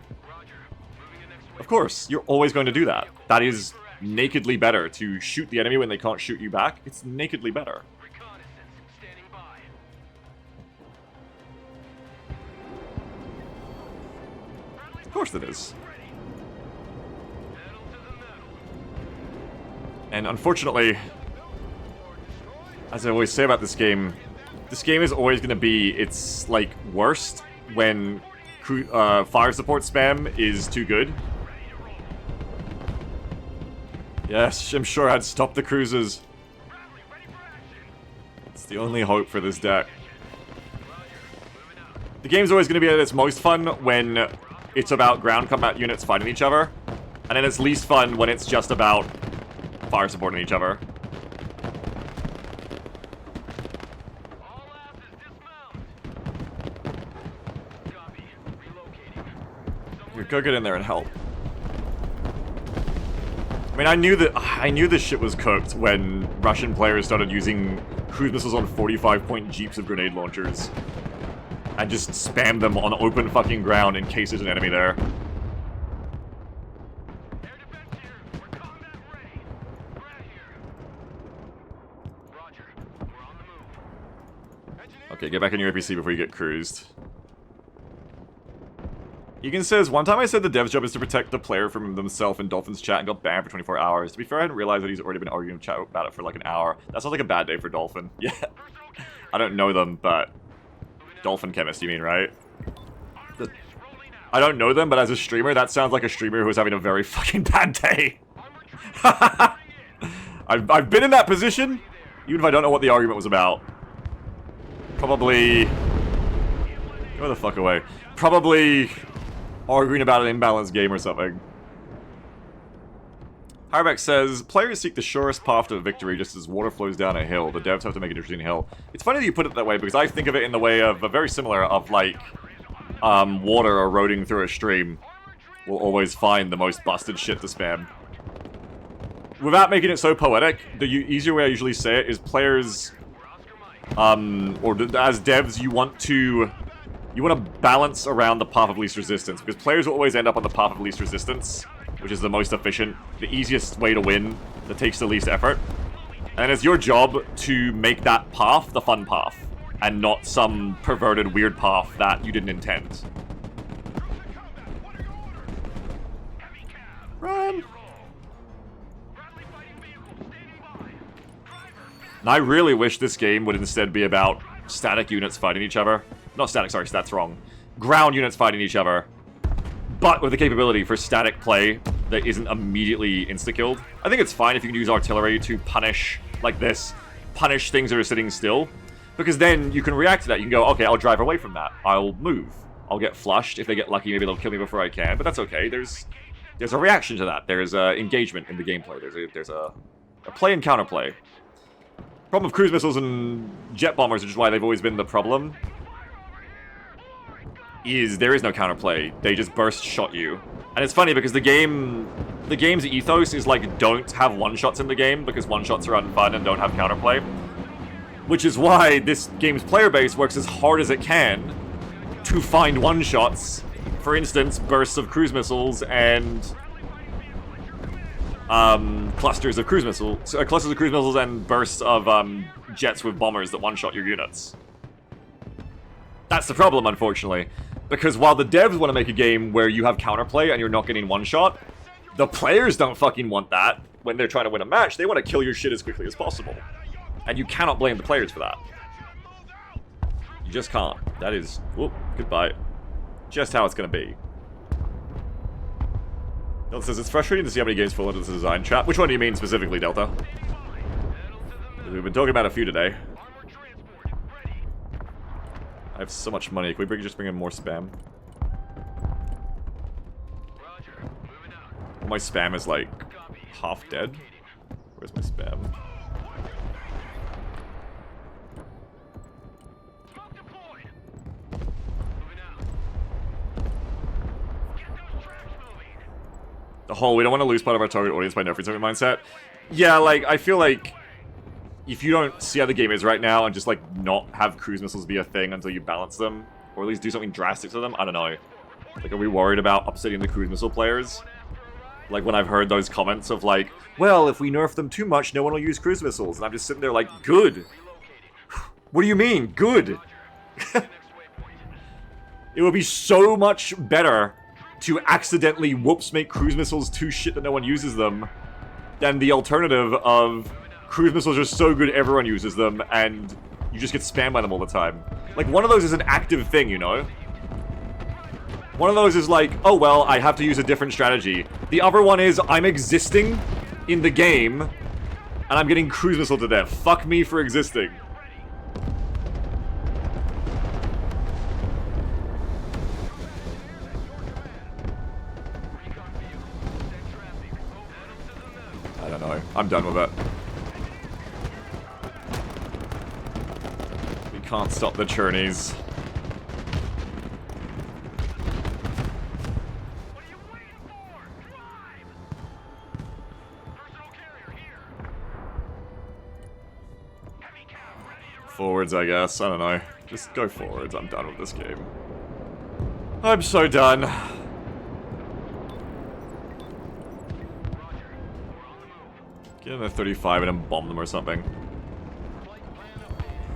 Speaker 2: Of course, you're always going to do that. That is nakedly better to shoot the enemy when they can't shoot you back. It's nakedly better. Of course it is. And unfortunately, as I always say about this game is always going to be its, like, worst when fire support spam is too good. Yes, I'm sure I'd stop the cruisers. It's the only hope for this deck. The game's always going to be at its most fun when it's about ground combat units fighting each other, and then it's least fun when it's just about fire supporting each other. Go get in there and help. I mean, I knew this shit was cooked when Russian players started using cruise missiles on 45-point jeeps of grenade launchers and just spammed them on open fucking ground in case there's an enemy there. Okay, get back in your APC before you get cruised. Egan says, one time I said the dev's job is to protect the player from themselves in Dolphin's chat and got banned for 24 hours. To be fair, I hadn't realized that he's already been arguing with chat about it for like an hour. That sounds like a bad day for Dolphin. Yeah. I don't know them, but... Dolphin Chemist, you mean, right? I don't know them, but as a streamer, that sounds like a streamer who is having a very fucking bad day. I've been in that position, even if I don't know what the argument was about. Probably... Go the fuck away. Probably... arguing about an imbalanced game or something. Harbeck says, players seek the surest path to victory just as water flows down a hill. The devs have to make an interesting hill. It's funny that you put it that way because I think of it in the way of a very similar of like water eroding through a stream will always find the most busted shit to spam. Without making it so poetic, the easier way I usually say it is players, or as devs, you want to You want to balance around the path of least resistance, because players will always end up on the path of least resistance, which is the most efficient, the easiest way to win, that takes the least effort. And it's your job to make that path the fun path, and not some perverted weird path that you didn't intend. Run! And I really wish this game would instead be about static units fighting each other. Not static, sorry, that's wrong. Ground units fighting each other, but with the capability for static play that isn't immediately insta-killed. I think it's fine if you can use artillery to punish, like this, punish things that are sitting still, because then you can react to that. You can go, okay, I'll drive away from that. I'll move. I'll get flushed. If they get lucky, maybe they'll kill me before I can, but that's okay. There's a reaction to that. There's engagement in the gameplay. There's a play and counterplay. Problem of cruise missiles and jet bombers, which is why they've always been the problem, is there is no counterplay. They just burst shot you. And it's funny because the game's ethos is like, don't have one-shots in the game because one-shots are unfun and don't have counterplay. Which is why this game's player base works as hard as it can to find one-shots. For instance, bursts of cruise missiles and clusters of cruise missiles and bursts of jets with bombers that one-shot your units. That's the problem, unfortunately. Because while the devs want to make a game where you have counterplay and you're not getting one-shot, the players don't fucking want that. When they're trying to win a match, they want to kill your shit as quickly as possible. And you cannot blame the players for that. You just can't. That is... whoop, goodbye. Just how it's going to be. Delta says, it's frustrating to see how many games fall into this design trap. Which one do you mean specifically, Delta? We've been talking about a few today. I have so much money. Can we just bring in more spam? Well, my spam is like half dead. Where's my spam? The whole, we don't want to lose part of our target audience by nerfing something mindset. Yeah, like, I feel like if you don't see how the game is right now and just, like, not have cruise missiles be a thing until you balance them, or at least do something drastic to them, I don't know. Like, are we worried about upsetting the cruise missile players? Like, when I've heard those comments of, like, well, if we nerf them too much, no one will use cruise missiles. And I'm just sitting there like, good. What do you mean, good? It would be so much better to accidentally, whoops, make cruise missiles too shit that no one uses them, than the alternative of cruise missiles are so good everyone uses them, and you just get spammed by them all the time. Like, one of those is an active thing, you know? One of those is like, oh well, I have to use a different strategy. The other one is, I'm existing in the game, and I'm getting cruise missile to death. Fuck me for existing. I don't know. I'm done with it. We can't stop the churnies.
Speaker 3: What are you waiting for? Drive! Personal carrier here. Heavy cab ready to roll.
Speaker 2: Forwards, I guess. I don't know. Just go forwards. I'm done with this game. I'm so done. Get in a 35 and then bomb them or something.
Speaker 3: Flight plan updated.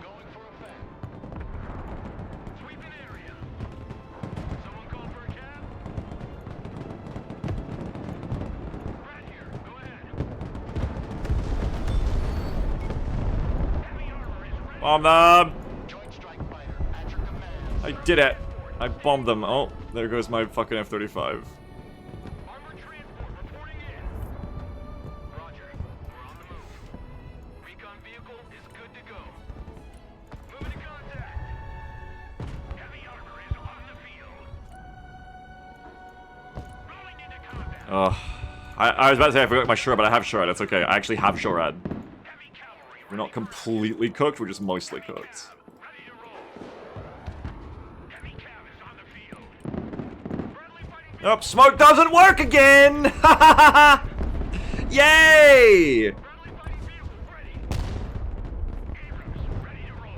Speaker 3: Going for effect. Sweeping area. Someone call for a cab? Rat here. Go ahead. Heavy armor is ready.
Speaker 2: Bomb them!
Speaker 3: Joint strike fighter at your command.
Speaker 2: I did it! I bombed them. Oh, there goes my fucking F-35.
Speaker 3: Armor transport reporting in. Roger. We're on the move. Recon vehicle is good to go. Moving to contact. Heavy armor is on the field. Rolling into combat.
Speaker 2: I was about to say I forgot my SHORAD, but I have SHORAD. That's okay. I actually have SHORAD.
Speaker 3: Heavy cavalry
Speaker 2: We're not completely cooked, we're just mostly cooked.
Speaker 3: ready to roll. Heavy cav is on the field. Friendly fighting.
Speaker 2: Oh, smoke doesn't work again! Yay!
Speaker 3: Friendly fighting vehicle ready. Abrams ready to roll.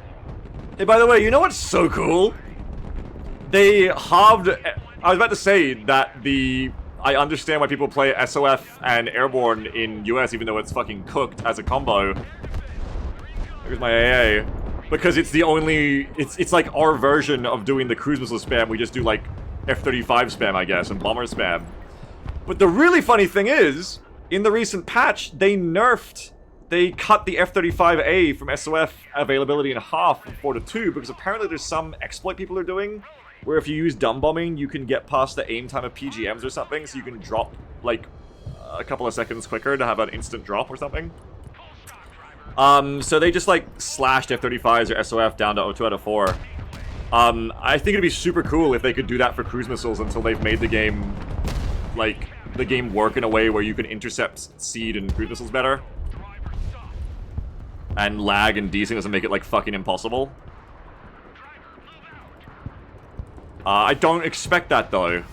Speaker 2: Hey, by the way, you know what's so cool? They halved... I was about to say that I understand why people play SOF and Airborne in US even though it's fucking cooked as a combo. Here's my AA. Because it's the only... It's like our version of doing the cruise missile spam. We just do like F-35 spam, I guess, and bomber spam. But the really funny thing is, in the recent patch, they cut the F-35A from SOF availability in half from 4 to 2 because apparently there's some exploit people are doing where if you use dumb bombing, you can get past the aim time of PGMs or something, so you can drop like a couple of seconds quicker to have an instant drop or something. So they just like slashed F-35s or SOF down to 2 out of 4. I think it'd be super cool if they could do that for cruise missiles until they've made the game, like, the game work in a way where you can intercept seed and cruise missiles better. And lag and desync doesn't make it, like, fucking impossible. I don't expect that, though.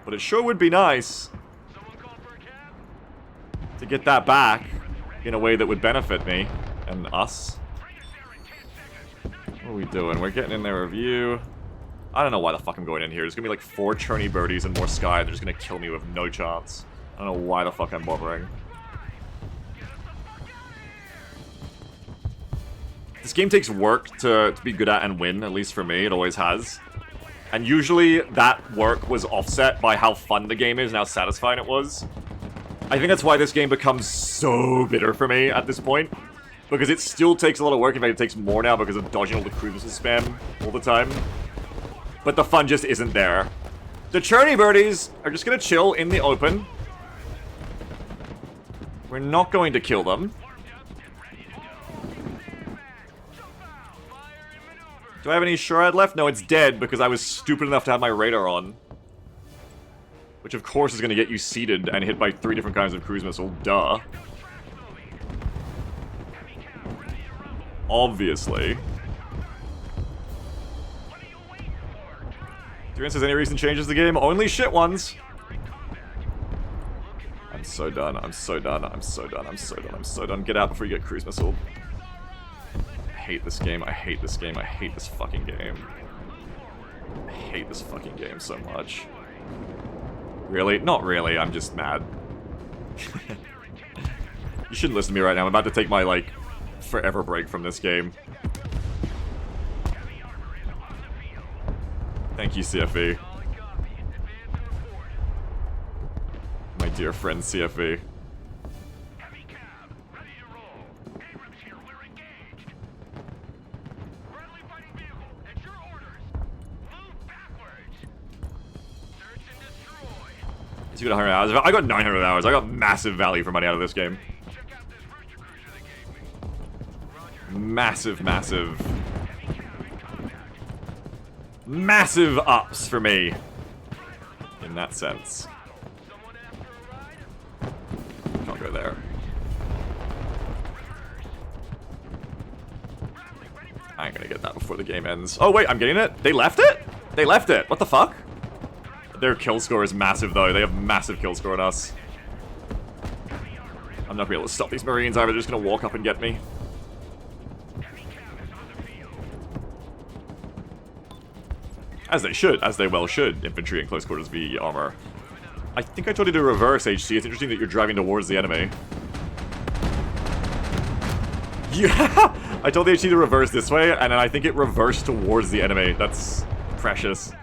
Speaker 2: But it sure would be nice to get that back in a way that would benefit me and us. What are we doing? We're getting in their review. I don't know why the fuck I'm going in here. There's gonna be like 4 churny birdies and more sky. They're just gonna kill me with no chance. I don't know why the fuck I'm bothering. This game takes work to be good at and win, at least for me. It always has. And usually that work was offset by how fun the game is and how satisfying it was. I think that's why this game becomes so bitter for me at this point. Because it still takes a lot of work. In fact, it takes more now because of dodging all the cruise missile spam all the time. But the fun just isn't there. The churny birdies are just gonna chill in the open. We're not going to kill them. Do I have any Shroud left? No, it's dead because I was stupid enough to have my radar on. Which of course is gonna get you seated and hit by 3 different kinds of cruise missile. Duh. Obviously. Durant says any recent changes to the game? Only shit ones. I'm so done. I'm so done. I'm so done. I'm so done. I'm so done. Get out before you get cruise missile. I hate this game. I hate this game. I hate this fucking game. I hate this fucking game so much. Really? Not really. I'm just mad. You shouldn't listen to me right now. I'm about to take my, like, forever break from this game. Thank you, CFE. My dear friend, CFE. You got 100 hours. I got 900 hours. I got massive value for money out of this game. Massive, massive. Massive ups for me. In that sense. Can't go there. I ain't gonna get that before the game ends. Oh wait, I'm getting it? They left it? They left it. What the fuck? Their kill score is massive though. They have massive kill score on us. I'm not gonna be able to stop these Marines either. They're just gonna walk up and get me. As they should, as they well should. Infantry and close quarters v armor. I think I told you to reverse, HC. It's interesting that you're driving towards the enemy. Yeah! I told the HC to reverse this way, and then I think it reversed towards the enemy. That's precious.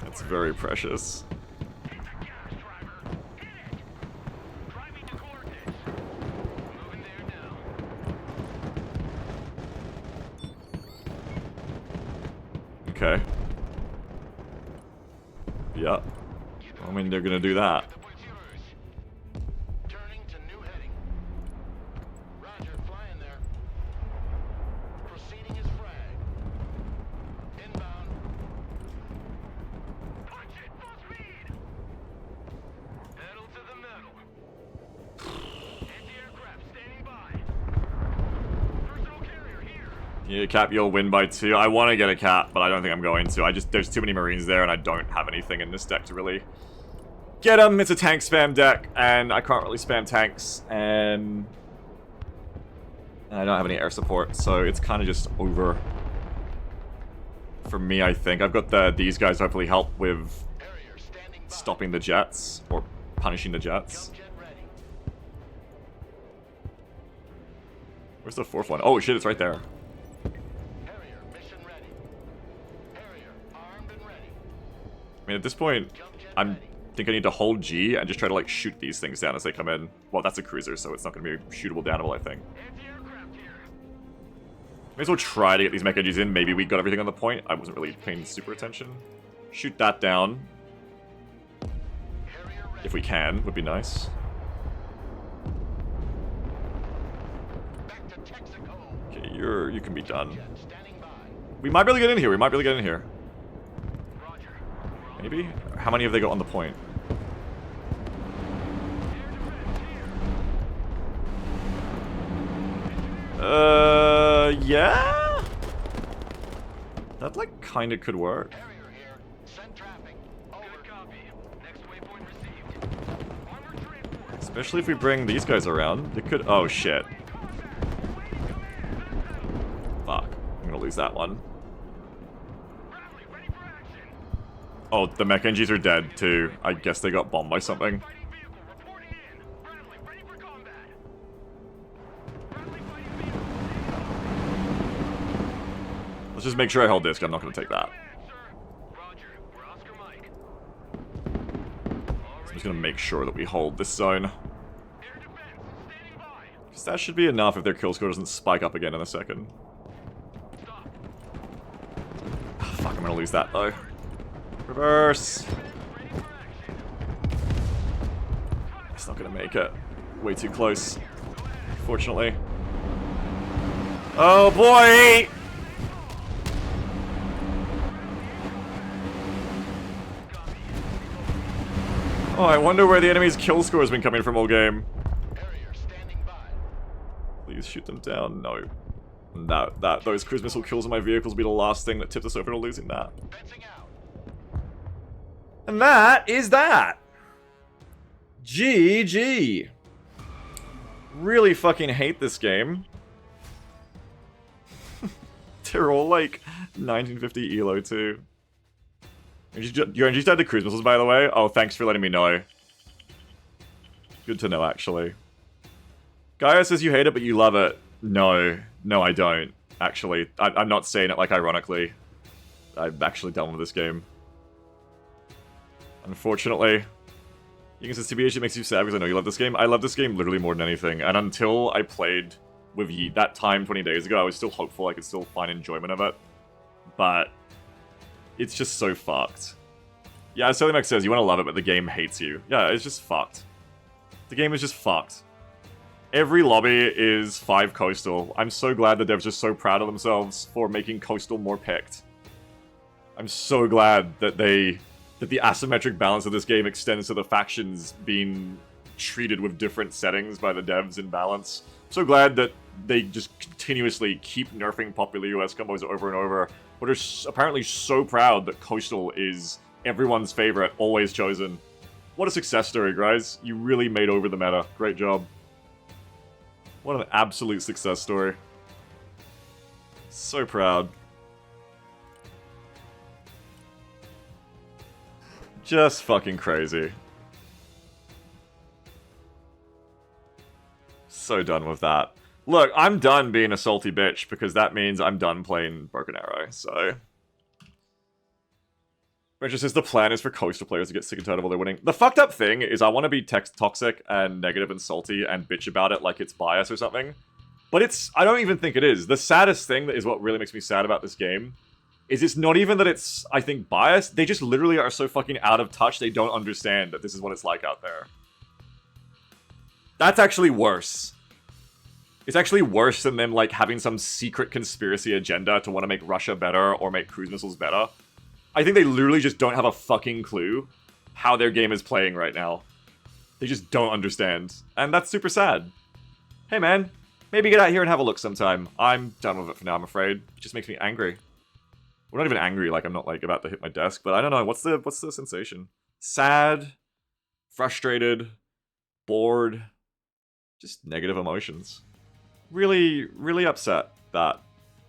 Speaker 2: That's very precious. Okay. Yeah. I mean, they're gonna do that.
Speaker 3: Turning to new heading. Roger, flying there. Proceeding as frag. Inbound. Punch it, full speed. Pedal to the metal. Anti-aircraft standing by. Personal carrier here.
Speaker 2: Yeah, Cap, you'll win by 2. I want to get a Cap, but I don't think I'm going to. There's too many Marines there, and I don't have anything in this deck to really Get him! It's a tank spam deck, and I can't really spam tanks, and I don't have any air support, so it's kind of just over. For me, I think. I've got these guys to hopefully help with stopping the jets, or punishing the jets. Where's the fourth one? Oh shit, it's right there. I mean, at this point, I think I need to hold G and just try to, like, shoot these things down as they come in. Well, that's a cruiser, so it's not going to be shootable downable, I think. May as well try to get these mech edges in. Maybe we got everything on the point. I wasn't really paying super attention. Shoot that down. If we can, would be nice. Okay, you can be done. We might be able to get in here. We might be able to get in here. Maybe? How many have they got on the point? Yeah? That, like, kinda could work. Especially if we bring these guys around. It could— oh, shit. Fuck. I'm gonna lose that one. Oh, the mech NGs are dead, too. I guess they got bombed by something. Let's just make sure I hold this, 'cause I'm not going to take that. So I'm just going to make sure that we hold this zone. Because that should be enough if their kill score doesn't spike up again in a second. Oh, fuck, I'm going to lose that, though. Reverse! It's not gonna make it. Way too close. Fortunately. Oh boy! Oh, I wonder where the enemy's kill score has been coming from all game. Please shoot them down. No. Those cruise missile kills on my vehicles will be the last thing that tipped us over to losing that. And that is that. GG. Really fucking hate this game. They're all like 1950 ELO too. Your NG's died to cruise missiles, by the way. Oh, thanks for letting me know. Good to know, actually. Gaia says you hate it, but you love it. No. No, I don't. Actually. I'm not saying it like ironically. I'm actually done with this game. Unfortunately. You can say TBH, it makes you sad because I know you love this game. I love this game literally more than anything. And until I played with Yeet that time 20 days ago, I was still hopeful I could still find enjoyment of it. But it's just so fucked. Yeah, as Max says, you want to love it, but the game hates you. Yeah, it's just fucked. The game is just fucked. Every lobby is 5 Coastal. I'm so glad the devs are so proud of themselves for making Coastal more picked. I'm so glad that the asymmetric balance of this game extends to the factions being treated with different settings by the devs in balance. I'm so glad that they just continuously keep nerfing popular US combos over and over, but are apparently so proud that Coastal is everyone's favorite, always chosen. What a success story, guys. You really made over the meta. Great job. What an absolute success story. So proud. Just fucking crazy. So done with that. Look, I'm done being a salty bitch because that means I'm done playing Broken Arrow, so... Richard says the plan is for Coastal players to get sick and tired of all their winning. The fucked up thing is I want to be toxic and negative and salty and bitch about it like it's bias or something. But it's... I don't even think it is. The saddest thing that is what really makes me sad about this game is it's not even that it's, I think, biased. They just literally are so fucking out of touch they don't understand that this is what it's like out there. That's actually worse. It's actually worse than them, like, having some secret conspiracy agenda to want to make Russia better or make cruise missiles better. I think they literally just don't have a fucking clue how their game is playing right now. They just don't understand. And that's super sad. Hey man, maybe get out here and have a look sometime. I'm done with it for now, I'm afraid. It just makes me angry. We're not even angry, like I'm not like about to hit my desk, but I don't know, what's the sensation? Sad, frustrated, bored, just negative emotions. Really, really upset that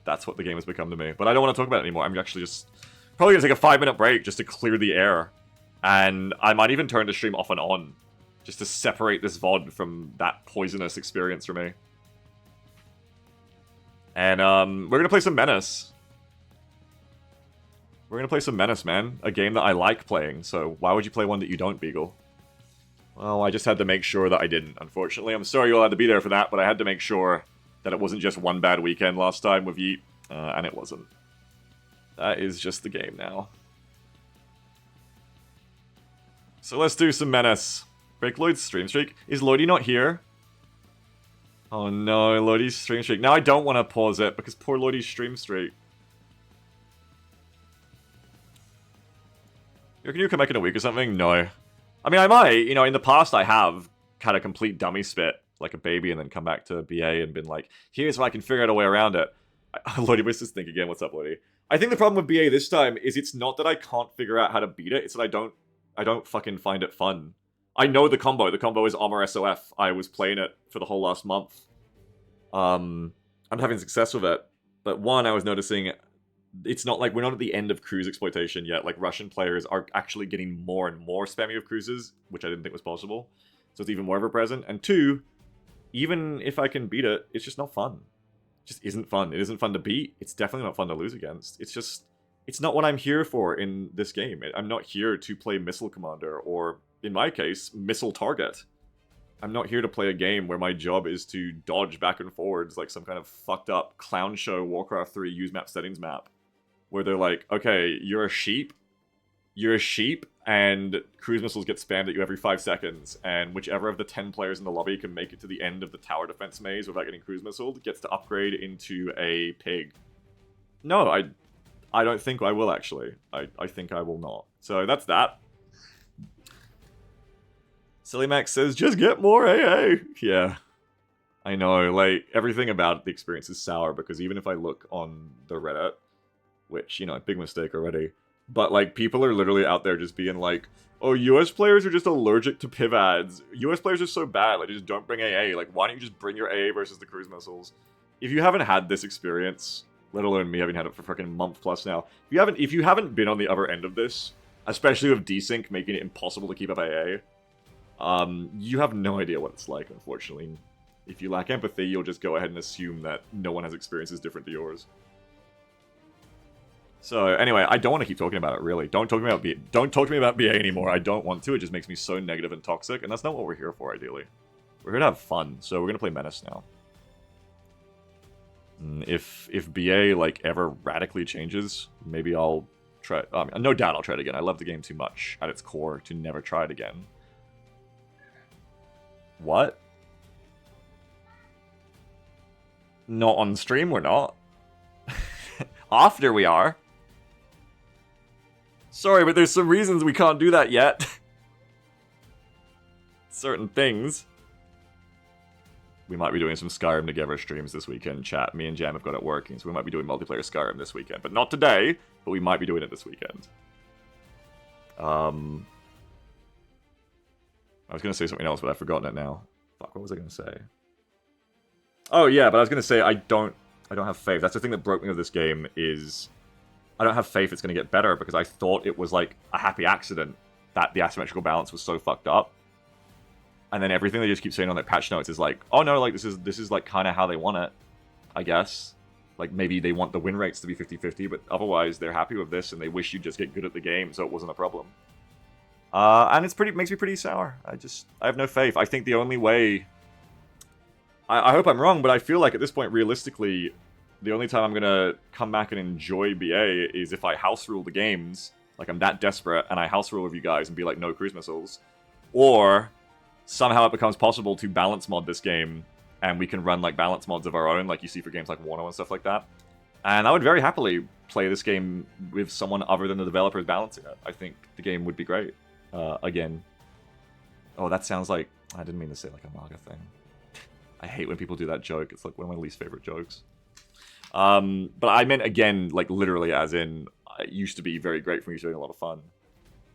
Speaker 2: that's what the game has become to me. But I don't want to talk about it anymore. I'm actually just probably going to take a 5-minute break just to clear the air. And I might even turn the stream off and on just to separate this VOD from that poisonous experience for me. And we're going to play some MENACE. We're going to play some MENACE, man. A game that I like playing, so why would you play one that you don't, Beagle? Well, I just had to make sure that I didn't, unfortunately. I'm sorry you all had to be there for that, but I had to make sure that it wasn't just one bad weekend last time with Yeet, and it wasn't. That is just the game now. So let's do some MENACE. Break Lloyd's stream streak. Is Lloydie not here? Oh no, Lloydie's stream streak. Now I don't want to pause it, because poor Lloydie's stream streak. You reckon you come back in a week or something? No. I mean, I might. You know, in the past I have had a complete dummy spit, like a baby, and then come back to BA and been like, here's how I can figure out a way around it. Lloydie, what's this think again? What's up, Lloydie? I think the problem with BA this time is it's not that I can't figure out how to beat it, it's that I don't fucking find it fun. I know the combo. The combo is Armor SOF. I was playing it for the whole last month. I'm having success with it. But one, I was noticing it's not like we're not at the end of cruise exploitation yet. Like, Russian players are actually getting more and more spammy of cruises, which I didn't think was possible. So it's even more ever present. And two, even if I can beat it, it's just not fun. It just isn't fun. It isn't fun to beat. It's definitely not fun to lose against. It's just, it's not what I'm here for in this game. I'm not here to play Missile Commander, or, in my case, Missile Target. I'm not here to play a game where my job is to dodge back and forwards like some kind of fucked up clown show Warcraft 3 use map settings map. Where they're like, okay, you're a sheep, and cruise missiles get spammed at you every 5 seconds, and whichever of the 10 players in the lobby can make it to the end of the tower defense maze without getting cruise missiled gets to upgrade into a pig. No, I don't think I will, actually. I think I will not. So that's that. Silly Max says, just get more AA. Yeah. I know, like, everything about the experience is sour, because even if I look on the Reddit, which, you know, big mistake already, but, like, people are literally out there just being like, oh, US players are just allergic to PIV ads. US players are so bad, like, just don't bring AA. Like, why don't you just bring your AA versus the cruise missiles? If you haven't had this experience, let alone me having had it for freaking a month plus now, if you haven't been on the other end of this, especially with desync making it impossible to keep up AA, you have no idea what it's like, unfortunately. If you lack empathy, you'll just go ahead and assume that no one has experiences different to yours. So, anyway, I don't want to keep talking about it, really. Don't talk to me about BA anymore. I don't want to. It just makes me so negative and toxic, and that's not what we're here for, ideally. We're here to have fun, so we're going to play MENACE now. If BA, like, ever radically changes, maybe I'll try... no doubt I'll try it again. I love the game too much at its core to never try it again. What? Not on stream, we're not. After we are. Sorry, but there's some reasons we can't do that yet. Certain things. We might be doing some Skyrim together streams this weekend, chat. Me and Jam have got it working, so we might be doing multiplayer Skyrim this weekend. But not today, but we might be doing it this weekend. I was going to say something else, but I've forgotten it now. Fuck, what was I going to say? Oh, yeah, but I was going to say I don't have faith. That's the thing that broke me with this game, is I don't have faith it's going to get better, because I thought it was like a happy accident that the asymmetrical balance was so fucked up. And then everything they just keep saying on their patch notes is like, oh no, like this is like kind of how they want it, I guess. Like, maybe they want the win rates to be 50-50, but otherwise they're happy with this and they wish you'd just get good at the game so it wasn't a problem. And makes me pretty sour. I have no faith. I think the only way... I hope I'm wrong, but I feel like at this point, realistically, the only time I'm going to come back and enjoy BA is if I house rule the games, like I'm that desperate, and I house rule with you guys and be like, no cruise missiles. Or somehow it becomes possible to balance mod this game, and we can run like balance mods of our own, like you see for games like Wano and stuff like that. And I would very happily play this game with someone other than the developers balancing it. I think the game would be great. Again. Oh, that sounds like... I didn't mean to say like a MAGA thing. I hate when people do that joke. It's like one of my least favorite jokes. But I meant, again, like literally as in, it used to be very great for me, used to be a lot of fun.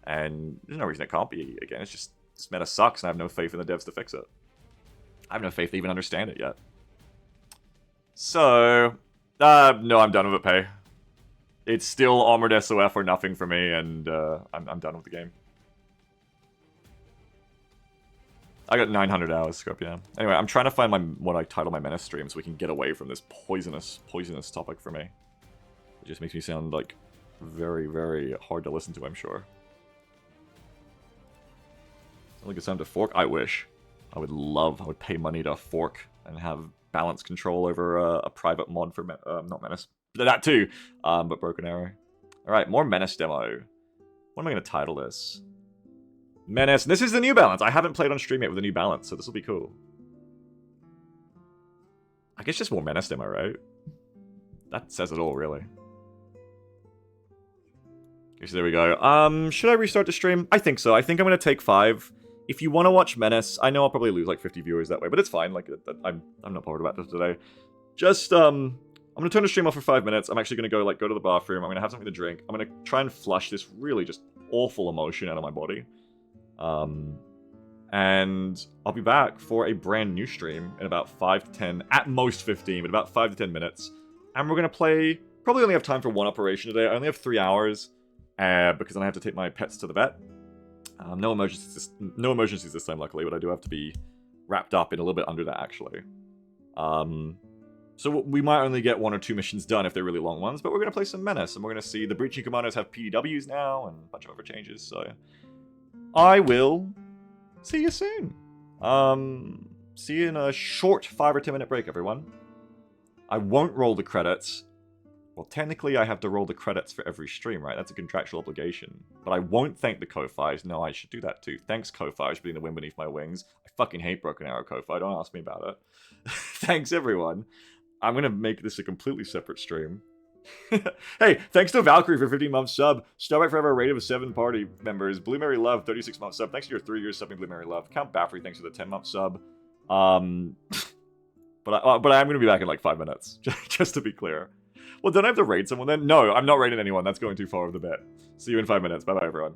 Speaker 2: And there's no reason it can't be again. It's just This meta sucks, and I have no faith in the devs to fix it. I have no faith to even understand it yet. So, no, I'm done with it, Pay. It's still Armored SOF or nothing for me, and I'm done with the game. I got 900 hours, Scorp, yeah. Anyway, I'm trying to find what I title my Menace stream so we can get away from this poisonous topic for me. It just makes me sound, like, very, very hard to listen to, I'm sure. Sounds like it's time to fork? I wish. I would pay money to fork and have balance control over a private mod for, not Menace. That too, but Broken Arrow. Alright, more Menace demo. What am I going to title this? Menace. This is the New Balance. I haven't played on stream yet with the New Balance, so this will be cool. I guess just more Menace demo, right? That says it all, really. Okay, so there we go. Should I restart the stream? I think so. I think I'm going to take 5. If you want to watch Menace, I know I'll probably lose like 50 viewers that way, but it's fine. Like, I'm not bothered about this today. Just, I'm going to turn the stream off for 5 minutes. I'm actually going to go to the bathroom. I'm going to have something to drink. I'm going to try and flush this really just awful emotion out of my body. And I'll be back for a brand new stream in about 5 to 10, at most 15, but about 5 to 10 minutes. And we're going to play, probably only have time for one operation today. I only have 3 hours, because then I have to take my pets to the vet. No emergencies this time, luckily, but I do have to be wrapped up in a little bit under that, actually. So we might only get 1 or 2 missions done if they're really long ones, but we're going to play some Menace, and we're going to see the Breaching Commandos have PDWs now, and a bunch of other changes, so... I will see you soon. See you in a short 5 or 10 minute break, everyone. I won't roll the credits. Well, technically I have to roll the credits for every stream, right? That's a contractual obligation. But I won't thank the Ko-Fis. No, I should do that too. Thanks, Ko-Fi, for being the wind beneath my wings. I fucking hate Broken Arrow Ko-Fi. Don't ask me about it. Thanks, everyone. I'm going to make this a completely separate stream. Hey, thanks to Valkyrie for 15-month sub. Starlight Forever, rated with 7 party members. Blue Mary Love, 36-month sub. Thanks to your 3 years subbing, Blue Mary Love. Count Baffrey, thanks for the 10-month sub. But I'm going to be back in like 5 minutes, just to be clear. Well, don't I have to raid someone then? No, I'm not raiding anyone. That's going too far of the bet. See you in 5 minutes. Bye-bye, everyone.